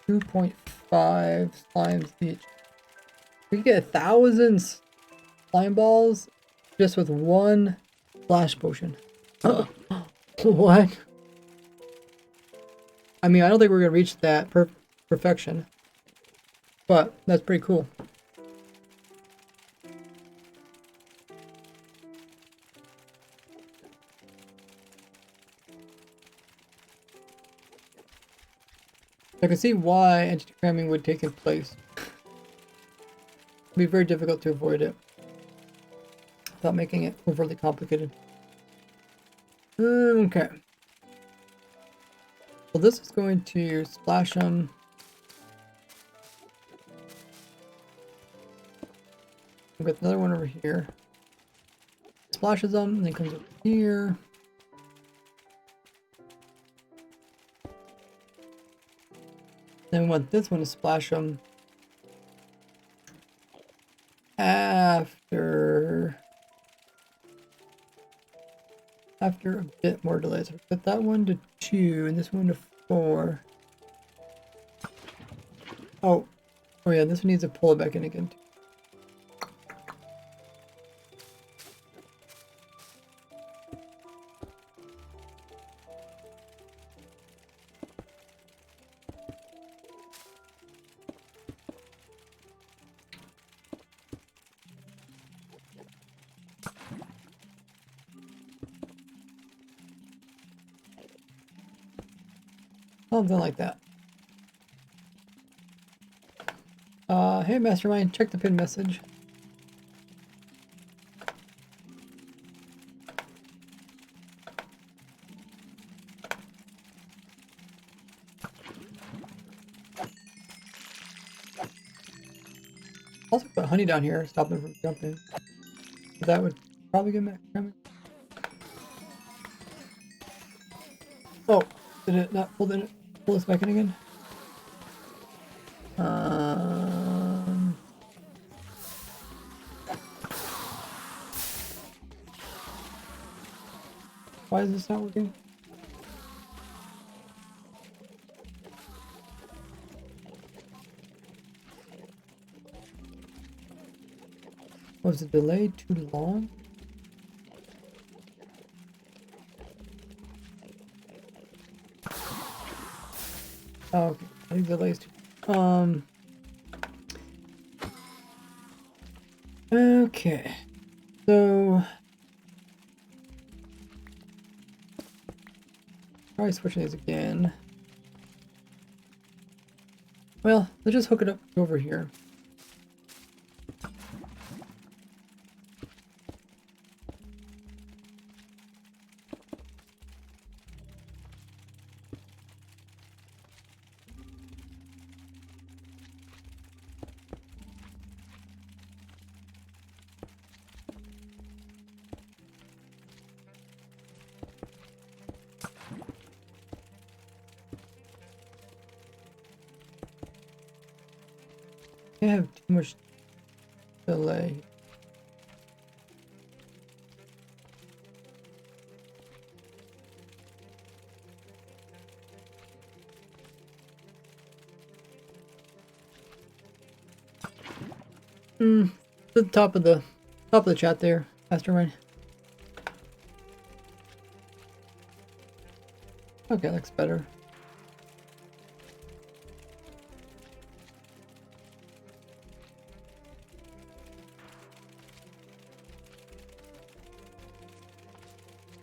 2.5 slimes each. We get 1,000 slime balls just with one splash potion. What? I mean, I don't think we're gonna reach that perfection, but that's pretty cool. I can see why anti-cramming would take in place. It'd be very difficult to avoid it without making it overly complicated. Okay. Well, this is going to splash them. We've got another one over here. Splashes them, and then comes up here. Then we want this one to splash them after a bit more delay. So put that one to 2 and this one to 4. Oh yeah, this one needs to pull it back in again. Something like that. Hey Mastermind, check the pin message. Also put honey down here, stop them from jumping. That would probably get back coming. Oh, did it not pull us back in again? Why is this not working? Was the delay too long? Oh, okay. I think the delay's too. Okay. So try switching these again. Well, let's just hook it up over here. I have too much delay. The top of the chat there, Mastermind. Okay, looks better.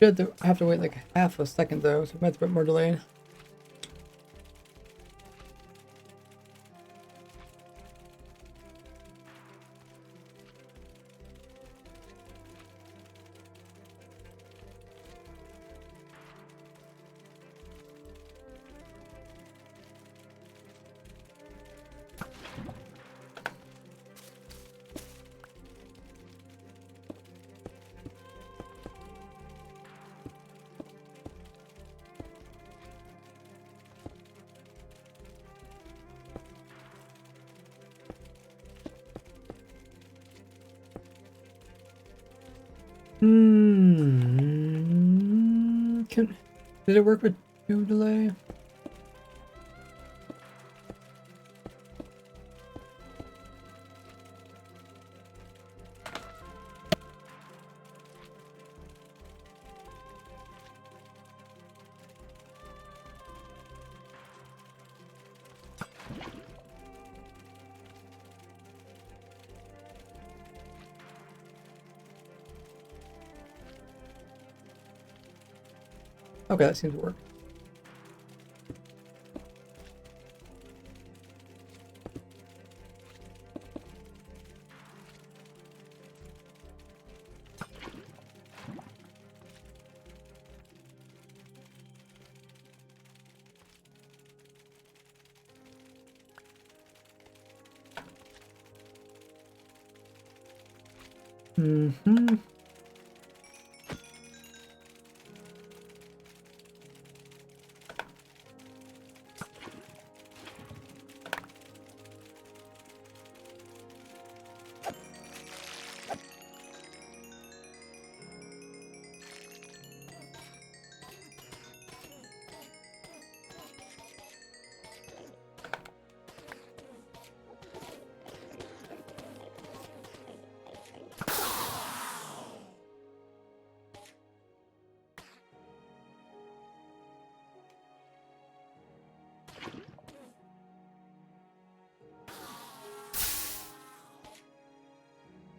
Should have to wait like half a second though, so we might have to put more delay in. Did it work with 2 delay? Okay, that seems to work. Mm-hmm.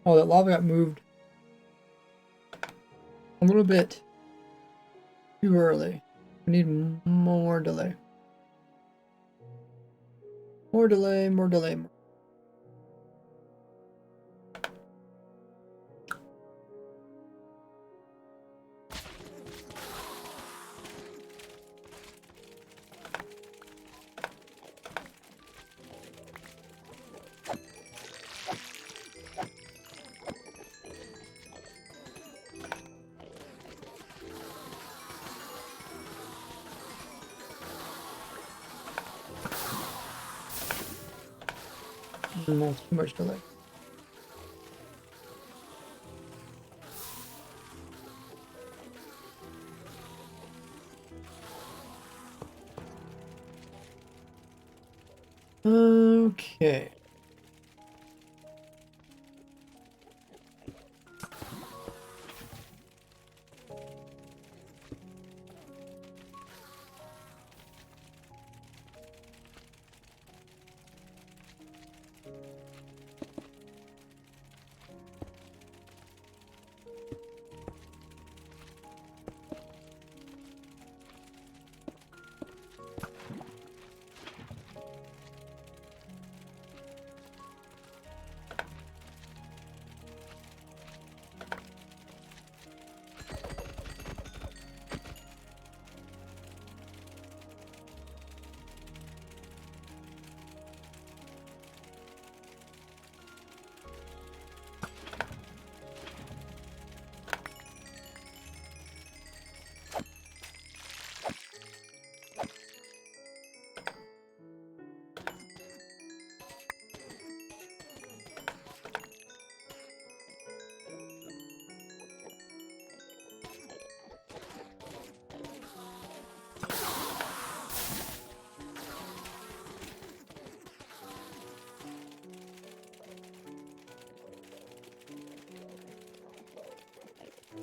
Oh, that lava got moved a little bit too early. We need more delay. More delay, more delay. More. Almost too much delay. Okay.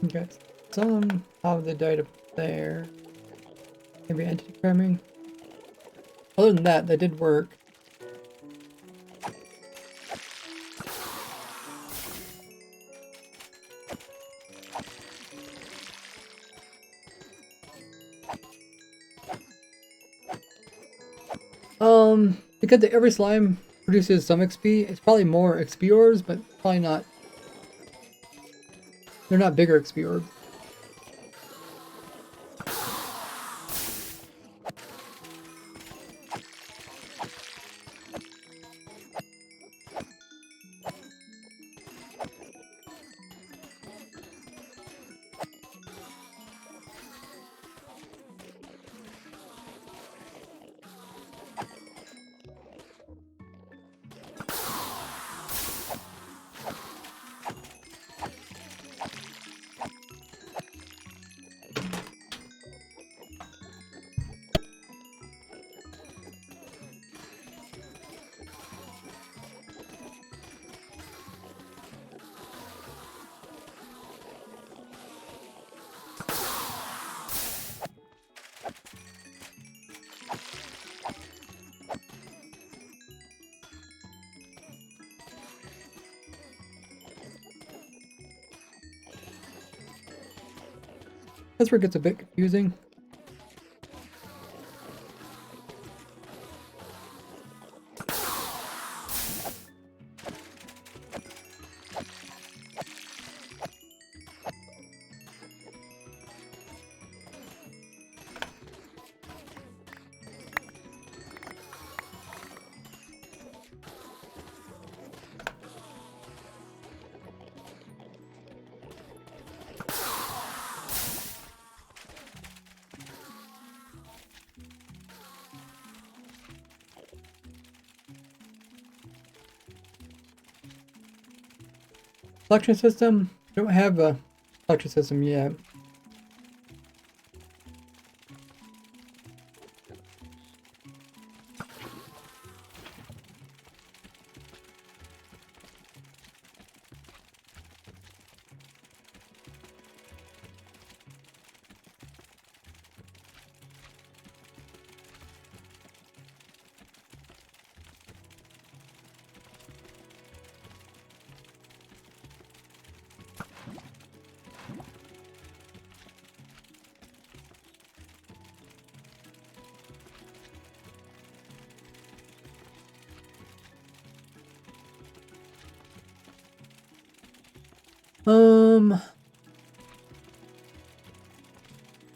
Okay. Somehow they died up there. Maybe entity cramming. Other than that, that did work. Because every slime produces some XP, it's probably more XP orbs, but probably not. They're not bigger XP orbs. That's where it gets a bit confusing. Collection system? I don't have a collection system yet.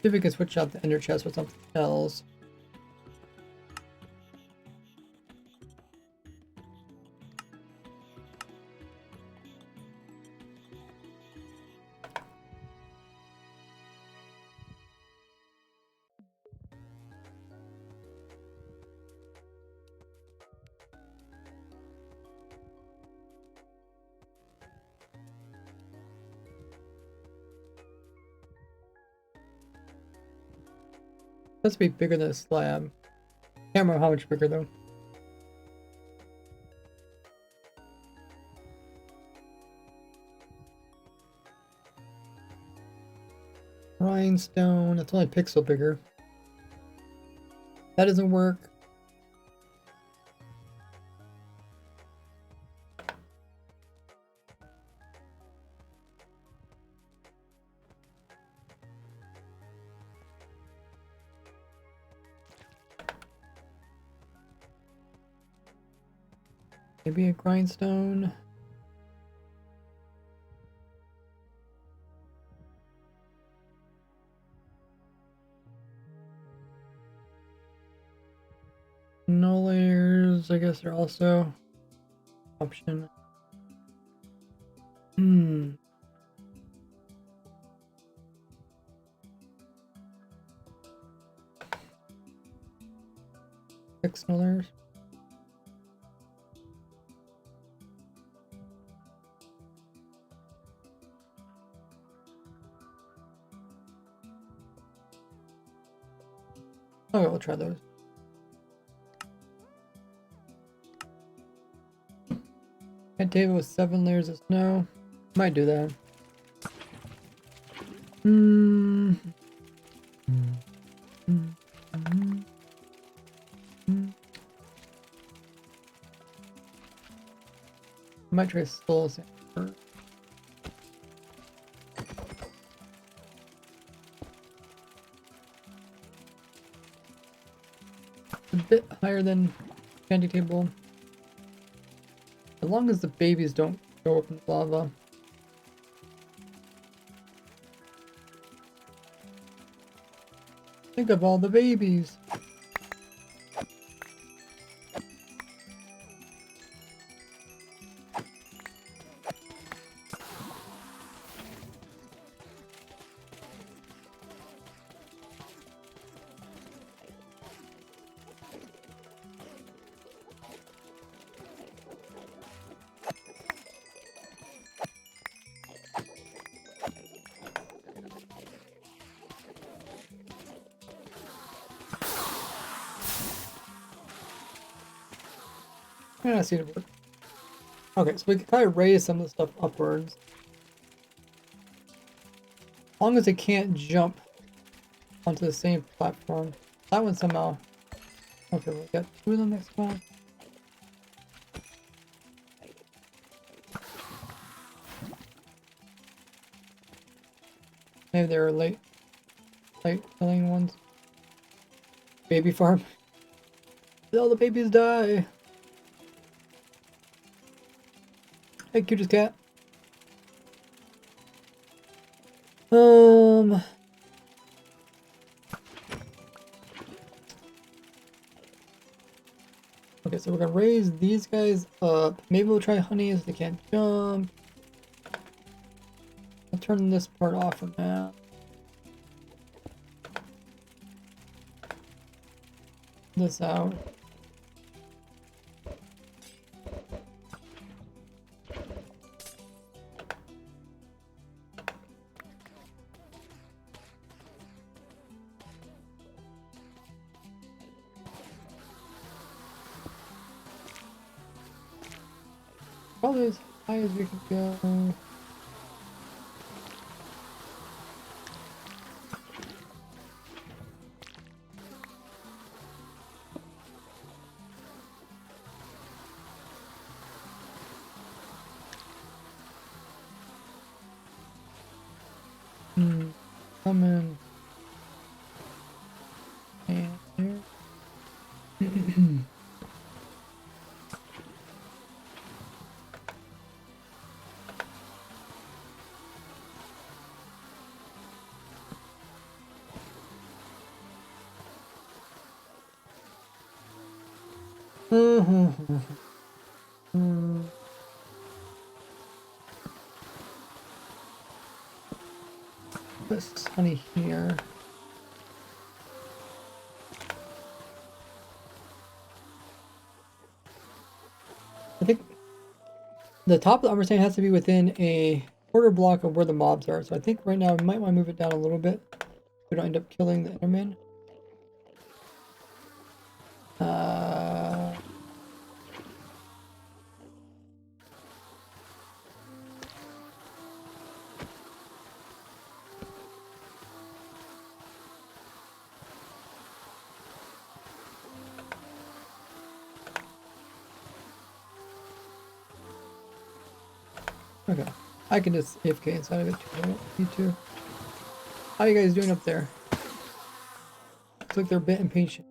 See if we can switch out the ender chest with something else. Has to be bigger than a slab. Can't remember how much bigger though. Rhinestone, that's only a pixel bigger. That doesn't work. Maybe a grindstone. No layers, I guess they're also option. Six no layers. Okay, we'll try those. Head table with 7 layers of snow. Might do that. Might try soul sand first. A bit higher than candy table. As long as the babies don't go up in lava. Think of all the babies. Yeah, I see it work. Okay, so we can kind of raise some of the stuff upwards. As long as it can't jump onto the same platform. That one somehow. Okay, we'll get 2 of them next one. Maybe they were late killing ones. Baby farm. Did all the babies die? Hey, cutest cat. Okay, so we're gonna raise these guys up. Maybe we'll try honey as they can't jump. I'll turn this part off for now. This out. Probably as high as we can go. Come in. And here. This honey here. I think the top of the armor stand has to be within a quarter block of where the mobs are. So I think right now we might want to move it down a little bit. So we don't end up killing the Enderman. Okay. I can just AFK inside of it too. I don't need to. How you guys doing up there? Looks like they're a bit impatient.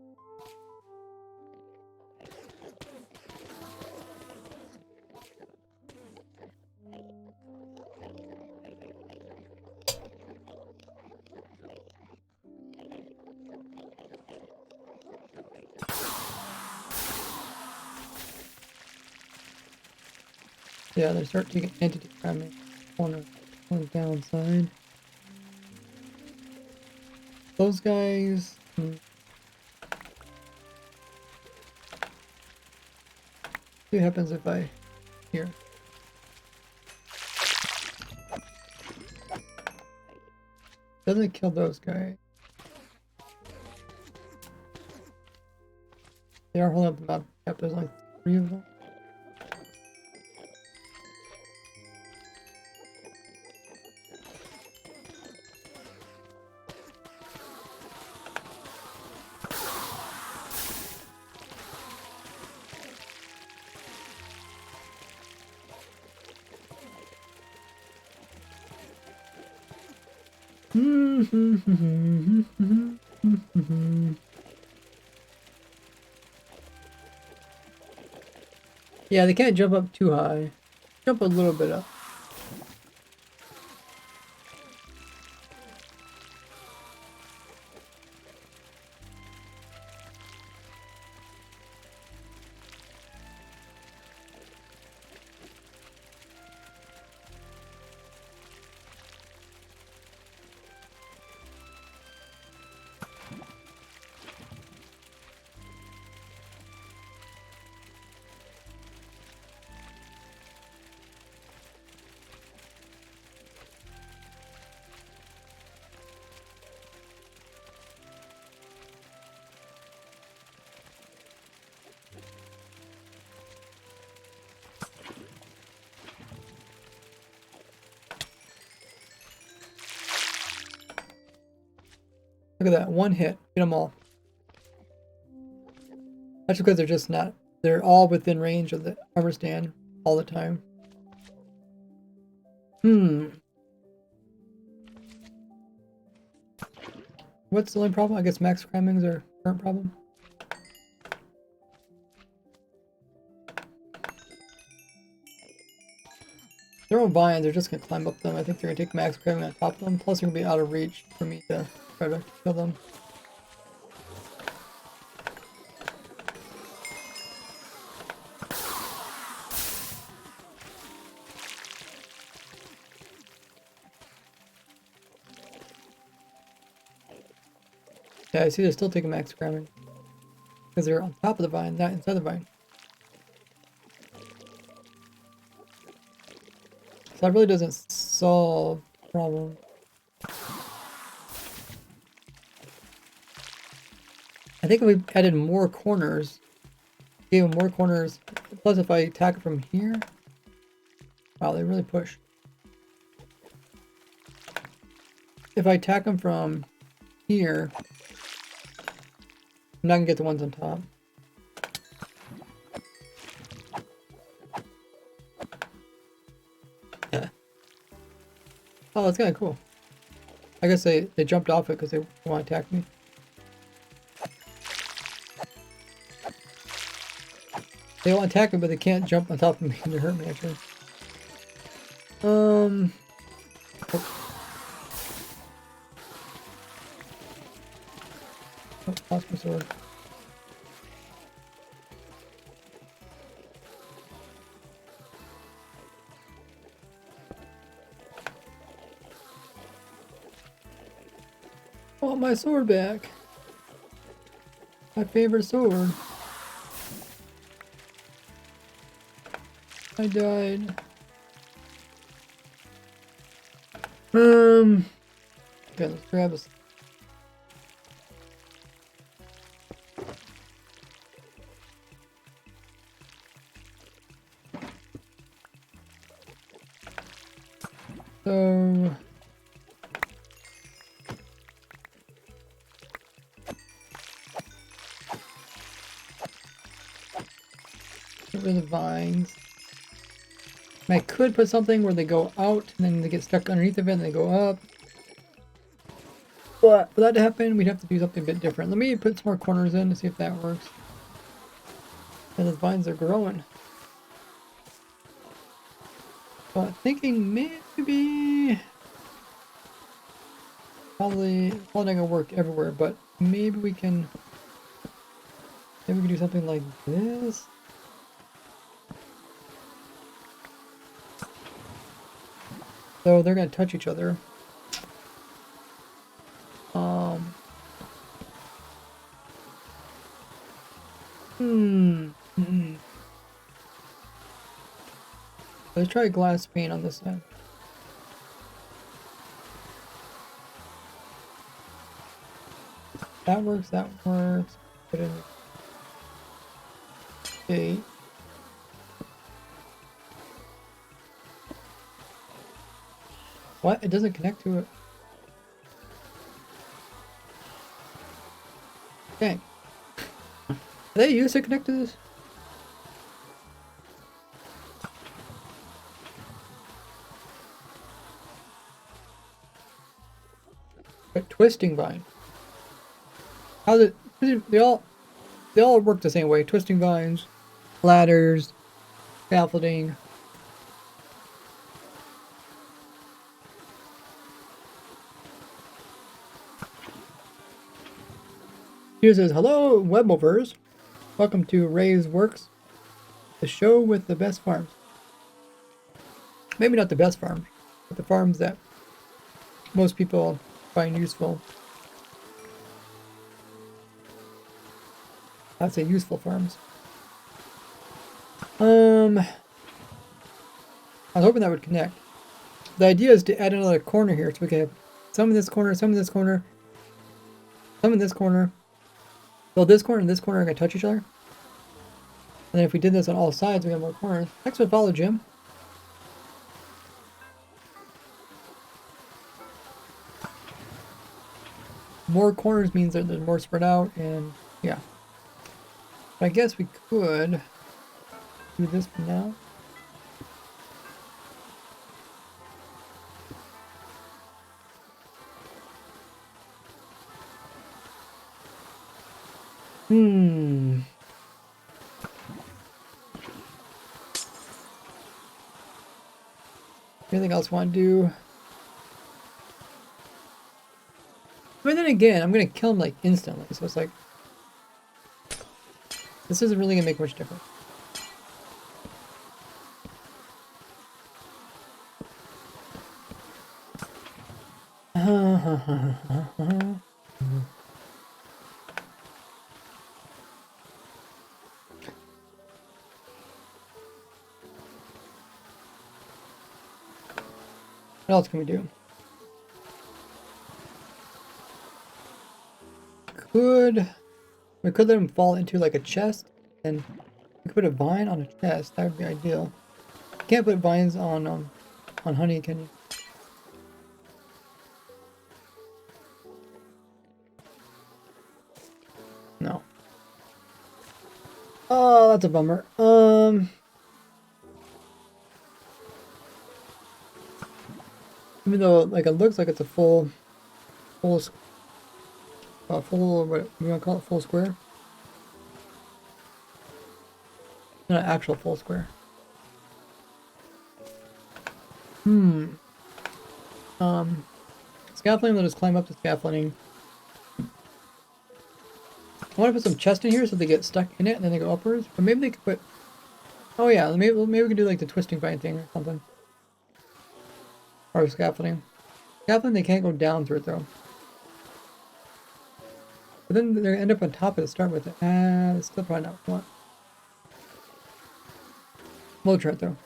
Yeah, they start taking entity damage on the downside. Those guys. See what happens if I here. Doesn't kill those guys. They are holding up the map. Yep, there's like 3 of them. Yeah, they can't jump up too high. Jump a little bit up. Look at that, one hit, get them all. That's because they're just not, they're all within range of the armor stand all the time. What's the only problem? I guess max cramming's our current problem. They're on vines, they're just gonna climb up them. I think they're gonna take max cramming on top of them. Plus they're gonna be out of reach for me to try to kill them. Yeah, I see they're still taking max cramming. Because they're on top of the vine, not inside the vine. So that really doesn't solve the problem. I think if we added more corners, gave them more corners, plus if I attack it from here, Wow, they really push. If I attack them from here, I'm not gonna get the ones on top. Yeah. Oh, that's kind of cool. I guess they jumped off it because they want to attack me. They want to attack me, but they can't jump on top of me to hurt me, actually. Oh. Oh, lost my sword. I want my sword back. My favorite sword. I died. Okay, let's grab us. So get rid of the vines. And I could put something where they go out and then they get stuck underneath of it and they go up. But for that to happen, we'd have to do something a bit different. Let me put some more corners in to see if that works. And the vines are growing. But thinking maybe probably not gonna work everywhere, but maybe we can do something like this. So they're gonna touch each other. Let's try glass pane on this side. That works, that works. Put in the gate. What? It doesn't connect to it. Dang. Are they used to connect to this? But twisting vine. How's it? They all work the same way. Twisting vines, ladders, scaffolding. Here says, "Hello, web movers. Welcome to Ray's Works, the show with the best farms. Maybe not the best farms, but the farms that most people find useful. I'd say useful farms. I was hoping that would connect. The idea is to add another corner here, so we can have some in this corner, some in this corner, some in this corner. So this corner and this corner are going to touch each other. And then if we did this on all sides, we have more corners. Thanks for the follow, Jim. More corners means that there's more spread out, and yeah. But I guess we could do this for now. Anything else I want to do? But then again, I'm gonna kill him like instantly, so it's like this isn't really gonna make much difference. What else can we do? We could let him fall into like a chest, and we could put a vine on a chest. That would be ideal. Can't put vines on honey, can you? No. Oh, that's a bummer. Even though like it looks like it's a full, what you want to call it, full square? Not an actual full square. Scaffolding, let us climb up the scaffolding. I want to put some chests in here so they get stuck in it and then they go upwards. But maybe they could put... Oh yeah, maybe we could do like the twisting vine thing or something. Or scaffolding. Scaffolding, they can't go down through it though. But then they're gonna end up on top of it to start with it. That's still probably not what we want. We'll try it though.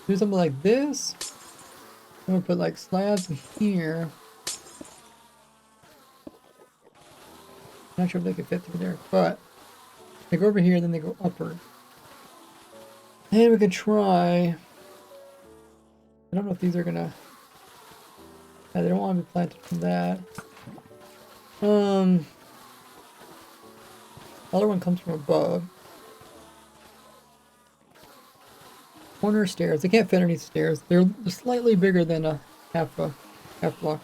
Do something like this. I'm gonna put like slabs here. Not sure if they could fit through there, but they go over here, then they go upward. And we could try. I don't know if these are gonna. Yeah, they don't want to be planted from that. The other one comes from above. Corner stairs. They can't fit underneath stairs. They're slightly bigger than a half block.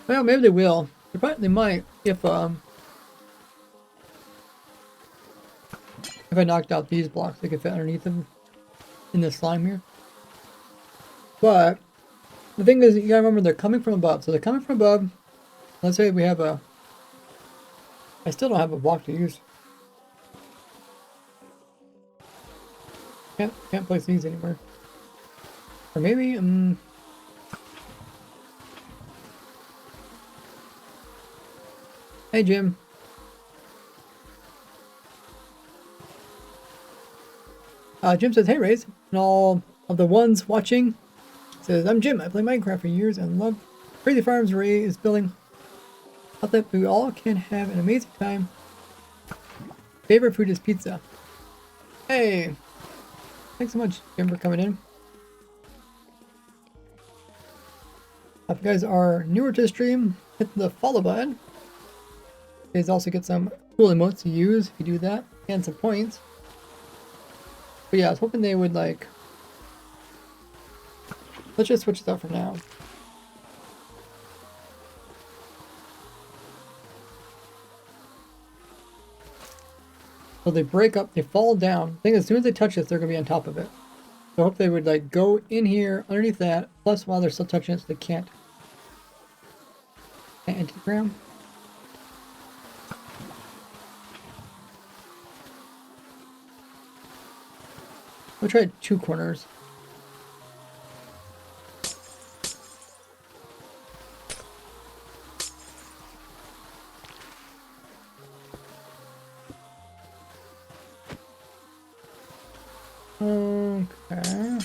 Well, maybe they will. They might if I knocked out these blocks, they could fit underneath them in the slime here. But the thing is, you gotta remember they're coming from above. So they're coming from above. Let's say we have a. I still don't have a block to use. Can't place these anywhere. Or maybe Hey Jim. Jim says, "Hey Rays, and all of the ones watching." Says, "I'm Jim. I play Minecraft for years and love Crazy Farms. Ray is building. I thought we all can have an amazing time. Favorite food is pizza." Hey, thanks so much, Jim, for coming in. If you guys are newer to the stream, hit the follow button. You guys also get some cool emotes to use if you do that, and some points. But yeah, I was hoping they would like... Let's just switch this out for now. So they break up, they fall down. I think as soon as they touch this, they're going to be on top of it. So I hope they would like go in here underneath that, plus while they're still touching it so they can't enter the ground. We'll try 2 corners. Okay.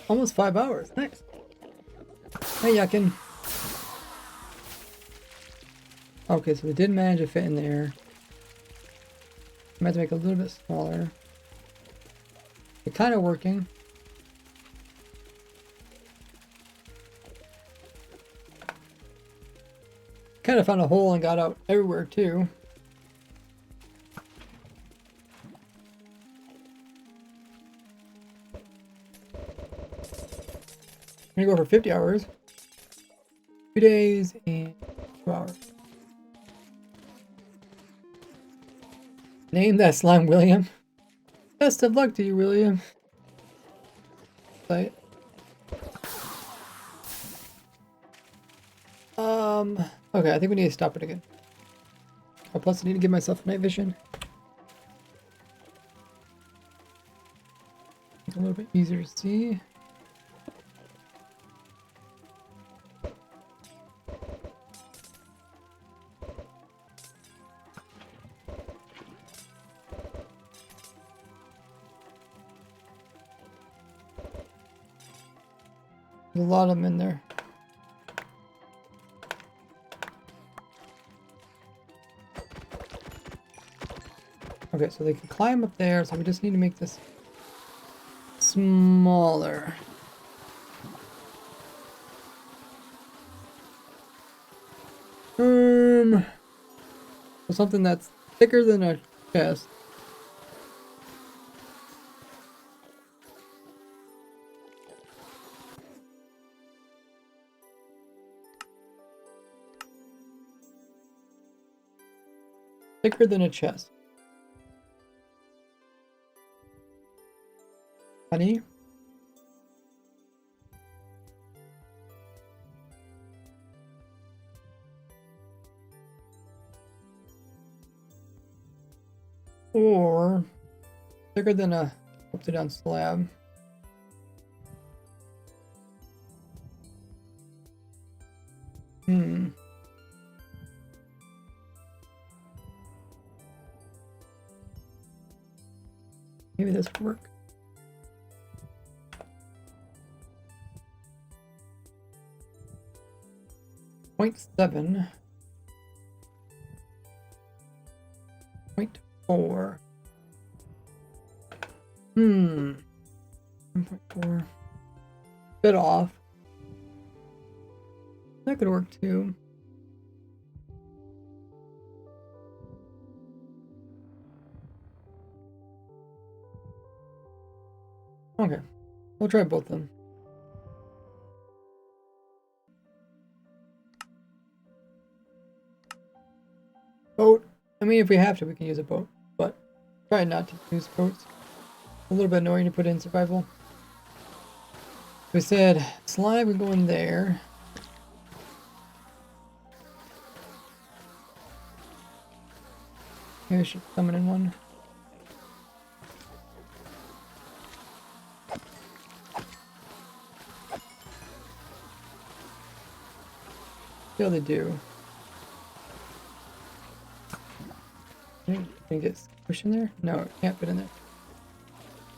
Almost 5 hours. Nice. Hey, Yakin. Okay, so we did manage to fit in there. I might have to make it a little bit smaller. It's kind of working. Kind of found a hole and got out everywhere too. I'm gonna go for 50 hours. 2 days and 2 hours. Name that slime William. Best of luck to you, William. But okay, I think we need to stop it again. Oh, plus I need to give myself night vision. It's a little bit easier to see. There's a lot of them in there. Okay, so they can climb up there, so we just need to make this smaller. So something that's thicker than a chest. Thicker than a chest. Honey? Or thicker than a upside down slab. Maybe this will work. Point 7. 0.4. 1.4. Bit off. That could work too. Okay, we'll try both of them. Boat. I mean, if we have to, we can use a boat, but try not to use boats. A little bit annoying to put in survival. We said slime would go in there. Maybe I should summon in one. See how they do. Can it get squished in there? No, it can't fit in there.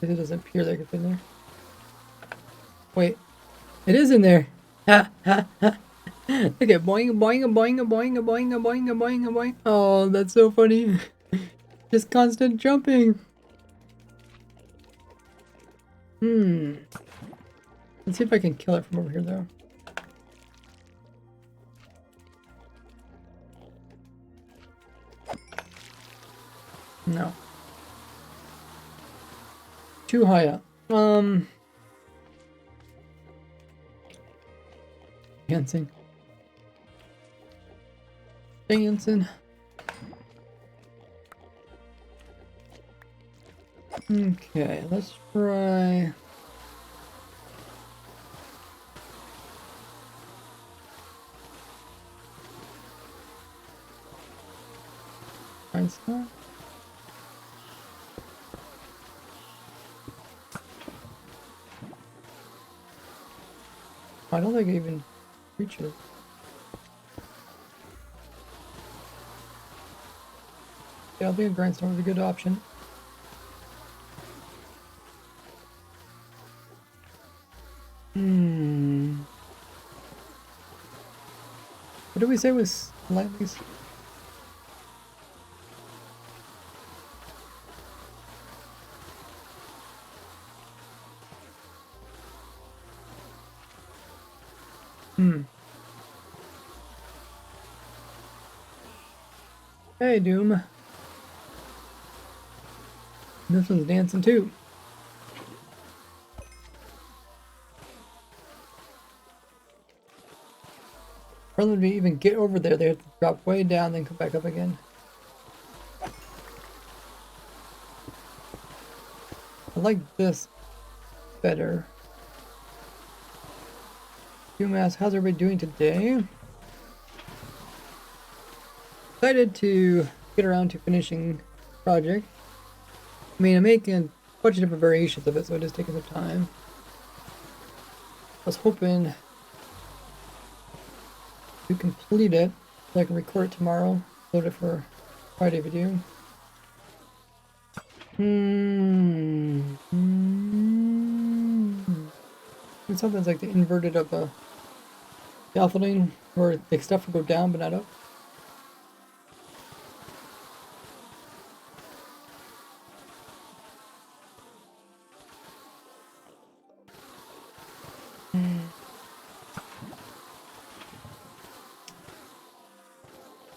It doesn't appear that it can fit in there. Wait, it is in there. Ha ha ha. Look at boing boing boing boing boing boing boing boing. Oh, that's so funny. Just constant jumping. Let's see if I can kill it from over here though. No. Too high up. Dancing. Dancing. Okay, let's try. Find stuff. I don't think it even reaches. Yeah, I think a grindstone would be a good option. What did we say was slightly? Hey, Doom. This one's dancing too. For them to even get over there, they have to drop way down, then come back up again. I like this better. Doom asks, how's everybody doing today? Excited to get around to finishing the project. I mean, I'm making a bunch of different variations of it, so it is taking some time. I was hoping to complete it so I can record it tomorrow, load it for Friday video. And sometimes like the inverted of the scaffolding, where the stuff will go down but not up.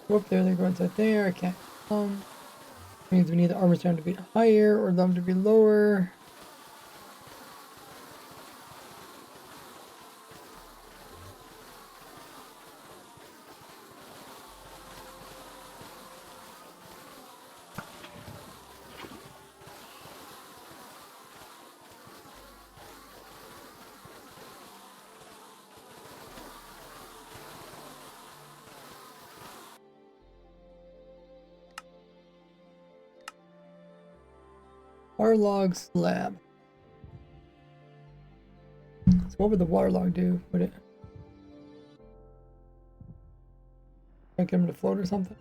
Go up there, they go inside there. I can't come. Means we need the armor stand to be higher or them to be lower. Waterlog slab. So what would the waterlog do? Would it make him to float or something?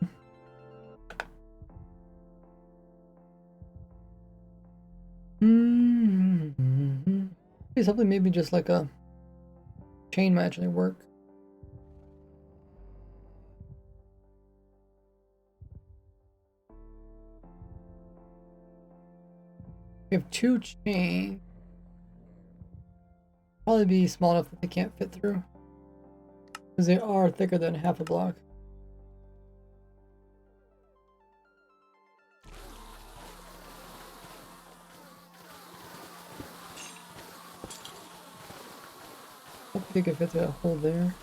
Maybe something maybe just like a chain might actually work. We have 2 chains. Probably be small enough that they can't fit through. Because they are thicker than half a block. I think they could fit that hole there.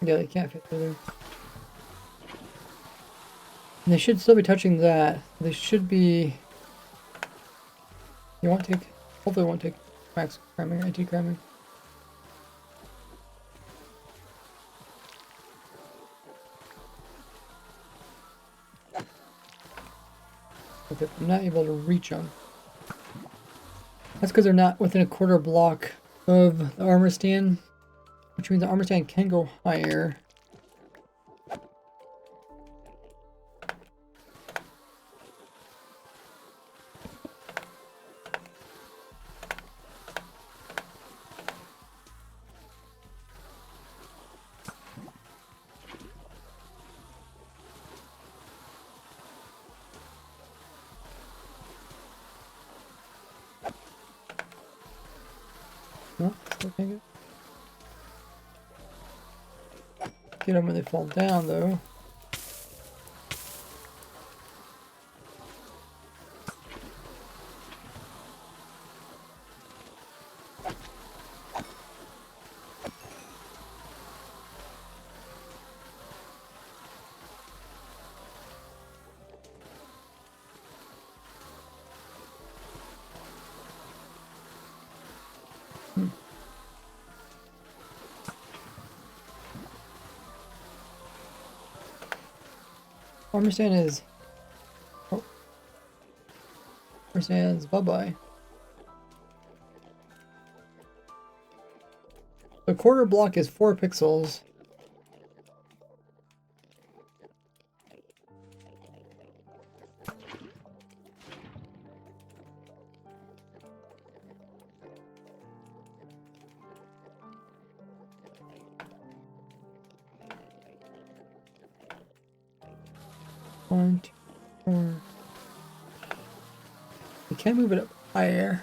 Yeah, they can't fit through there. And they should still be touching that. They should be... You won't take... Hopefully it won't take max cramming, anti-cramming. Okay, I'm not able to reach them. That's because they're not within a quarter block of the armor stand. Which means the armor stand can go higher. No, still can't get. Get them when they fall down, though. Armor stand is... Oh. Armor stand's bye-bye. The quarter block is 4 pixels. One, two, 4. We can move it up higher.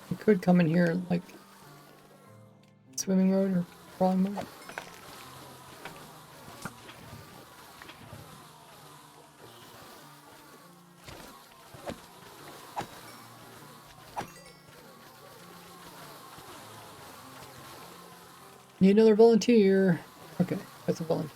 We could come in here like swimming mode or crawling mode. Need another volunteer. Okay, that's a volunteer.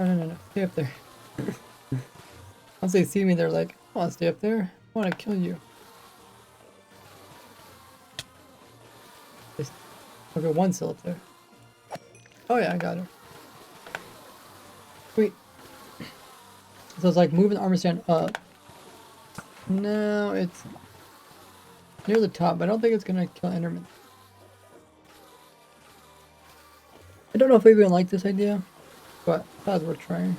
No. Stay up there. Once they see me, they're like, I want to stay up there. I want to kill you. Okay, one's still up there. Oh yeah, I got her. Sweet. So it's like moving the armor stand up. No, it's near the top, but I don't think it's gonna kill Enderman. I don't know if I even like this idea, but I thought it was worth trying.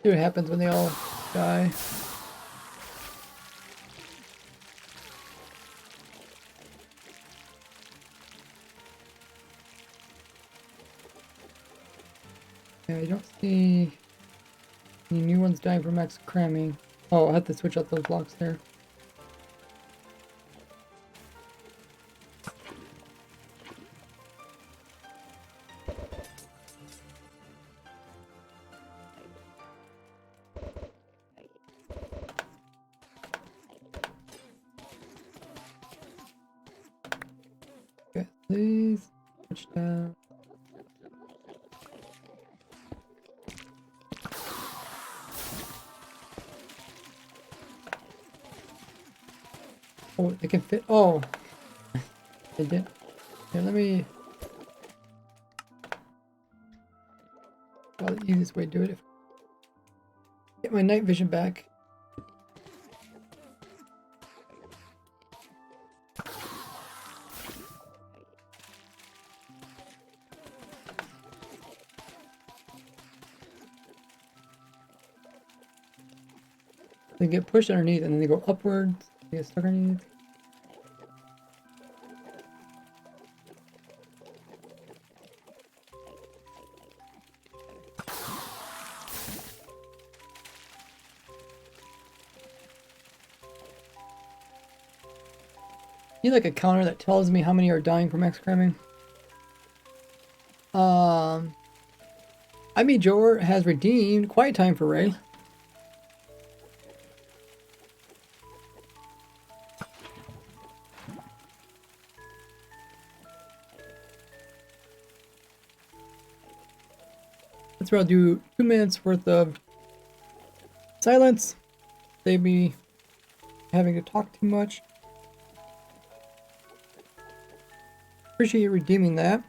See what happens when they all die. Yeah, I don't see any new ones dying from max cramming. Oh, I have to switch out those blocks there. Okay, please switch down. Oh, they can fit. Oh, they did. Here, let me. Well, the easiest way to do it. Get my night vision back. They get pushed underneath and then they go upwards. They get stuck underneath. Need like a counter that tells me how many are dying from max cramming. I mean, Jor has redeemed Quiet Time for Ray. That's where I'll do 2 minutes worth of silence. Save me having to talk too much. Appreciate you redeeming that.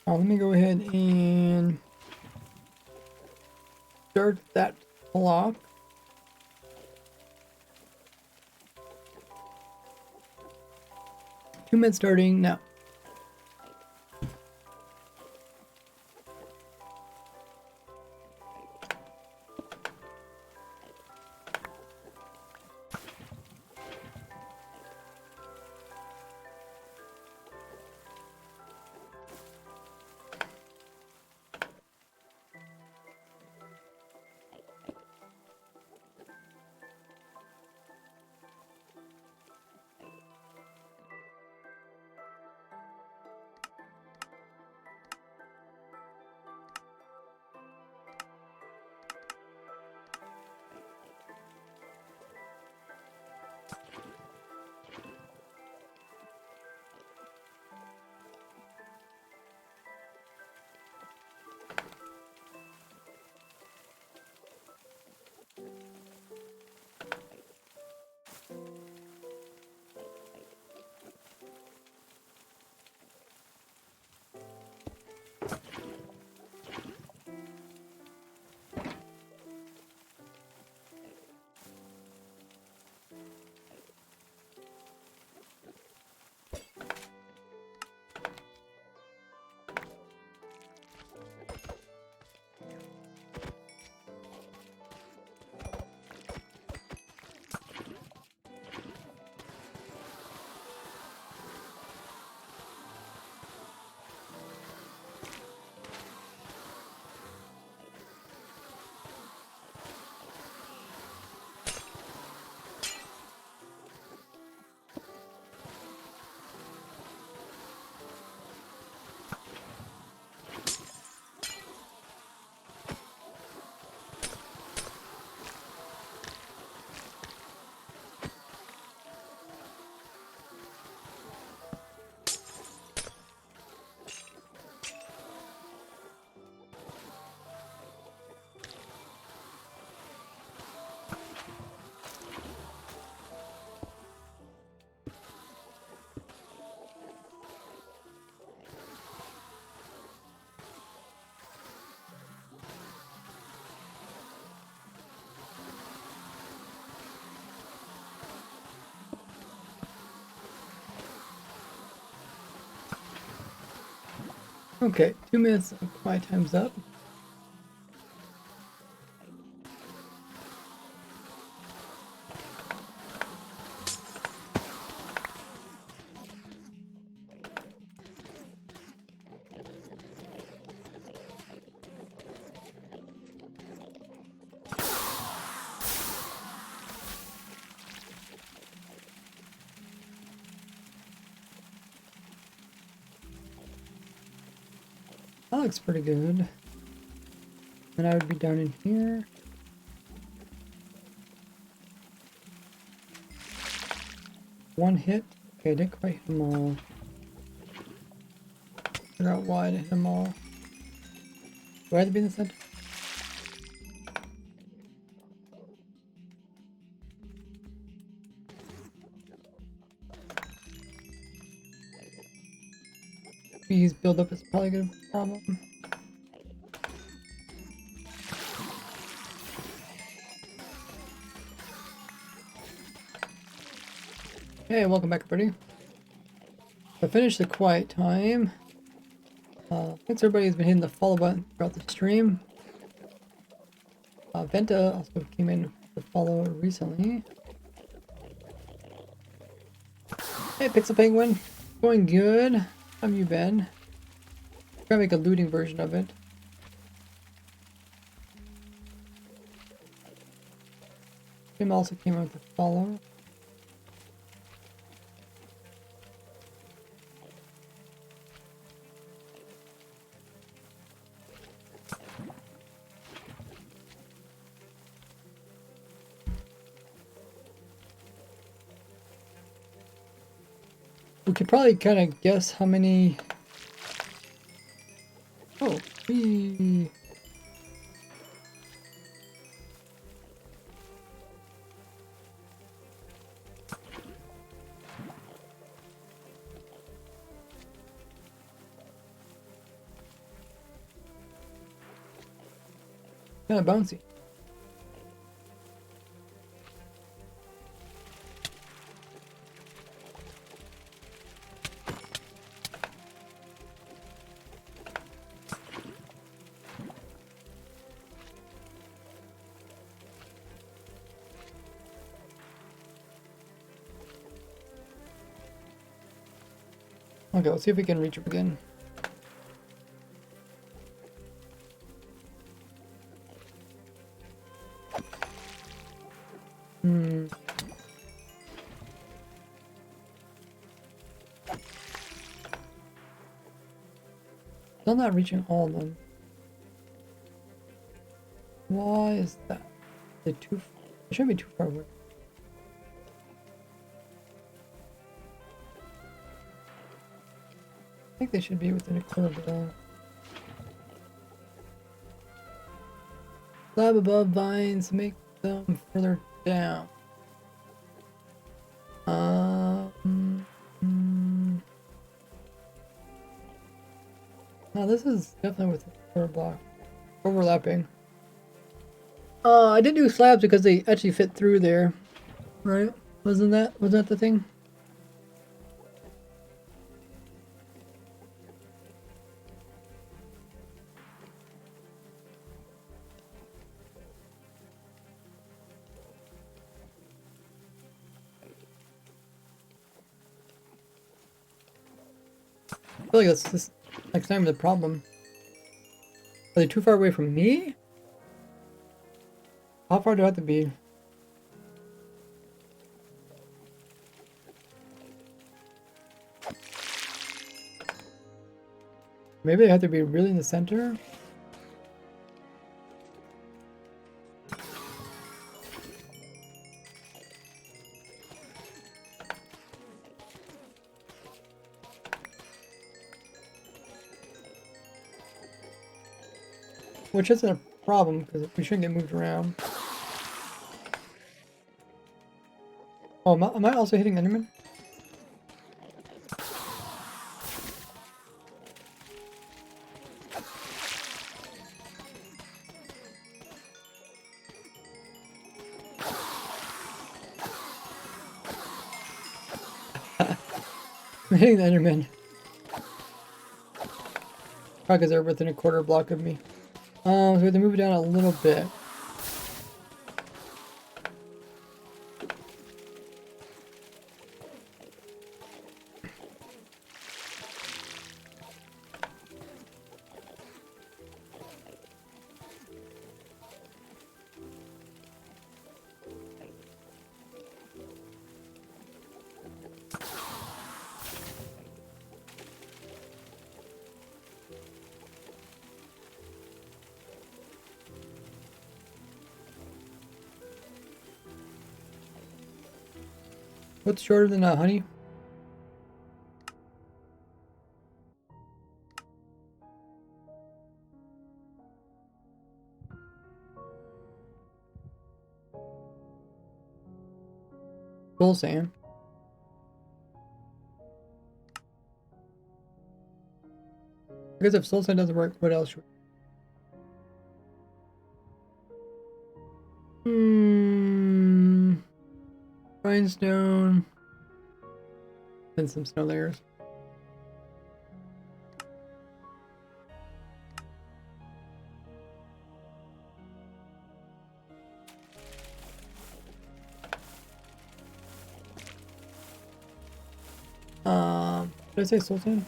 Let me go ahead and start that block. Two minutes starting now. Okay, 2 minutes of quiet time's up. That looks pretty good. And I would be down in here. One hit. Okay, I didn't quite hit them all. Figure out why I didn't hit them all. Do I have to be in the center? Bees build up is probably a good problem. Hey, welcome back, everybody. I finished the quiet time. Thanks everybody who's been hitting the follow button throughout the stream. Venta also came in to follow recently. Hey, Pixel Penguin. Going good. How have you been? Try to make a looting version of it. Jim also came in with a follow. We could probably kind of guess how many... Oh, we... Kind of bouncy. Okay, let's see if we can reach him again. Still not reaching all of them. Why is that? They're too far. It shouldn't be too far away. I think they should be within a curve though. Slab above vines, make them further down. No, this is definitely within the curve block. Overlapping. I didn't do slabs because they actually fit through there. Right? Wasn't that the thing? I feel like that's just next time the problem. Are they too far away from me? How far do I have to be? Maybe I have to be really in the center? Which isn't a problem, because we shouldn't get moved around. Oh, am I also hitting Enderman? I'm hitting the Enderman. Probably because they're within a quarter block of me. So we have to move it down a little bit. What's shorter than that, honey? Soul Sand. Because if Soul Sand doesn't work, what else? Rhinestone. And some snow layers. Did I say Soul Sand?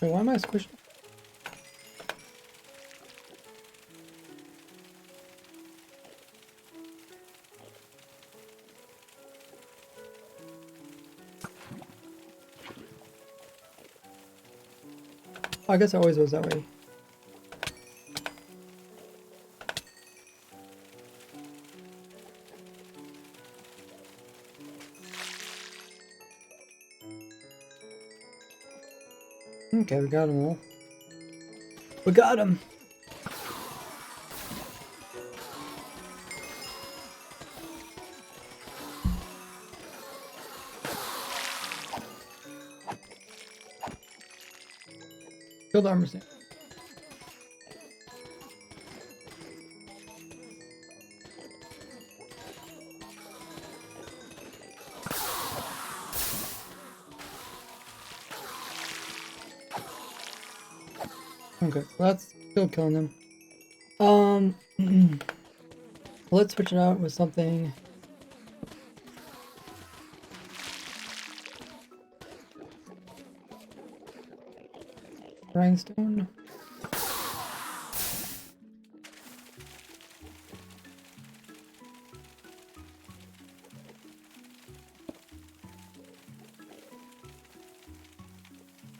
Wait, why am I squishing? Oh, I guess it always was that way. Okay, we got them all. We got them! Kill the armor stand. Okay, well, that's still killing them. Let's switch it out with something. Rhinestone.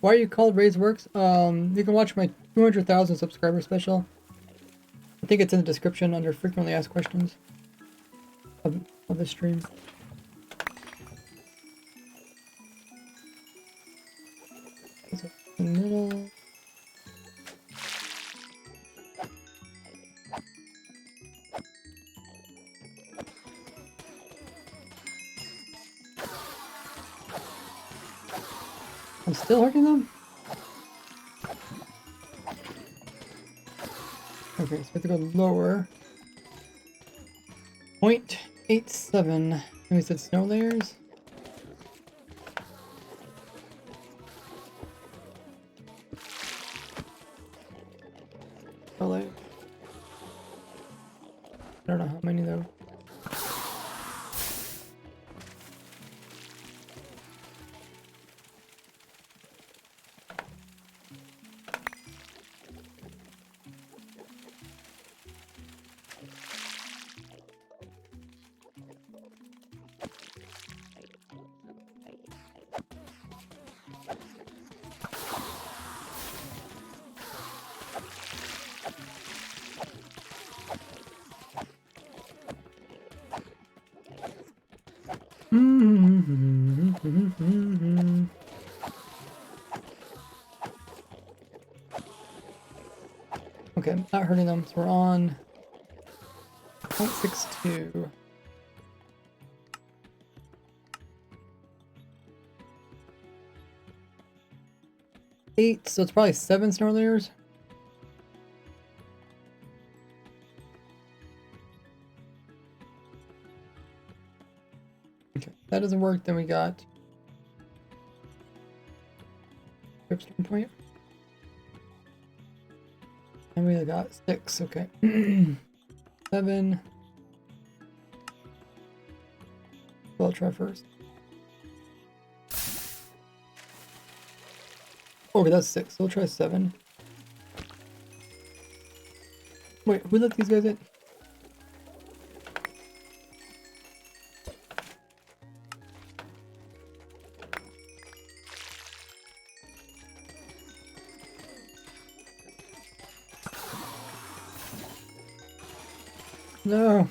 Why are you called Ray's Works? You can watch my 200,000 subscriber special. I think it's in the description under frequently asked questions of the stream. Is it in the middle? I'm still hurting them? Okay, so we have to go lower. 0.87. And we said snow layers? Snow layer. I don't know how many though. Okay, not hurting them, so we're on 0.62. Eight, so it's probably 7 snow layers. that doesn't work, then we got Dripstone Point. And we got 6, okay. 7. Well, I'll try first. Okay, that's 6. So we'll try 7. Wait, who let these guys in? No.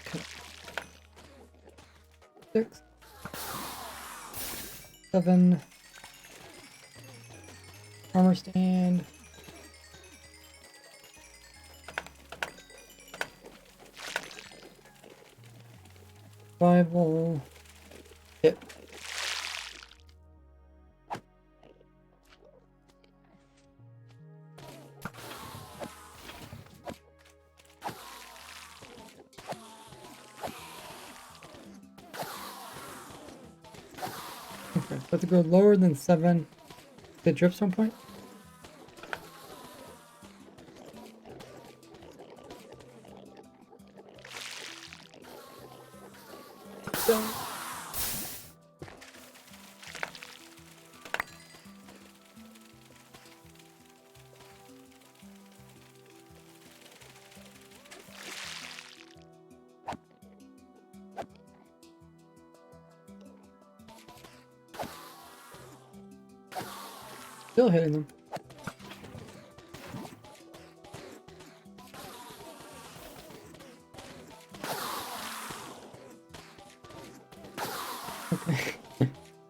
Okay. 6. 7. Armor stand. Survival. Hit. Okay, so to go lower than 7. The Dripstone Point. So. Still hitting them. Okay.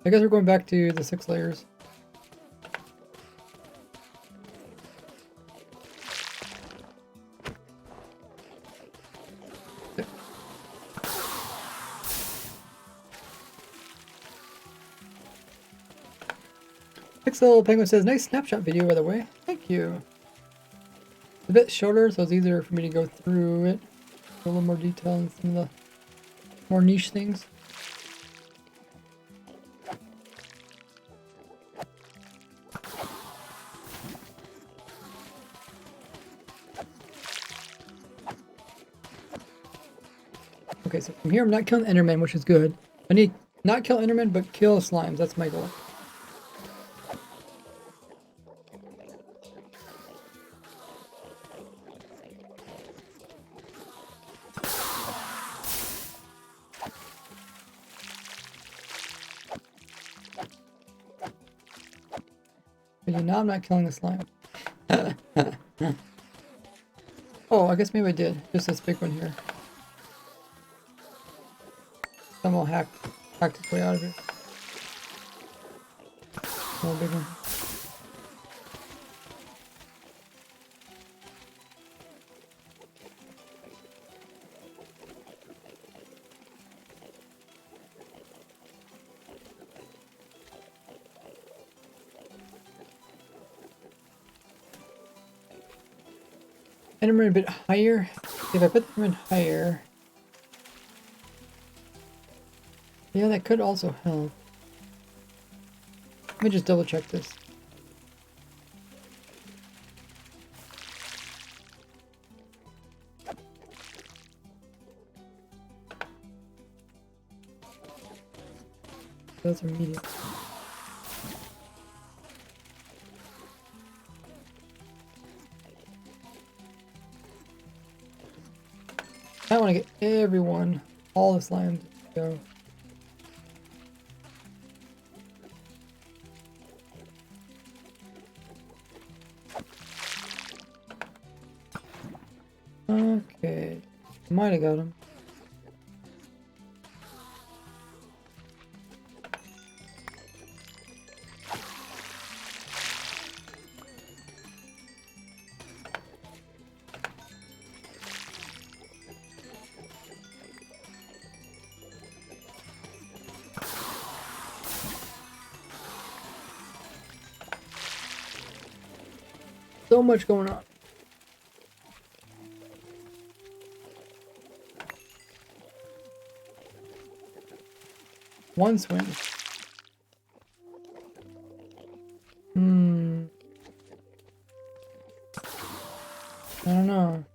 I guess we're going back to the 6 layers. Okay. Pixel Penguin says, nice snapshot video, by the way. Thank you. It's a bit shorter, so it's easier for me to go through it. A little more detail in some of the more niche things. Okay, so from here I'm not killing Enderman, which is good. I need not kill Enderman, but kill slimes. That's my goal. But now I'm not killing the slime. Oh, I guess maybe I did. Just this big one here. Somehow hacked its way out of it. More big one. Enderman a bit higher. If I put them in higher, yeah, that could also help. Let me just double check this. Those are medium. I want to get everyone, all the slime to go. Okay, might have got him. So much going on. One swing. I don't know.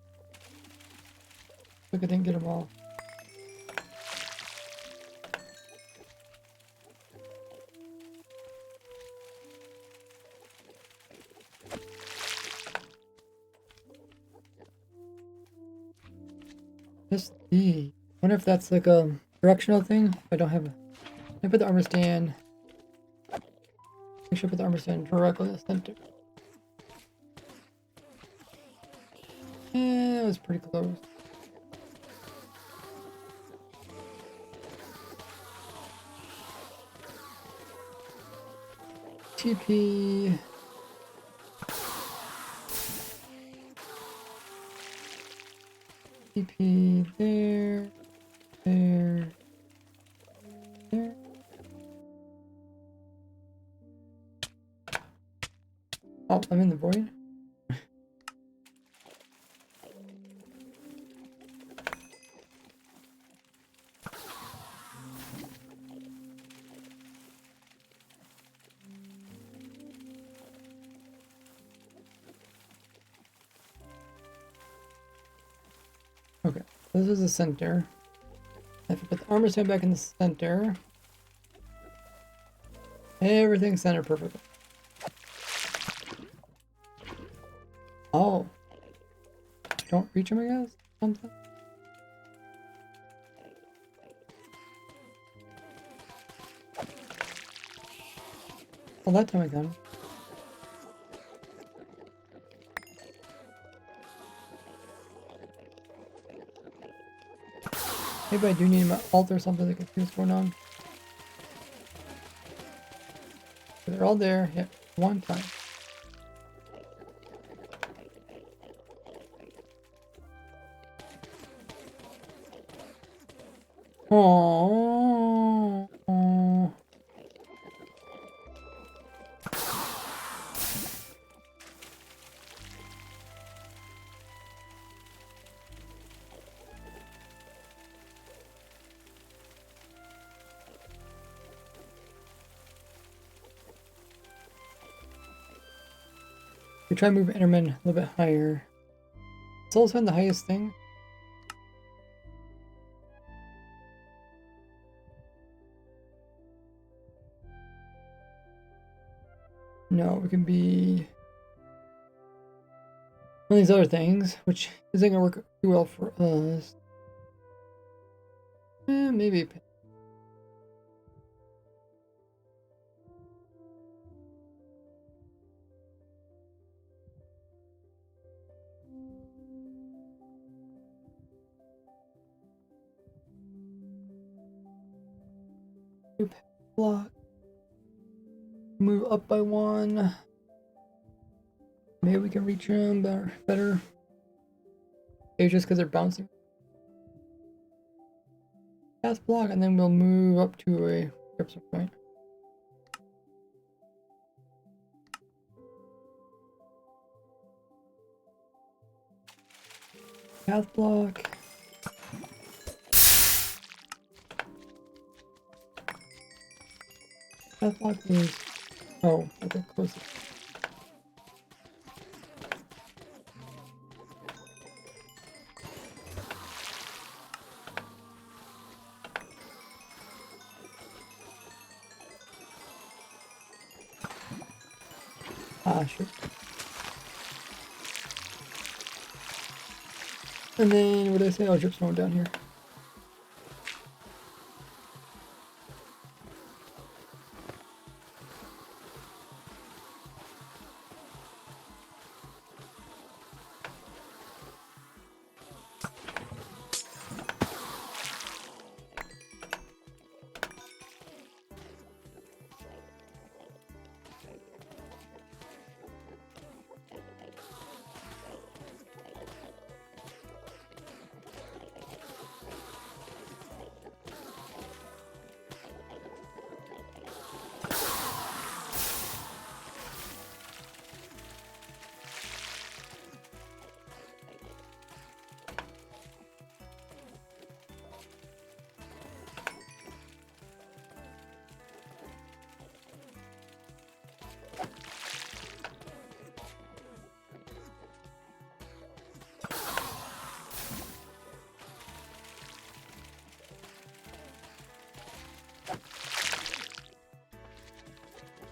Look, I didn't get them all. Just the. Wonder if that's like a directional thing. I don't have a. I put the armor stand. Make sure I put the armor stand directly in the center. Yeah, it was pretty close. TP. TP there. There. There. Oh, I'm in the void. Okay, this is the center. I have to put the armor stand back in the center. Everything's centered perfectly. Oh. Don't reach him, I guess? Something? Well, that time I got him. Maybe I do need my ult or something to confuse what's going on. They're all there. Yeah, one time. Oh. We try to move Enderman a little bit higher. Soul's been the highest thing. No, we can be one of these other things, which isn't gonna work too well for us. Maybe. Block. Move up by one. Maybe we can reach them better. Maybe just because they're bouncing. Cast block, and then we'll move up to a gripson point. Cast block. Cast block is. Oh, okay, close it. Ah, shit. And then, what did I say? Oh, dripstone down here.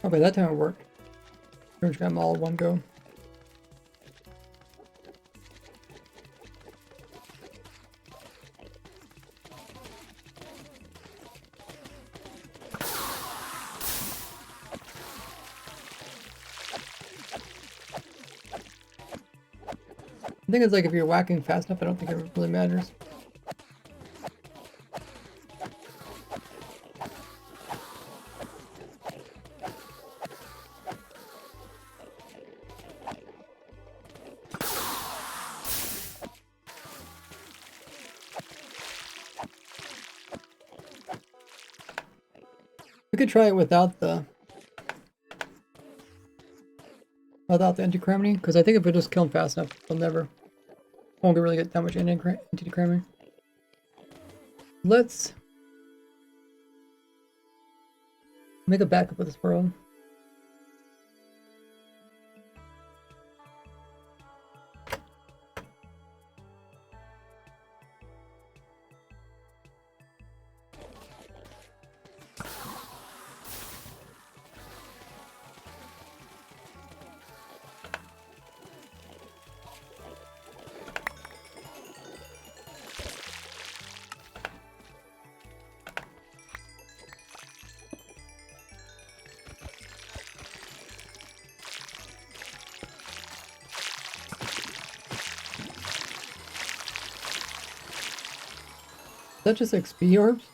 Okay, that time it worked. Pretty much got them all in one go. I think it's like if you're whacking fast enough, I don't think it really matters. We could try it without the anti-cramming, because I think if we just kill them fast enough, they'll never won't really get that much anti-cramming. Let's make a backup of this world. Is that just XP orbs?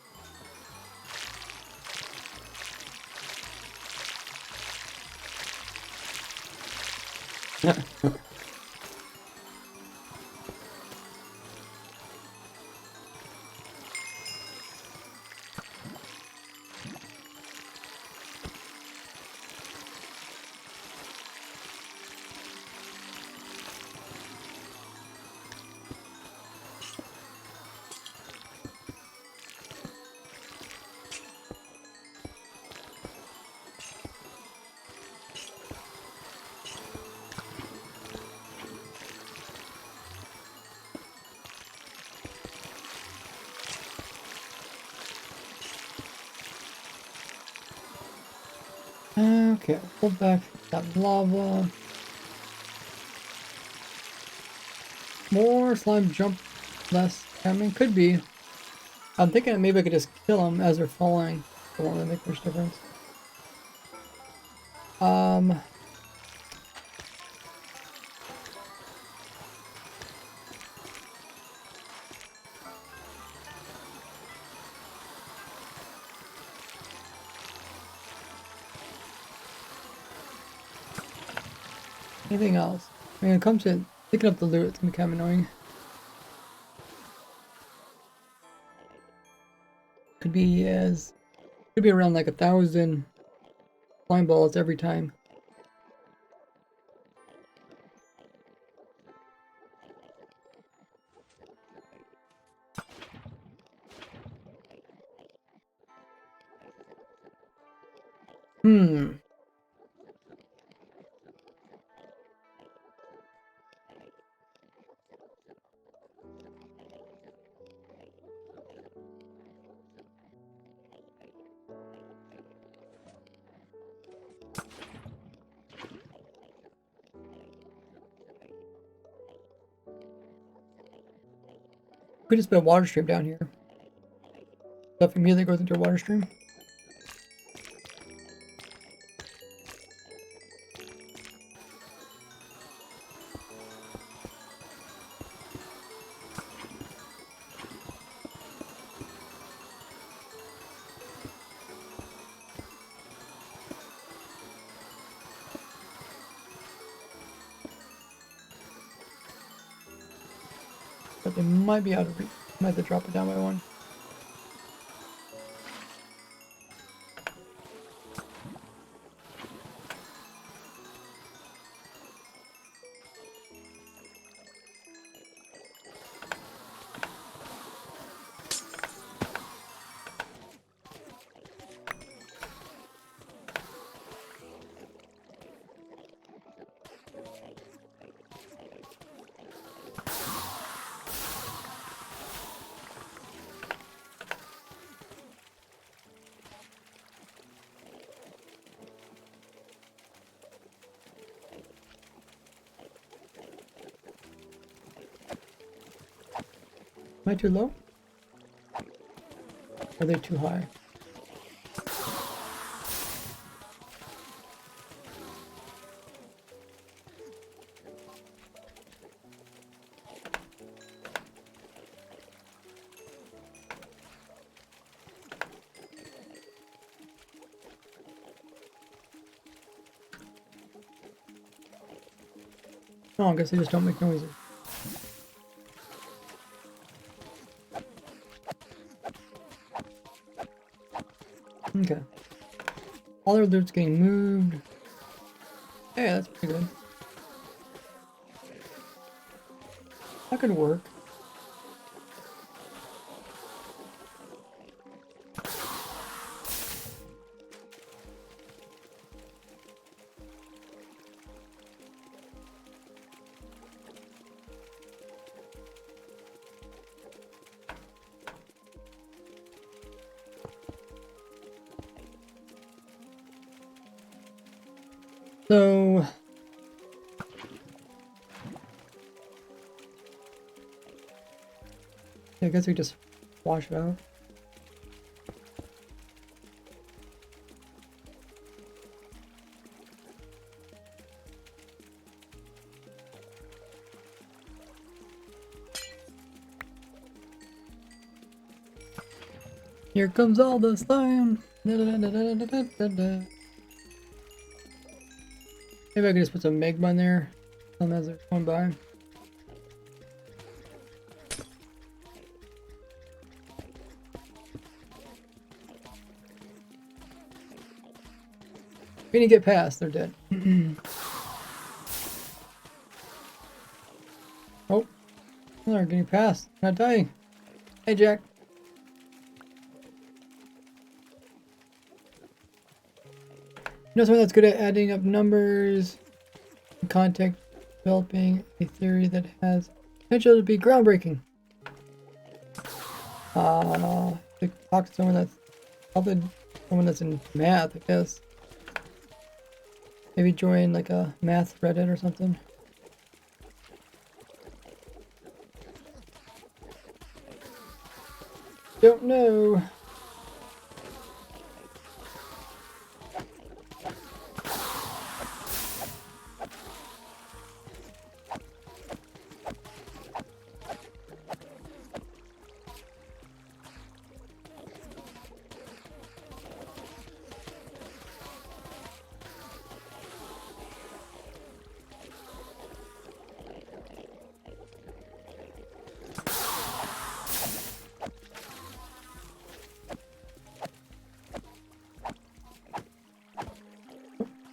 Okay, pull back that lava. More slime jump, less cramming. Could be. I'm thinking that maybe I could just kill them as they're falling. It won't really make much difference. Anything else? I mean, when it comes to picking up the loot, it's gonna be kind of annoying. Could be around like 1,000 slime balls every time. We just put a water stream down here. Stuff immediately goes into a water stream. But they might be out of reach. Might have to drop it down by one. I too low? Or are they too high? Oh, I guess they just don't make noises. Okay. All their loot's getting moved. Hey, that's pretty good. That could work. So I guess we just wash it out. Here comes all the slime. Da-da-da-da-da-da-da-da. Maybe I could just put some magma in there. Some as they're going by. When you get past, they're dead. Oh, they're getting past. Not dying. Hey, Jack. You know someone that's good at adding up numbers, contact, developing a theory that has potential to be groundbreaking. To talk to someone that's probably someone that's in math, I guess. Maybe join like a math Reddit or something. Don't know.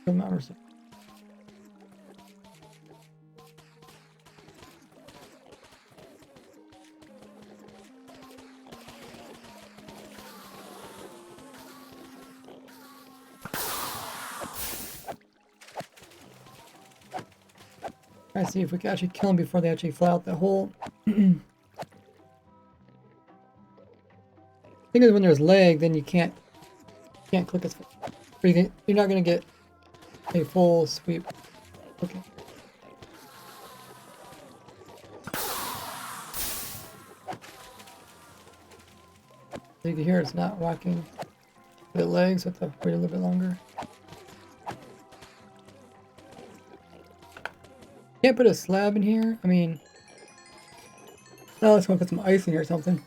Doesn't matter. Try to see if we can actually kill them before they actually fly out the hole. Thing is, when there's lag, then you can't click as far. You're not gonna get a full sweep. Okay. So you can hear it's not walking the legs, so I have to wait a little bit longer. Can't put a slab in here. I mean, oh, let's go put some ice in here or something.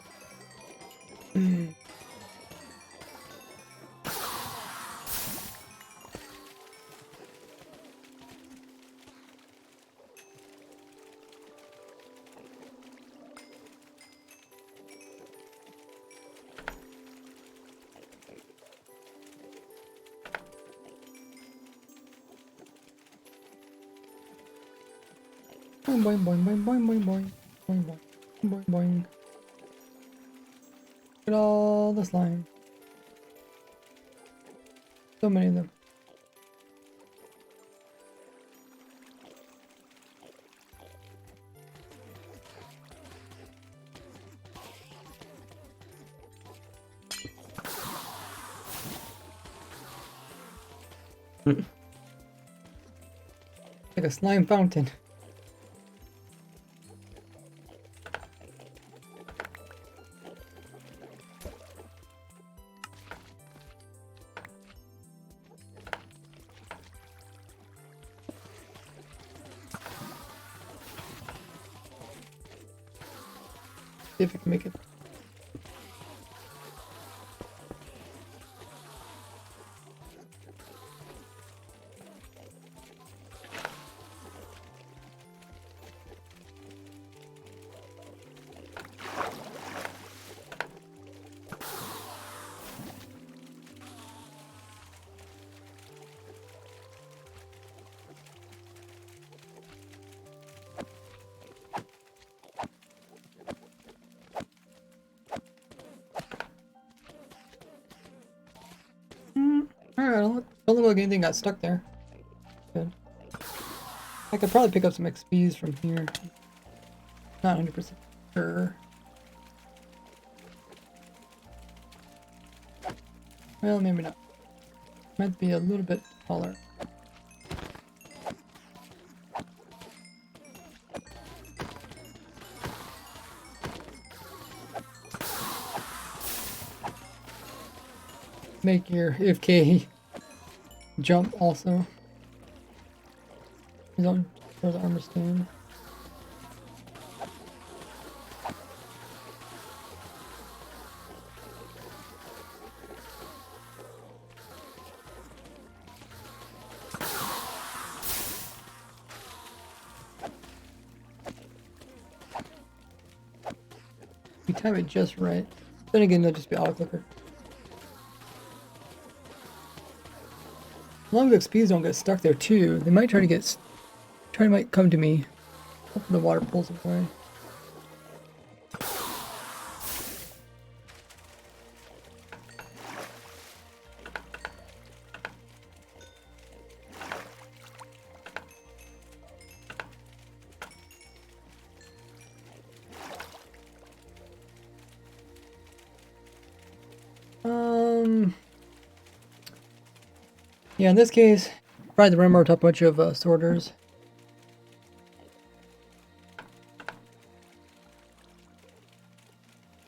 Boing, boing, boing, boing, boing, boing, boing, boing, boing, boing, boing. Look at all the slime. So many of them. Like a slime fountain. See if I can make it. Alright, don't look like anything got stuck there. Good. I could probably pick up some XPs from here. Not 100% sure. Well, maybe not. Might be a little bit taller. Make your AFK jump also. You don't throw the armor stand. You time it just right. Then again, they'll just be auto clicker. As long as XPs don't get stuck there too, they might try to come to me. Hopefully the water pulls them away. Yeah, in this case, probably the Rimmer top bunch of sorters.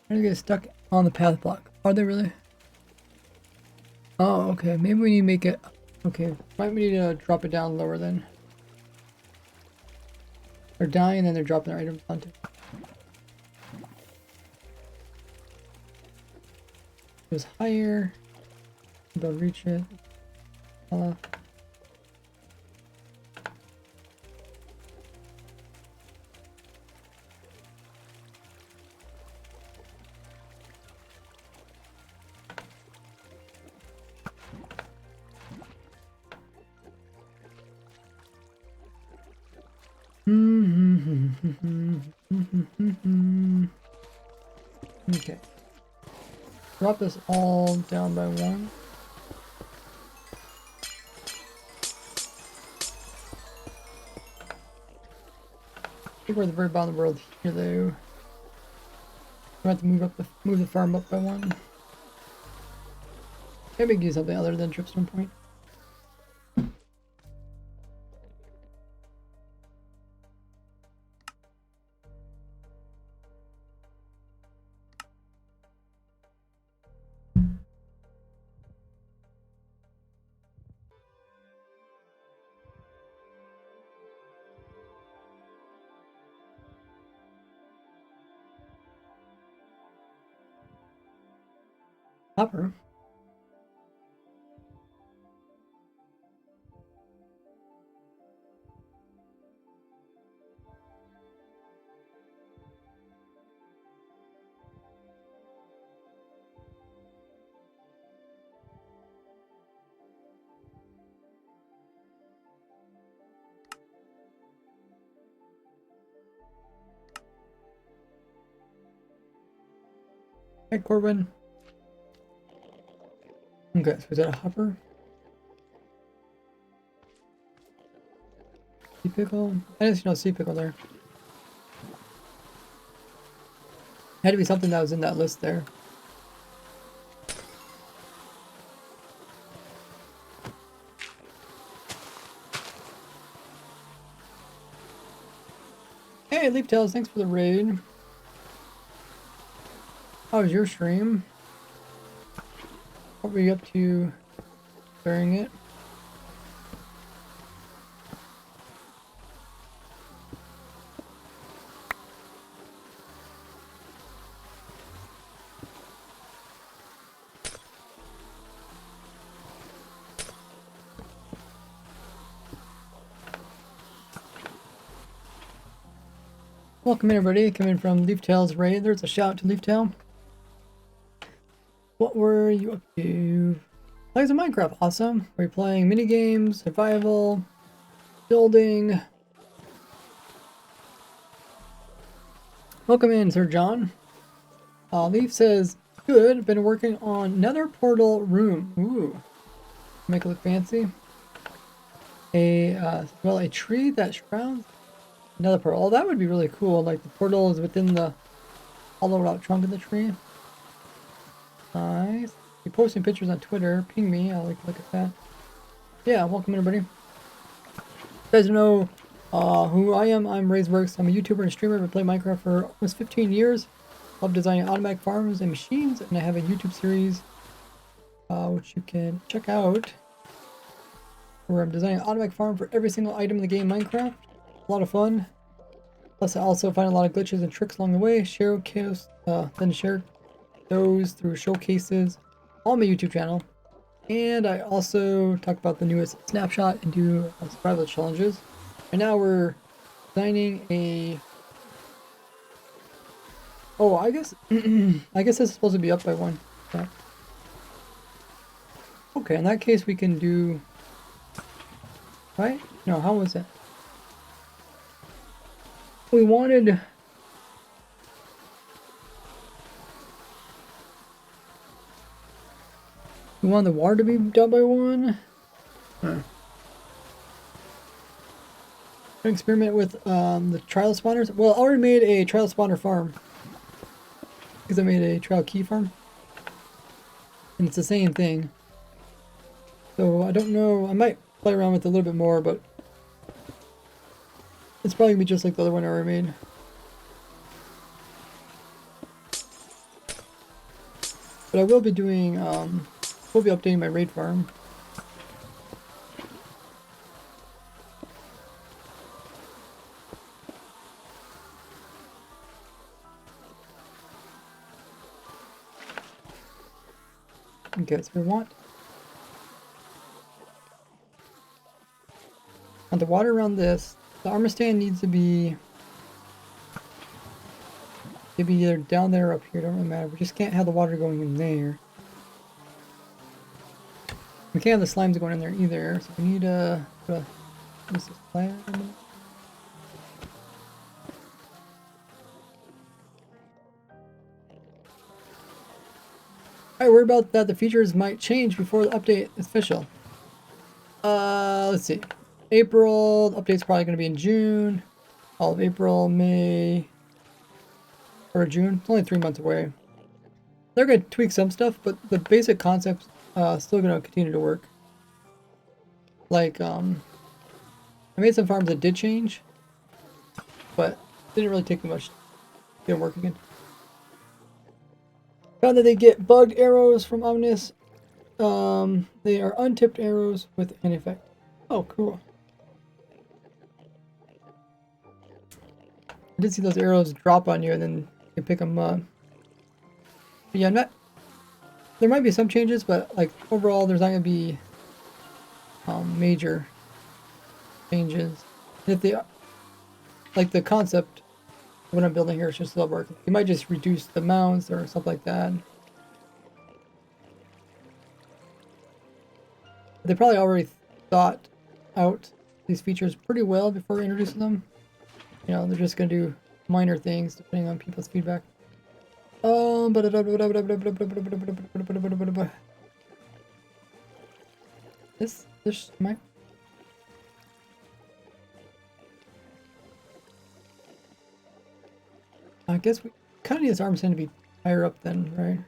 They're gonna get stuck on the path block. Are they really? Oh, okay. Maybe we need to make it. Okay, might we need to drop it down lower then. They're dying and then they're dropping their items onto. It was higher. They'll reach it. Okay. Drop this all down by one. I think we're at the very bottom of the world here, though. We have to move the farm up by one. Maybe we can do something other than Tripstone Point. Hopper. Hey, Corbin. Okay, so is that a hopper? Sea pickle? I didn't see no sea pickle there. Had to be something that was in that list there. Hey, Leaptails, thanks for the raid. How was your stream? What were you up to during it? Welcome in, everybody. Coming from Leaftail's raid. There's a shout to Leaftail. What were you up to? Playing some Minecraft. Awesome. We're playing mini games, survival, building. Welcome in, Sir John. Leaf says, good. Been working on Nether portal room. Ooh. Make it look fancy. A tree that shrouds another portal. Oh, that would be really cool. Like the portal is within the hollowed out trunk of the tree. Nice. You're posting pictures on Twitter. Ping me. I'll like to look at that. Yeah, welcome everybody. You guys know who I am. I'm RaisedWorks. I'm a YouTuber and streamer. I've been playing Minecraft for almost 15 years. Love designing automatic farms and machines, and I have a YouTube series which you can check out, where I'm designing an automatic farm for every single item in the game Minecraft. A lot of fun. Plus, I also find a lot of glitches and tricks along the way. Then share those through showcases on my YouTube channel. And I also talk about the newest snapshot and do survival challenges. And now we're designing a... Oh, I guess I guess this is supposed to be up by one. Yeah. Okay, in that case we can do... Right? No, how was it? We wanted... We want the water to be done by one. Huh. Experiment with the trial spawners. Well, I already made a trial spawner farm. Because I made a trial key farm. And it's the same thing. So I don't know. I might play around with it a little bit more, but it's probably going to be just like the other one I already made. But I will be doing, we'll be updating my raid farm. Okay, so we want the water around this. The armor stand needs to be either down there or up here, don't really matter. We just can't have the water going in there. We can't have the slimes going in there either, so we need what's this slime? I worry about that the features might change before the update is official. Let's see. April, the update's probably going to be in June. All of April, May, or June. It's only 3 months away. They're going to tweak some stuff, but the basic concept's still going to continue to work. Like, I made some farms that did change, but didn't really take much to get them work again. Found that they get bugged arrows from Omnis. They are untipped arrows with an effect. Oh, cool. I did see those arrows drop on you and then you pick them up. But yeah, there might be some changes, but like overall there's not going to be major changes. And if they, like the concept of what I'm building here is just still working. You might just reduce the mounts or stuff like that. They probably already thought out these features pretty well before introducing them. You know, they're just gonna do minor things depending on people's feedback. This might. I guess we kind of need this arm stand to be higher up then, right?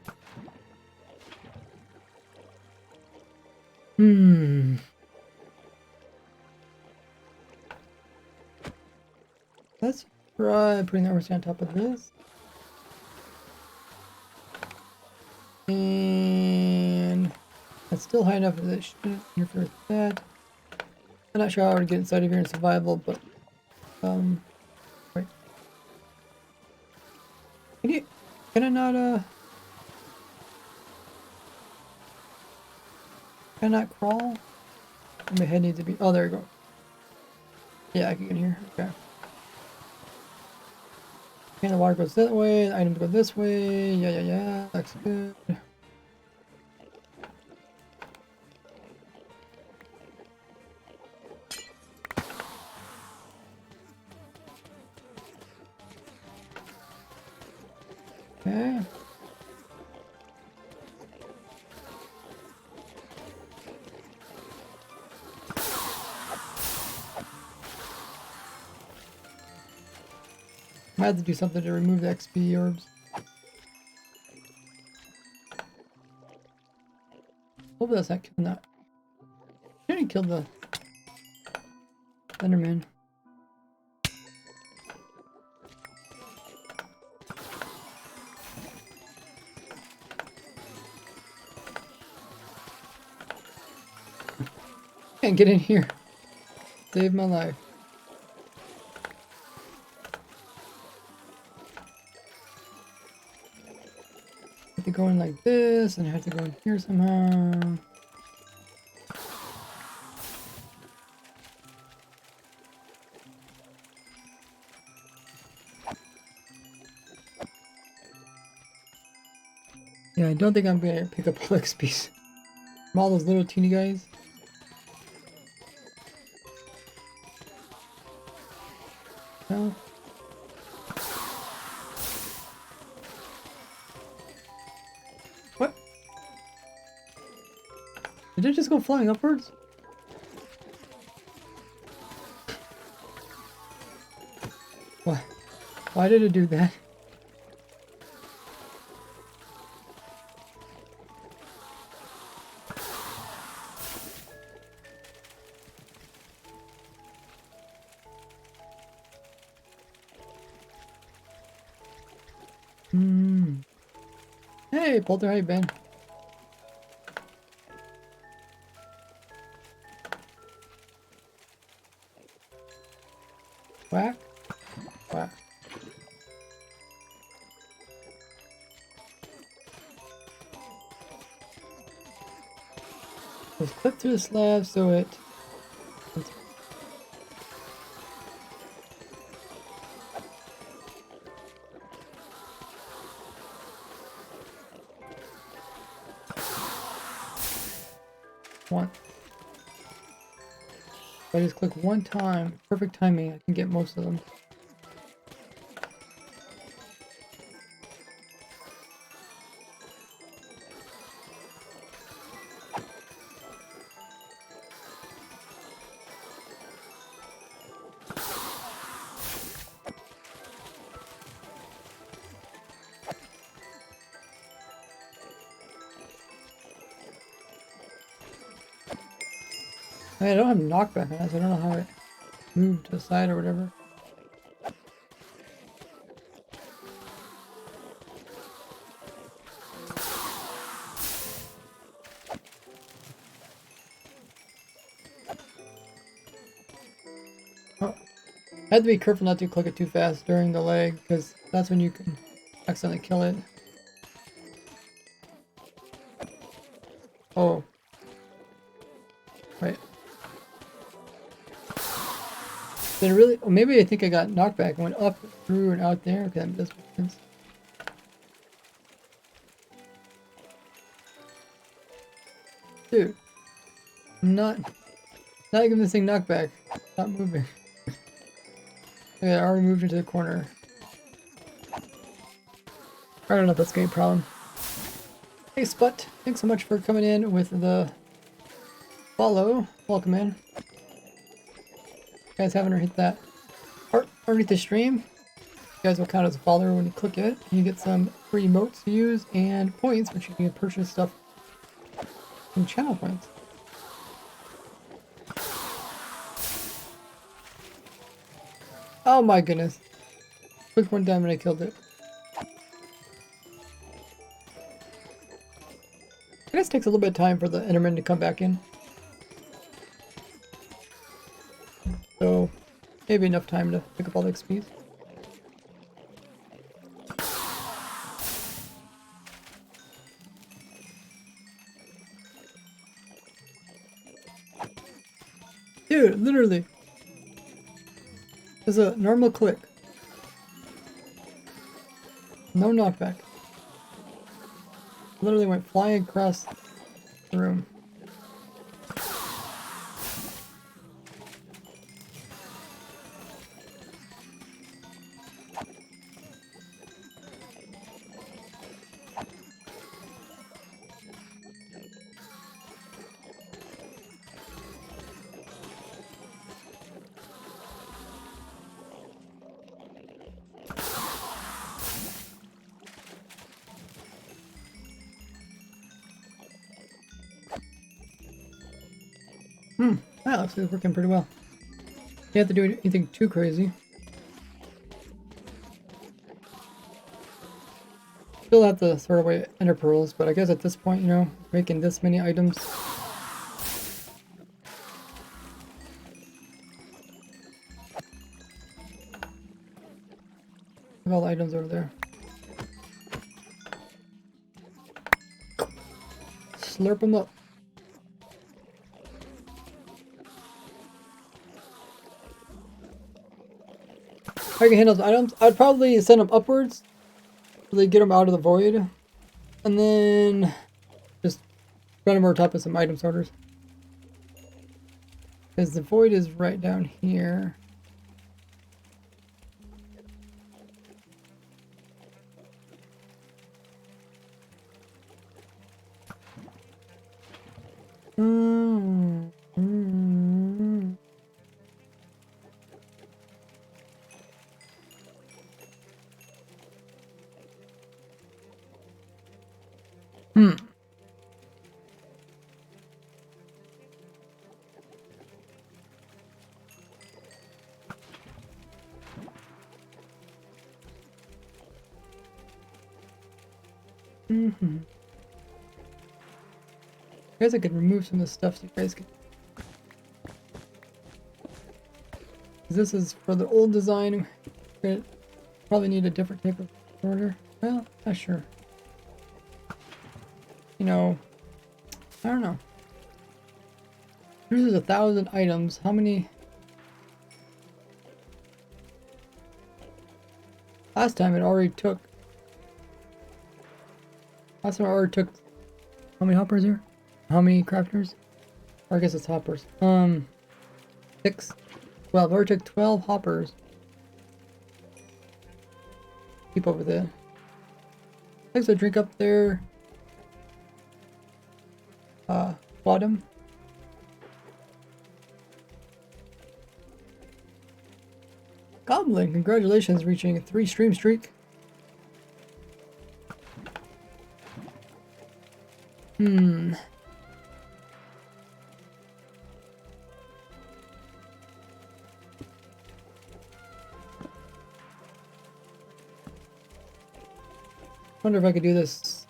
Let's try putting the armor stand on top of this. And that's still high enough that it shouldn't interfere with that. I'm not sure how I would get inside of here in survival, but right. Can I not can I not crawl? My head needs to be, oh there you go. Yeah, I can get in here. Okay. And the water goes that way, the items go this way. Yeah. That's good. Okay. I had to do something to remove the XP orbs. Hopefully that's not killing that. I didn't kill the Enderman. Can't get in here. Save my life. I have to go in like this, and I have to go in here somehow. Yeah, I don't think I'm gonna pick up all XP from all those little teeny guys. No. What? Did it just go flying upwards? What? Why did it do that? Hey, Polter, how you been? Whack? Whack. Let's clip through the slab so it... One. If I just click one time, perfect timing, I can get most of them. I don't have knockback on it, so I don't know how it moved to the side or whatever. Oh. I had to be careful not to click it too fast during the lag, because that's when you can accidentally kill it. Oh. Right. Did it really? Oh, maybe I think I got knockback and went up, through, and out there. Okay, that does make sense. Dude. I'm not giving this thing knockback. Not moving. Okay, I already moved into the corner. I don't know if that's gonna be a problem. Hey Sput, thanks so much for coming in with the follow. Welcome in. You guys haven't hit that part underneath the stream. You guys will count as a follower when you click it. You get some free emotes to use and points, which you can purchase stuff from channel points. Oh my goodness. Click one time and I killed it. I guess it takes a little bit of time for the Enderman to come back in. So, maybe enough time to pick up all the XPs. Dude, literally. It's a normal click. No knockback. Literally went flying across the room. That looks like it's working pretty well. You have to do anything too crazy. Still have to throw away ender pearls, but I guess at this point, you know, making this many items. Look at all the items over there. Slurp them up. If I can handle those items, I'd probably send them upwards. Really get them out of the void. And then just run them over top of some item sorters. Because the void is right down here. I guess I could remove some of the stuff so you guys can. This is for the old design. Probably need a different type of order. Well, not sure. You know, I don't know. This is 1,000 items. How many? Last time it already took. Last time it already took. How many hoppers here? How many crafters? Or I guess it's hoppers. 6. Well, it already took 12 hoppers. Keep up with it. Thanks a drink up there. Bottom. Goblin, congratulations, reaching a 3 stream streak. Wonder if I could do this.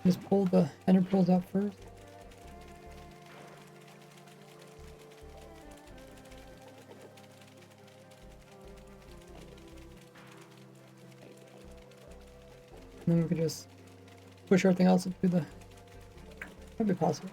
Just pull the ender pearls out first. And then we could just push everything else into the. That'd be possible.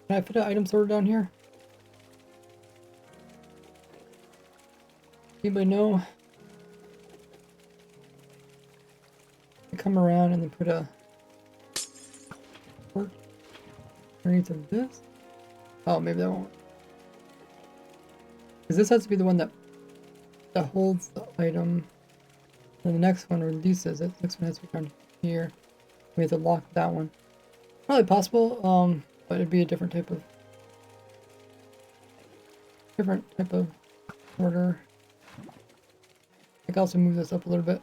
Can I fit an item sorter down here? Anybody know? I come around and then put a port underneath of this. Oh, maybe that won't. Because this has to be the one that holds the item. And the next one releases it. The next one has to be down here. We have to lock that one. Probably possible, but it'd be a different type of order. I can also move this up a little bit.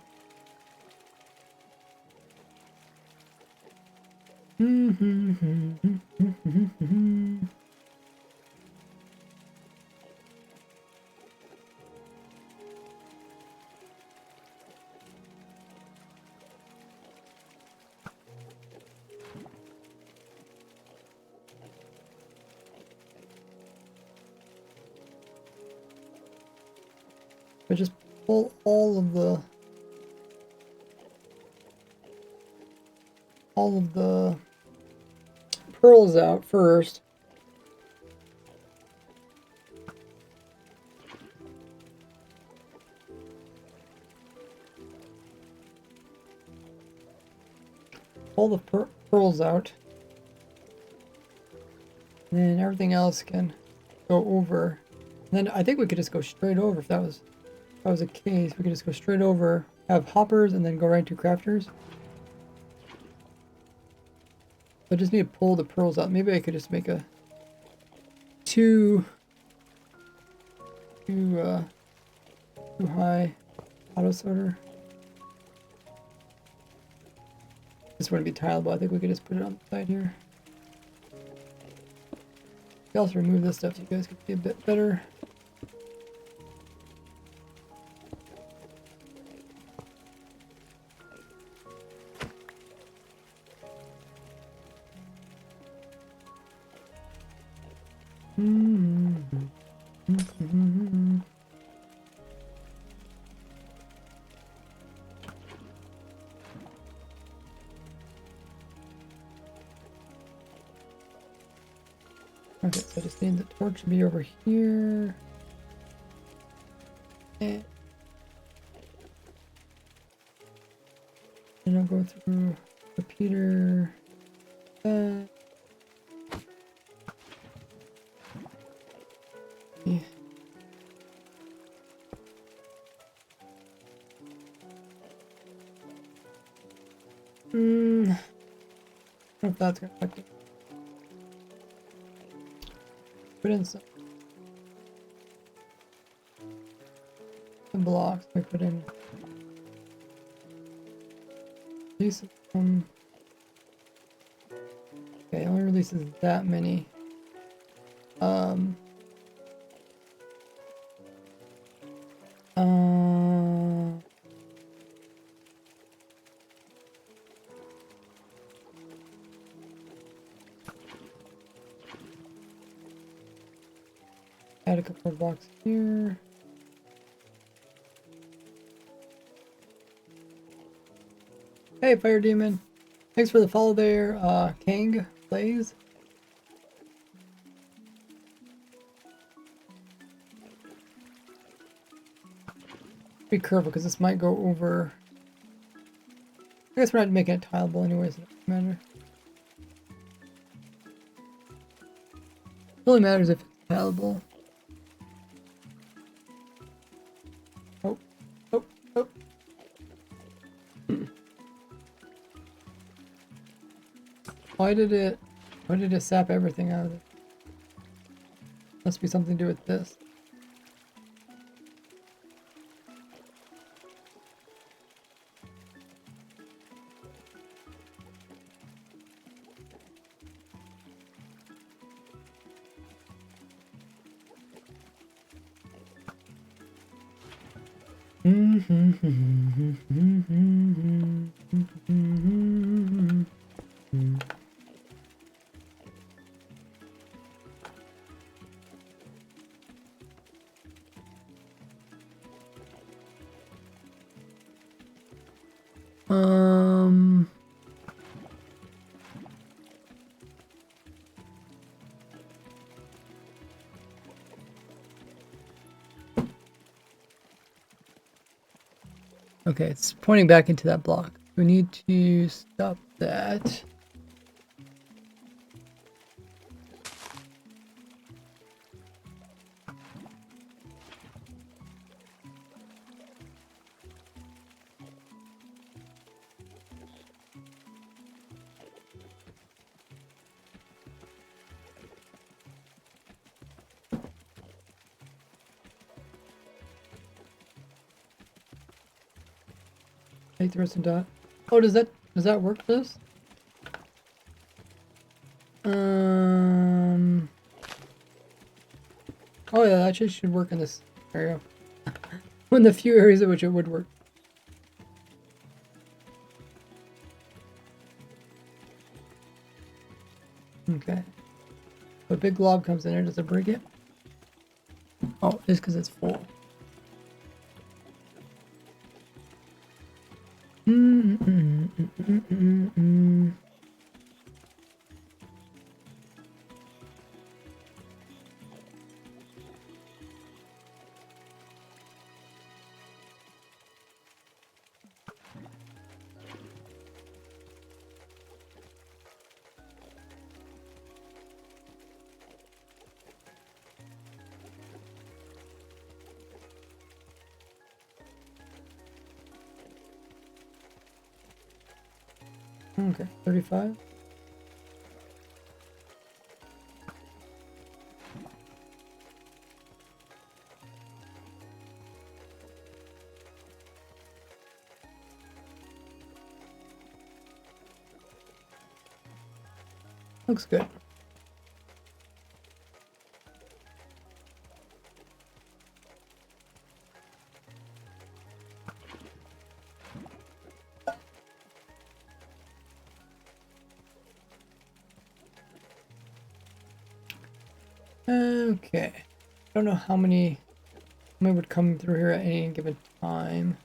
But just pull all of the pearls out first. Pull the pearls out. And then everything else can go over. And then I think we could just go straight over if that was the case. We could just go straight over, have hoppers, and then go right to crafters. I just need to pull the pearls out. Maybe I could just make a too high auto sorter. This wouldn't be tileable. I think we could just put it on the side here. We also remove this stuff so you guys can see a bit better. Okay, so I just need the torch to be over here. And I'll go through repeater. Yeah. I don't know if that's gonna affect it. Put in some blocks. I put in release okay, it only releases that many. Add a couple of blocks here. Hey, Fire Demon. Thanks for the follow there, Kang Blaze. Be careful because this might go over. I guess we're not making it tileable anyways, it doesn't matter. It only matters if it's tileable. Oh, oh, oh. Why did it sap everything out of it? Must be something to do with this. Okay, it's pointing back into that block. We need to stop that. Take the rest of dot. Oh, does that work for this? Oh yeah, that actually should work in this area. One of the few areas in which it would work. Okay. If a big glob comes in there, does it break it? Oh, it's because it's full. Okay, 35. Looks good. Okay. I don't know how many would come through here at any given time.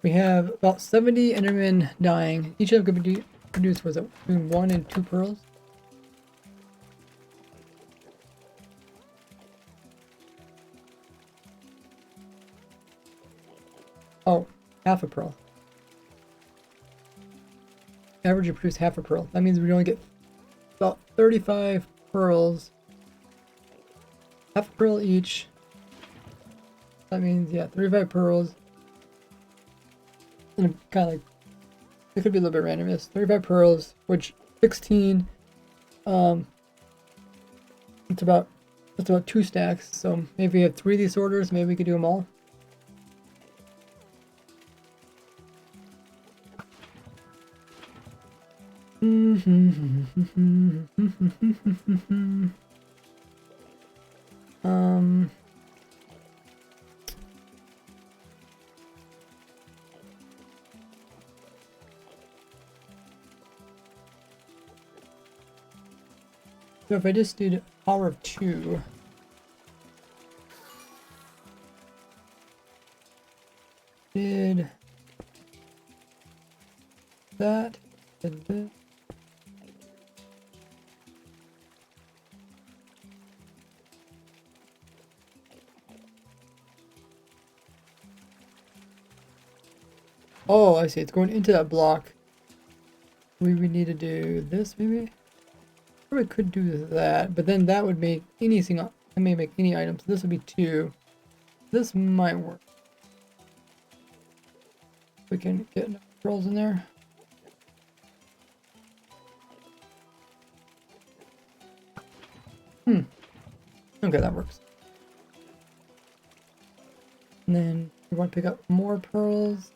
We have about 70 Endermen dying. Each of them could produce, was it between 1 and 2 pearls? Oh, half a pearl. Average you produce half a pearl. That means we only get about 35 pearls. Half a pearl each. That means, yeah, 35 pearls. And kind of like, it could be a little bit random. It's 35 pearls, which 16, it's about 2 stacks. So maybe we have 3 of these sorters, maybe we could do them all. So if I just did power of 2, did that, did this. Oh, I see. It's going into that block. We would need to do this, maybe? Or we could do that, but then that would make anything. I may make any items. So this would be 2. This might work. We can get enough rolls in there. Okay, that works. And then we want to pick up more pearls.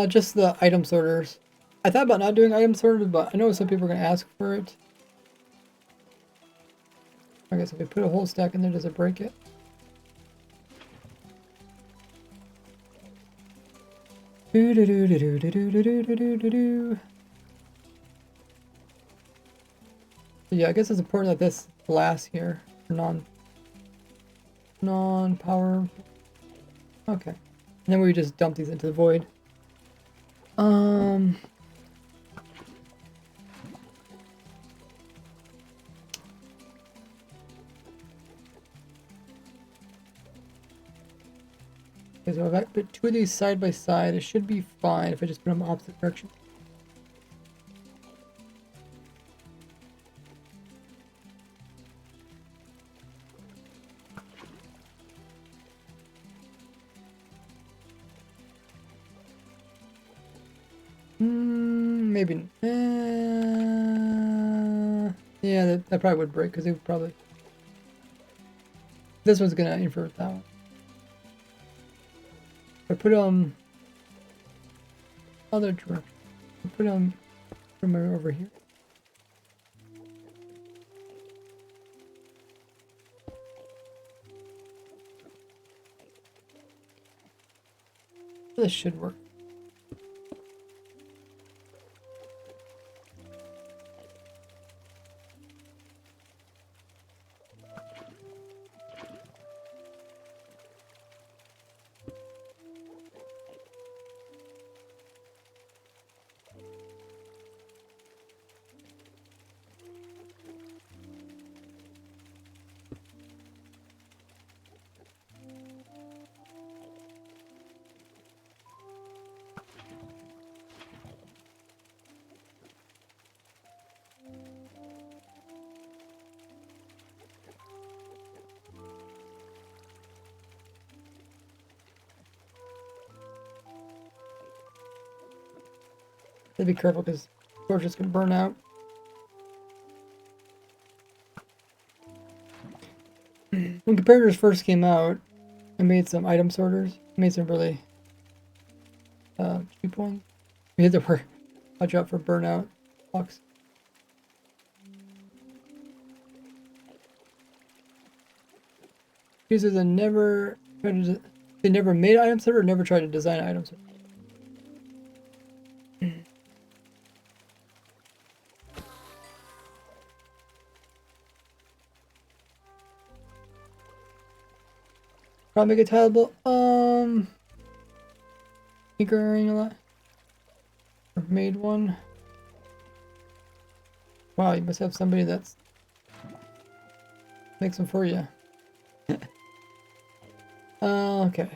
Just the item sorters. I thought about not doing item sorters, but I know some people are going to ask for it. I guess if we put a whole stack in there, does it break it? Do do do do do do do do do do do. Yeah, I guess it's important that this lasts here. Non-power. Okay. And then we just dump these into the void. Okay, so if I put 2 of these side by side, it should be fine if I just put them opposite direction. Maybe. Yeah, that probably would break because it would probably. This one's gonna invert that one. I put other direction. I put over here. This should work. Be careful because torches can burn out. When comparators first came out, I made some item sorters. I made some really cheap ones. We had to work watch out for burnout blocks. Users that never tried to, they never made item sorter or never tried to design items. Probably make it tileable. Tinkering a lot. Or made one. Wow, you must have somebody that's makes them for you. Okay.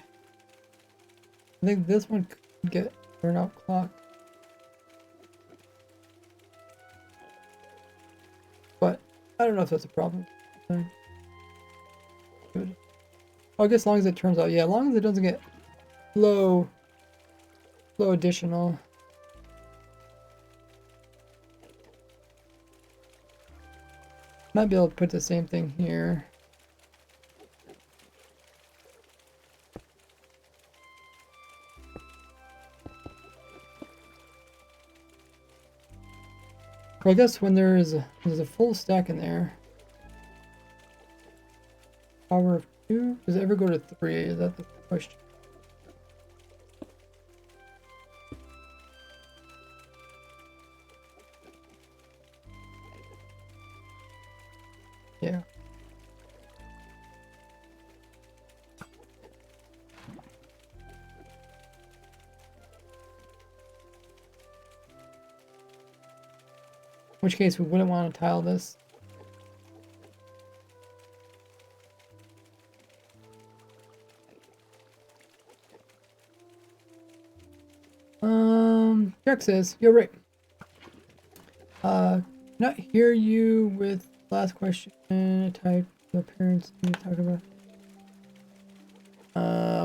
I think this one could get burnout clock. But I don't know if that's a problem. Good. Oh, I guess as long as it turns out, yeah, as long as it doesn't get low additional. Might be able to put the same thing here. Well, I guess when there's a full stack in there. Power of 2? Does it ever go to 3? Is that the question? Yeah. In which case we wouldn't want to tile this. Jack says, you're right. Not hear you with last question. Type the parents need to talk about.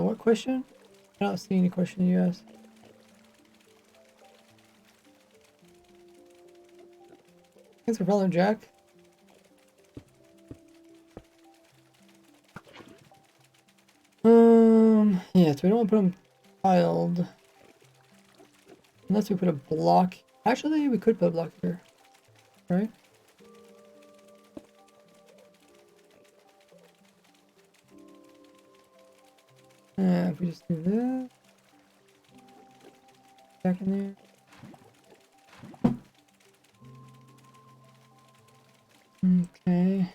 What question? I don't see any question you asked. Thanks for following, Jack. Yeah, so we don't want to put them tiled. Unless we put a block. Actually, we could put a block here. Right? If we just do that. Back in there. Okay.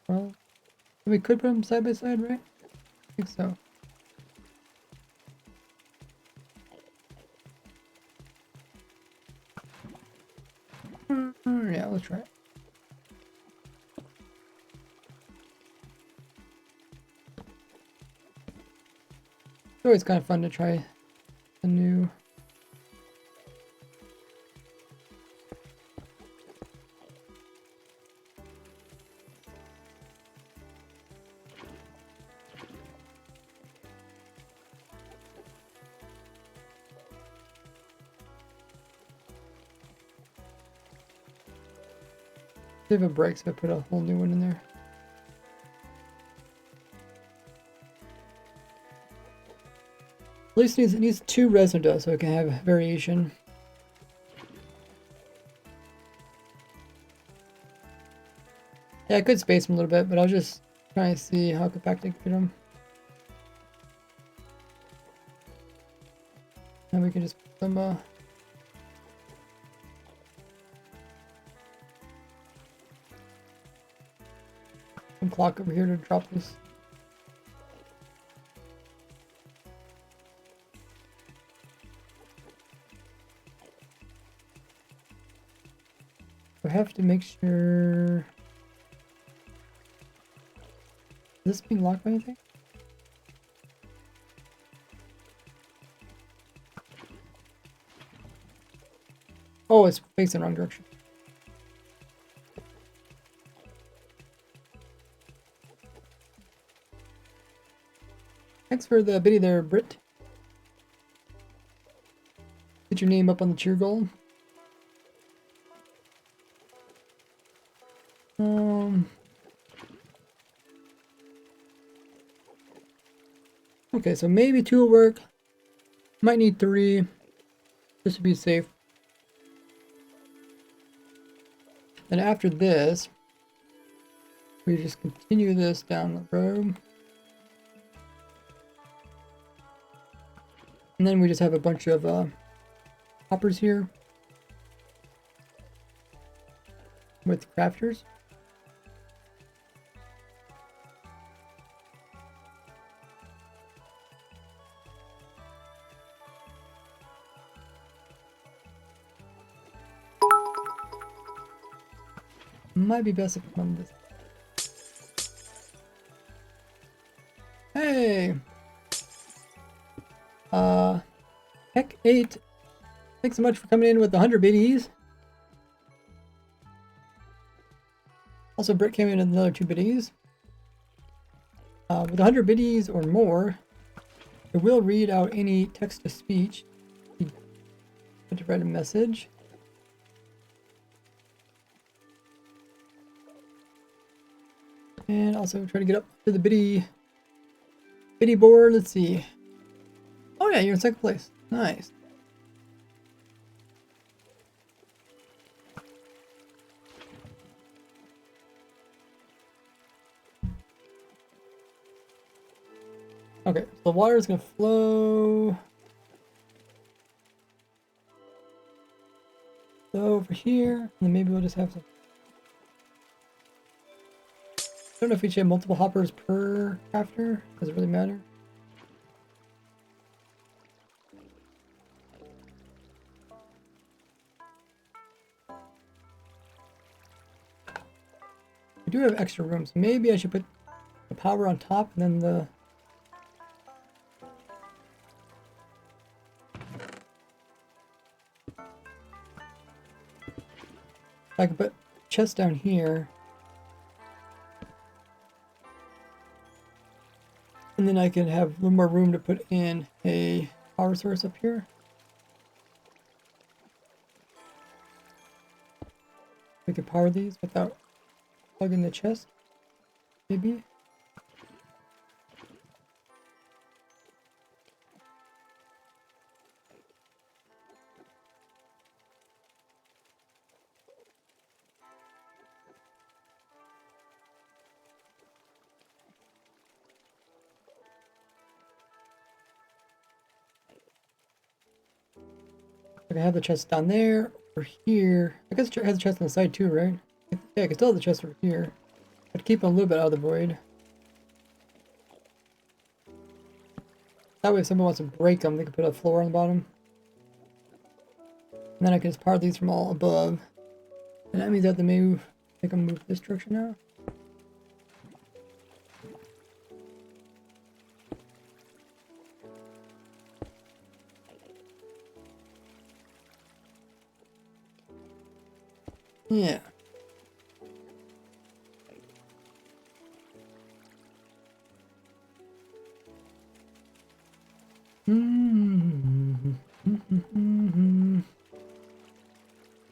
Well, we could put them side by side, right? I think so. Yeah, let's try it. It's always kind of fun to try a new. If it breaks, I put a whole new one in there. At least it needs 2 resin dough so it can have variation. Yeah, I could space them a little bit, but I'll just try and see how compact I can get them. And we can just put some, some clock over here to drop this. I have to make sure. Is this being locked by anything? Oh, it's facing the wrong direction. Thanks for the biddy there, Britt. Get your name up on the cheer goal. Okay, so maybe 2 will work. Might need 3, just to be safe. Then after this, we just continue this down the road. And then we just have a bunch of hoppers here with crafters. Might be best if I run this. Hey! Heck 8. Thanks so much for coming in with the 100 biddies. Also, Britt came in with another 2 biddies. With 100 biddies or more, it will read out any text-to-speech. You have to write a message. And also try to get up to the biddy board. Let's see. Oh yeah, you're in 2nd place. Nice. Okay, so the water is gonna flow over here, and then maybe we'll just have some. I don't know if we should have multiple hoppers per crafter. Does it really matter? We do have extra room, so maybe I should put the power on top and then the. I can put chest down here. And then I can have a little more room to put in a power source up here. We could power these without plugging the chest, maybe. I can have the chest down there or here. I guess it has a chest on the side too, right? Yeah, I can still have the chest over here. But keep a little bit out of the void. That way if someone wants to break them, they can put a floor on the bottom. And then I can just power these from all above. And that means I have to move, I can move this direction now. Yeah.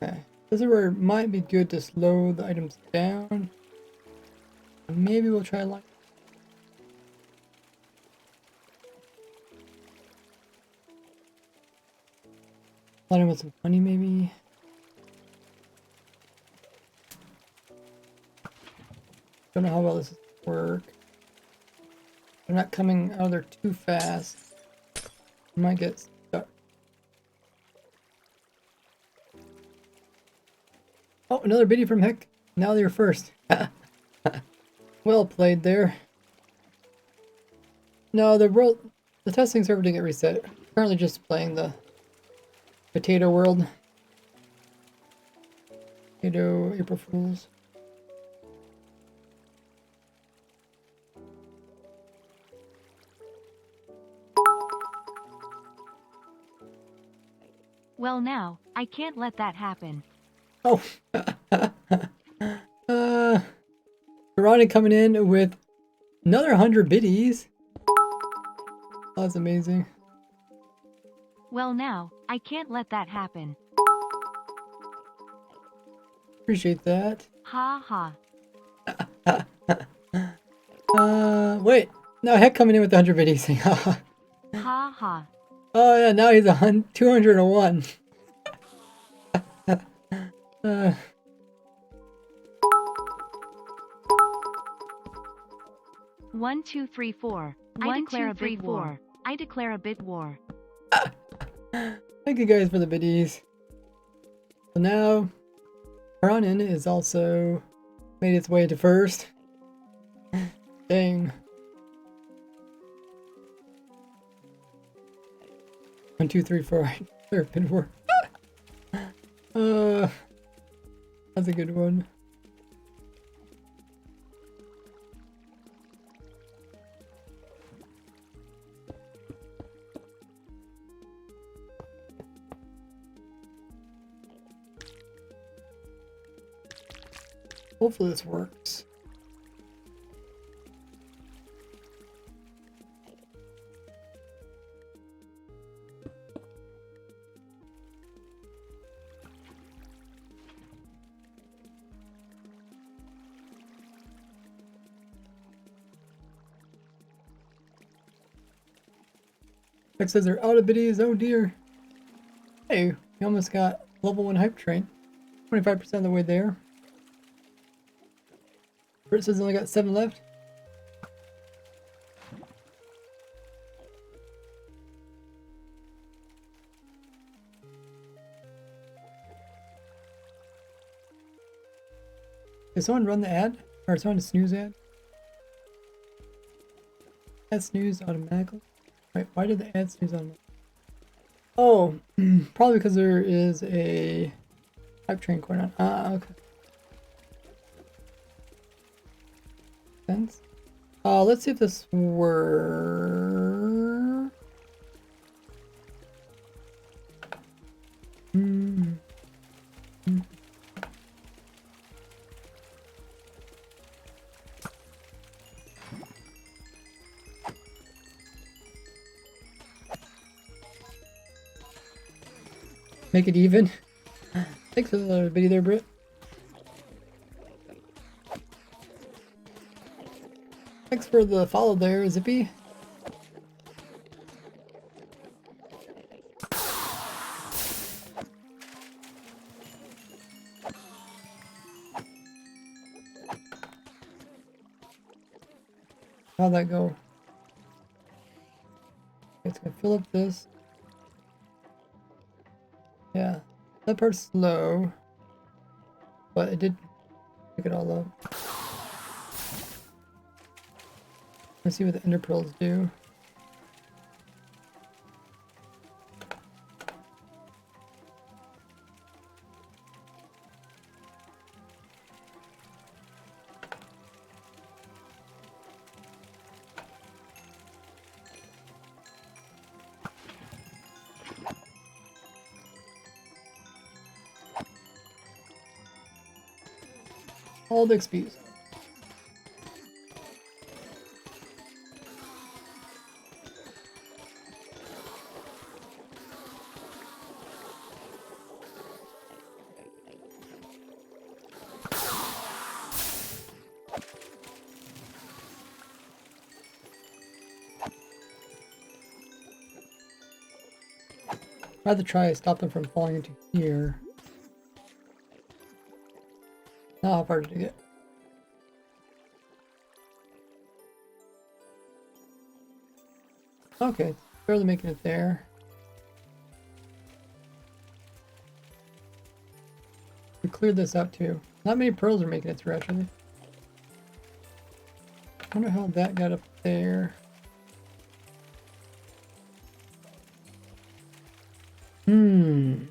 Okay. This is where it might be good to slow the items down. Maybe we'll try like. Light him with some honey, maybe. Don't know how well this work. They're not coming out of there too fast. I might get stuck. Oh, another biddy from Heck. Now they're first. Well played there. No, the testing server didn't get reset. Currently just playing the potato world. Potato April Fools. Well now, I can't let that happen. Oh. Ronnie coming in with another 100 biddies. Oh, that's amazing. Well now, I can't let that happen. Appreciate that. Ha ha. Wait. No, Heck coming in with 100 biddies. Ha ha. Oh yeah, now he's 201. 1, 2, 3, 4. I declare a bid war. I declare a bid war. Thank you guys for the biddies. So now, Ronin is also made its way to first. Dang. 1, 2, 3, 4. There, bid war. That's a good one. Hopefully this works. It says they're out of biddies. Oh dear. Hey, we almost got level 1 hype train. 25% of the way there. Brit says only got 7 left. Did someone run the ad? Or someone snooze ad? Ad snooze automatically? Wait, why did the ad snooze automatically? Oh, probably because there is a hype train going on. Ah, okay. Sense. Let's see if this works. Make it even. Thanks for the video there, Britt. Thanks for the follow there, Zippy. How'd that go? It's gonna fill up this. Yeah, that part's slow, but it did pick it all up. Let's see what the ender pearls do. All the XPs. I had to try to stop them from falling into here. Now how far did it get? Okay, barely making it there. We cleared this out too. Not many pearls are making it through actually. I wonder how that got up there. Hmm.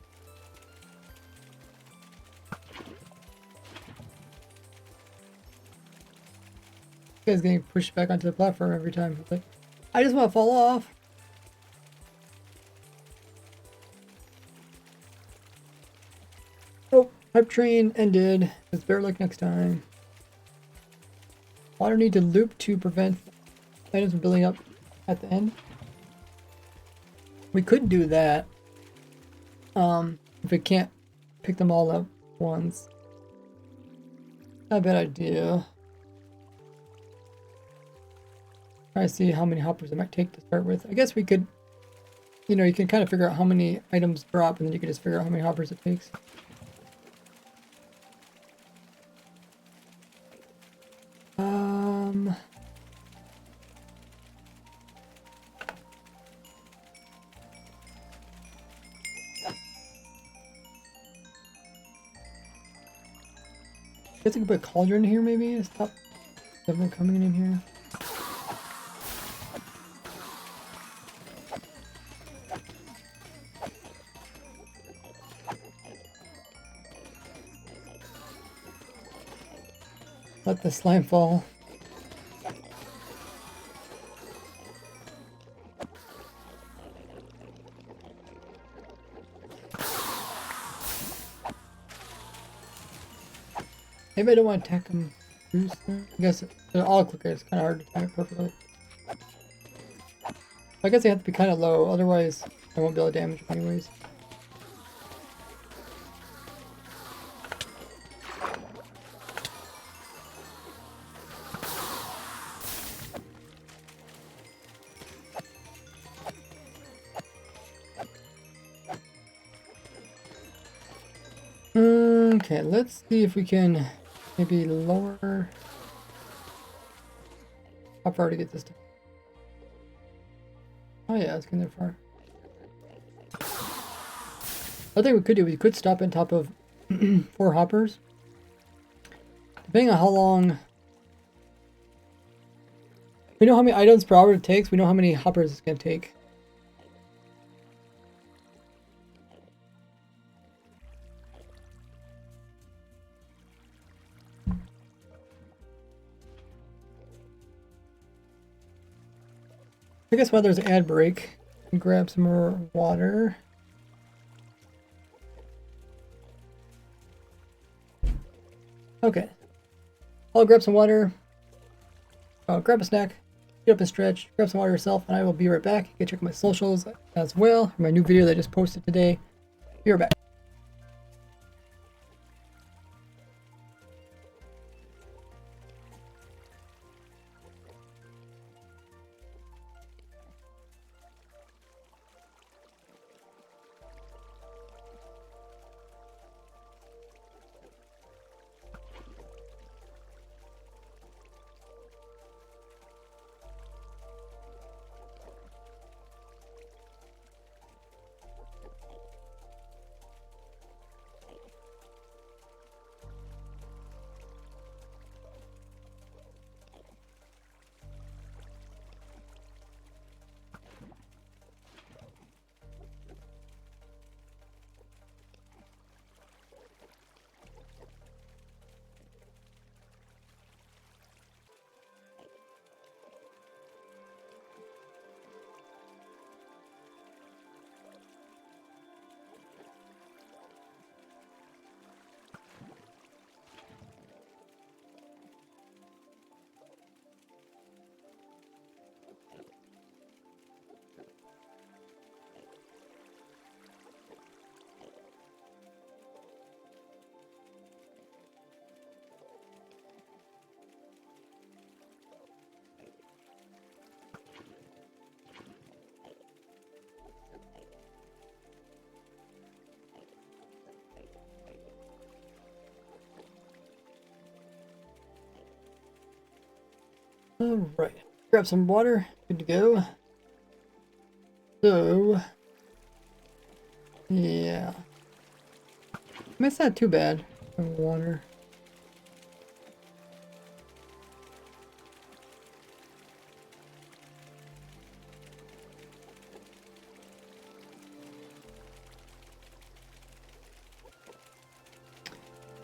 This guy's getting pushed back onto the platform every time. It's like, I just want to fall off. Oh, hype train ended. It's better luck next time. Water need to loop to prevent items from building up at the end. We could do that. If we can't pick them all up once. Not a bad idea. Try to see how many hoppers it might take to start with. I guess we could, you know, you can kind of figure out how many items drop and then you can just figure out how many hoppers it takes. I guess I could put a cauldron in here maybe to stop everyone coming in here. Let the slime fall. Maybe I don't want to attack them. I guess they're all clickers. It's kind of hard to time it perfectly. I guess they have to be kind of low, otherwise I won't be able to damage them anyways. Okay, let's see if we can maybe lower. How far to get this done? Oh yeah, it's getting there far. I think we could do, we could stop on top of 4 hoppers. Depending on how long. We know how many items per hour it takes, we know how many hoppers it's going to take. I guess while there's an ad break, grab some more water. Okay. I'll grab some water. Grab a snack. Get up and stretch. Grab some water yourself, and I will be right back. You can check my socials as well. My new video that I just posted today. Be right back. Alright, grab some water, good to go. So, yeah. I mean, it's not too bad for water.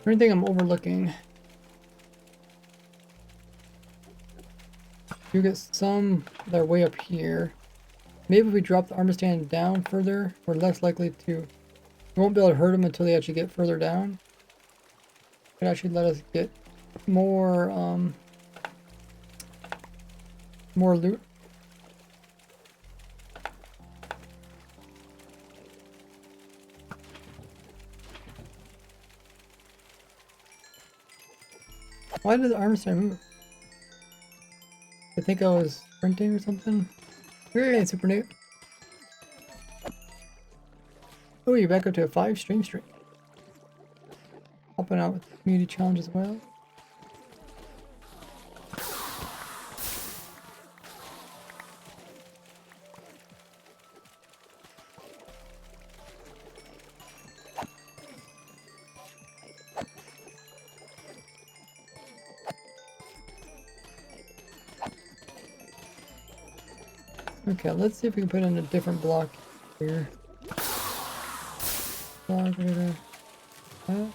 Anything I'm overlooking? You get some that are way up here. Maybe if we drop the armor stand down further, we're less likely to... We won't be able to hurt them until they actually get further down. It actually let us get more, more loot. Why did the armor stand move? I think I was sprinting or something. Great, Super Nate. Oh, you're back up to a 5 stream. Helping out with the community challenge as well. Okay, let's see if we can put in a different block here. Block right there. And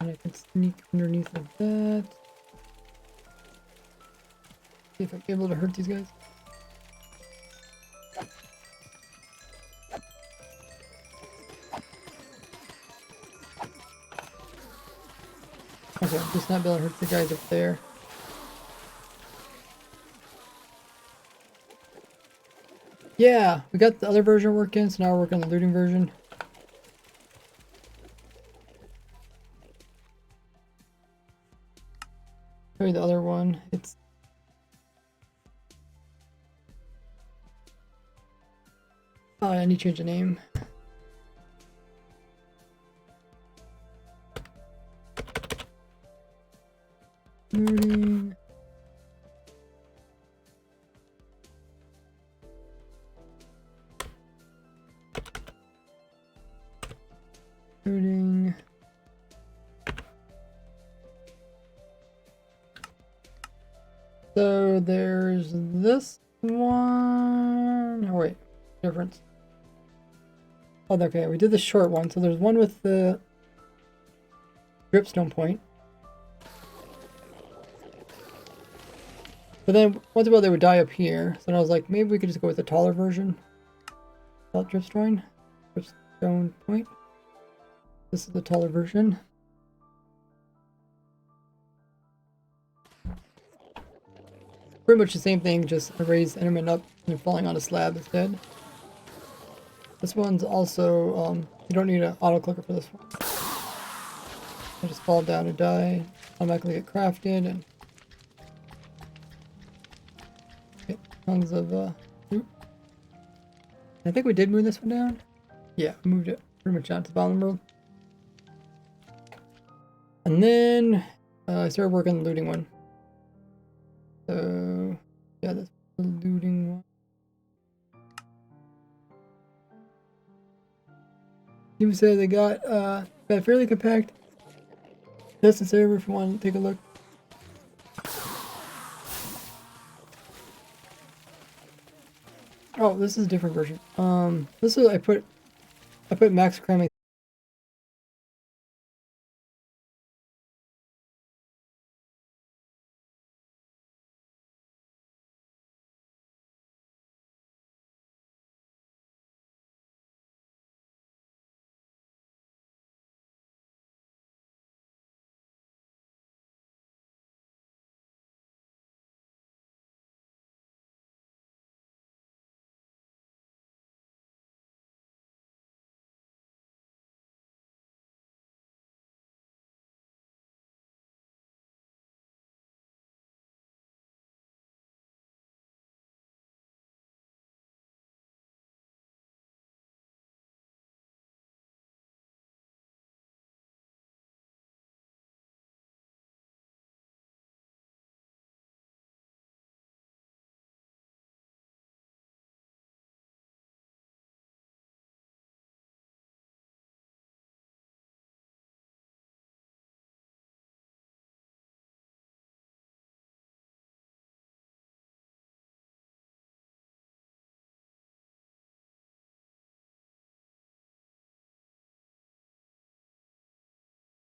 I can sneak underneath of that. See if I'm able to hurt these guys. Okay, I'm just not able to hurt the guys up there. Yeah, we got the other version working, so now we're working on the looting version. Show you the other one. It's oh, I need to change the name. Looting. Looting. So there's this one. Oh wait, difference. Oh, okay, we did the short one. So there's one with the dripstone point. But then once in a while they would die up here. So then I was like, maybe we could just go with the taller version. Without dripstone point. This is the taller version. Pretty much the same thing, just a raised enderman up and falling on a slab instead. This one's also, you don't need an auto clicker for this one. I just fall down and die, automatically get crafted, and get tons of loot. I think we did move this one down. Yeah, we moved it pretty much down to the bottom of the world. And then I started working on the looting one. So yeah, that's the looting one. Team said they got fairly compact. That's the server if you want to take a look. Oh, this is a different version. This is I put max cramming